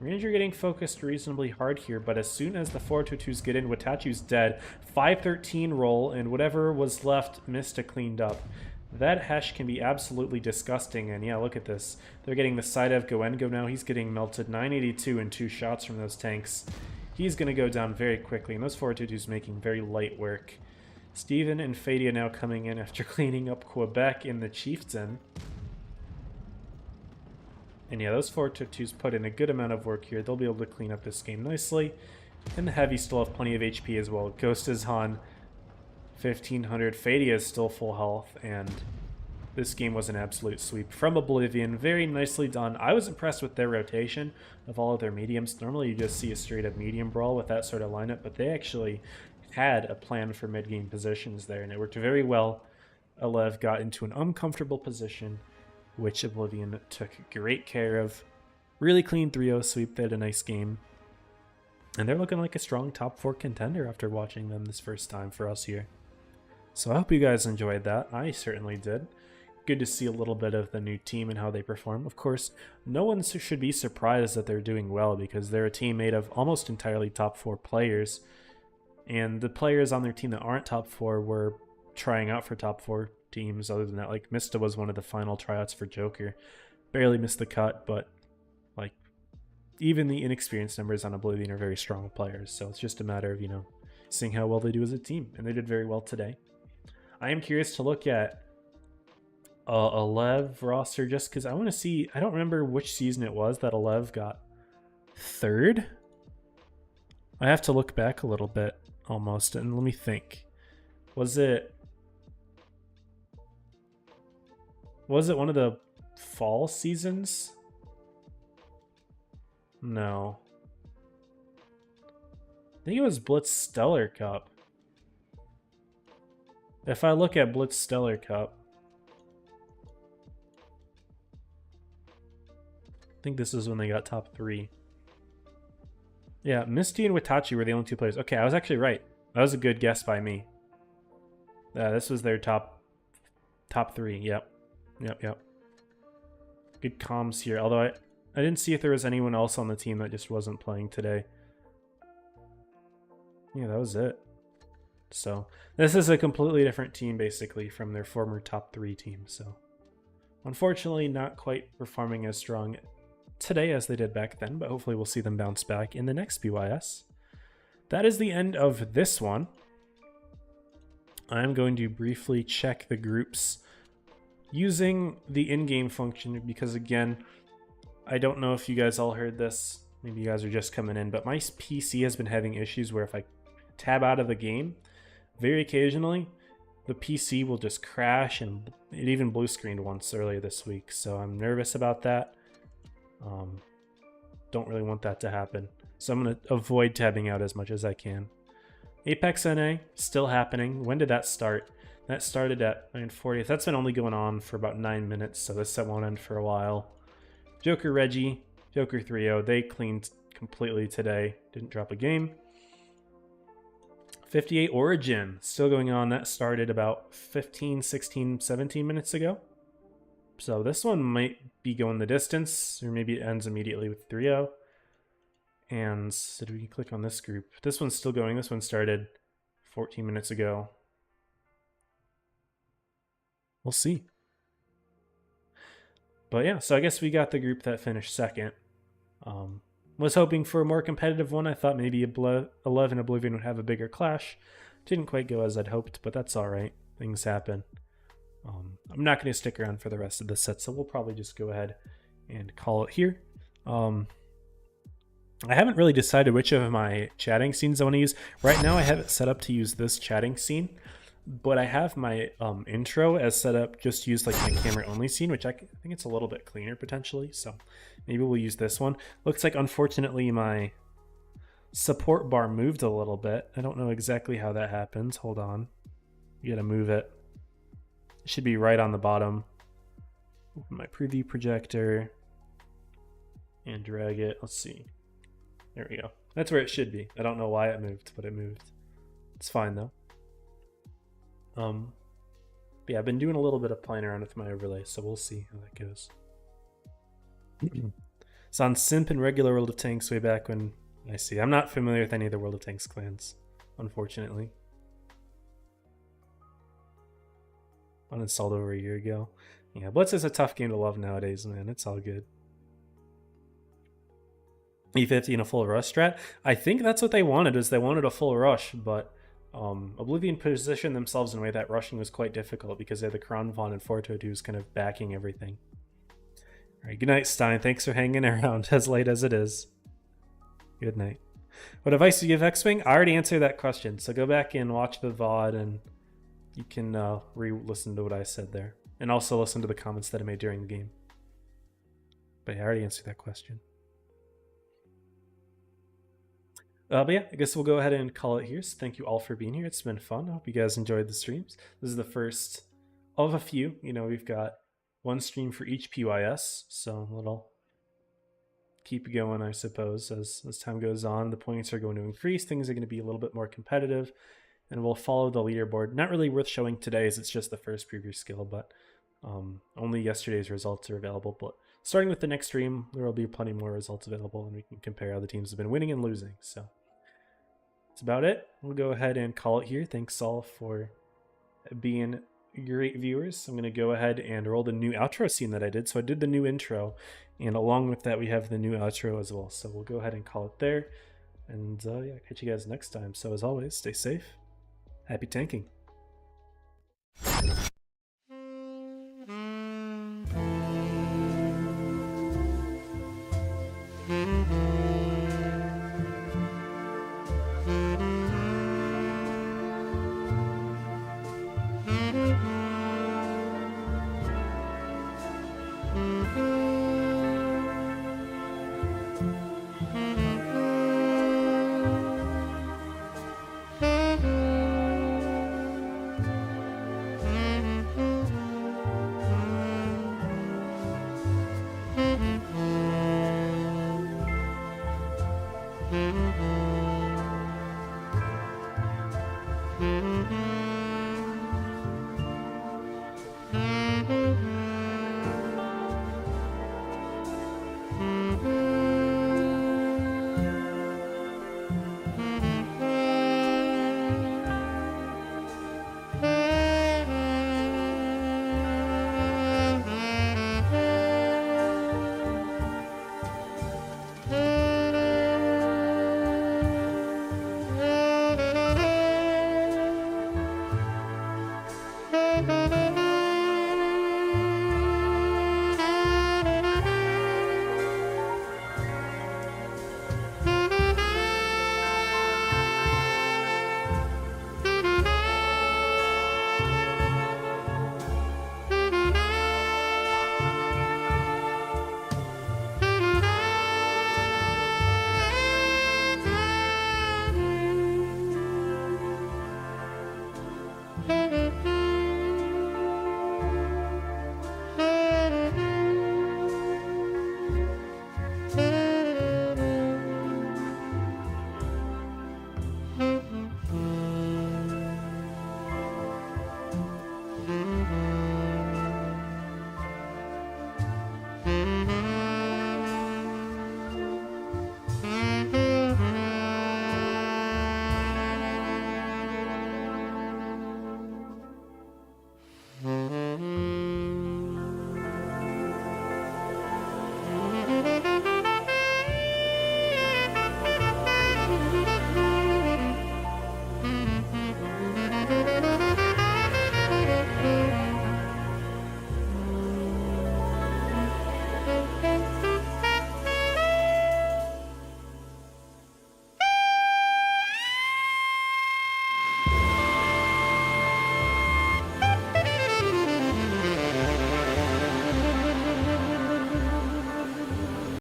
Ranger getting focused reasonably hard here, but as soon as the 422s get in, Watachu's dead. 513 roll, and whatever was left, Mista cleaned up. That Hesh can be absolutely disgusting, and yeah, look at this. They're getting the side of Goengo now. He's getting melted. 982 and 2 shots from those tanks. He's going to go down very quickly, and those 422s making very light work. Steven and Fadia now coming in after cleaning up Quebec in the Chieftain. And yeah, those 422s put in a good amount of work here. They'll be able to clean up this game nicely. And the Heavy still have plenty of HP as well. Ghost is on 1500. Fadia is still full health, and this game was an absolute sweep from Oblivion. Very nicely done. I was impressed with their rotation of all of their mediums. Normally you just see a straight up medium brawl with that sort of lineup, but they actually had a plan for mid-game positions there, and it worked very well. Alev got into an uncomfortable position, which Oblivion took great care of. Really clean 3-0 sweep. They had a nice game. And they're looking like a strong top 4 contender after watching them this first time for us here. So I hope you guys enjoyed that. I certainly did. Good to see a little bit of the new team and how they perform. Of course, no one should be surprised that they're doing well because they're a team made of almost entirely top 4 players. And the players on their team that aren't top 4 were trying out for top 4 teams. Other than that, like Mista was one of the final tryouts for Joker. Barely missed the cut, but like even the inexperienced numbers on Oblivion are very strong players. So it's just a matter of, seeing how well they do as a team. And they did very well today. I am curious to look at a Lev roster just because I want to see. I don't remember which season it was that Lev got 3rd. I have to look back a little bit almost, and let me think. Was it one of the fall seasons? No. I think it was Blitz Stellar Cup. If I look at Blitz Stellar Cup, I think this is when they got top 3. Yeah, Misty and Watachi were the only 2 players. Okay, I was actually right. That was a good guess by me. This was their top 3. Yep. Good comms here. Although I didn't see if there was anyone else on the team that just wasn't playing today. Yeah, that was it. So this is a completely different team basically from their former top 3 team. So unfortunately not quite performing as strong today as they did back then, but hopefully we'll see them bounce back in the next PYS. That is the end of this one. I'm going to briefly check the groups using the in-game function because, again, I don't know if you guys all heard this. Maybe you guys are just coming in, but my PC has been having issues where if I tab out of the game, very occasionally, the PC will just crash, and it even blue screened once earlier this week, so I'm nervous about that. Don't really want that to happen, so I'm going to avoid tabbing out as much as I can. Apex NA, still happening. When did that start? That started at 9:40. That's been only going on for about 9 minutes, so this set won't end for a while. Joker Reggie, Joker 3-0, they cleaned completely today. Didn't drop a game. 58 Origin, still going on. That started about 15, 16, 17 minutes ago. So this one might be going the distance, or maybe it ends immediately with 3-0. And did we click on this group? This one's still going. This one started 14 minutes ago. We'll see. But yeah, so I guess we got the group that finished second. Was hoping for a more competitive one. I thought maybe 11 Oblivion would have a bigger clash. Didn't quite go as I'd hoped, but that's all right. Things happen. I'm not going to stick around for the rest of the set, so we'll probably just go ahead and call it here. I haven't really decided which of my chatting scenes I want to use. Right now I have it set up to use this chatting scene, but I have my intro as set up just to use like my camera only scene, which I think it's a little bit cleaner potentially. So maybe we'll use this one. Looks like unfortunately my support bar moved a little bit. I don't know exactly how that happens. Hold on. You gotta move it. It should be right on the bottom. Open my preview projector and drag it. Let's see. There we go. That's where it should be. I don't know why it moved, but it moved. It's fine though. Yeah, I've been doing a little bit of playing around with my overlay, so we'll see how that goes. It's on Simp and regular World of Tanks way back when I see. I'm not familiar with any of the World of Tanks clans, unfortunately. Uninstalled over a year ago. Yeah, Blitz is a tough game to love nowadays, man. It's all good. E50 and a full rush strat. I think that's what they wanted, is they wanted a full rush, but Oblivion positioned themselves in a way that rushing was quite difficult because they had the Kronvon and Fortitude kind of backing everything. All right, good night, Stein. Thanks for hanging around as late as it is. Good night. What advice do you give X-Wing? I already answered that question, so go back and watch the VOD and you can re-listen to what I said there. And also listen to the comments that I made during the game. But yeah, I already answered that question. But yeah, I guess we'll go ahead and call it here. So thank you all for being here. It's been fun. I hope you guys enjoyed the streams. This is the first of a few. You know, we've got one stream for each PYS, so it'll keep going, I suppose, as time goes on. The points are going to increase. Things are going to be a little bit more competitive, and we'll follow the leaderboard. Not really worth showing today, as it's just the first preview skill, but only yesterday's results are available. But starting with the next stream, there will be plenty more results available, and we can compare how the teams have been winning and losing. So that's about it. We'll go ahead and call it here. Thanks all for being great viewers. I'm going to go ahead and roll the new outro scene that I did. So I did the new intro, and along with that, we have the new outro as well. So we'll go ahead and call it there. And yeah, catch you guys next time. So as always, stay safe. Happy tanking. Mm-hmm.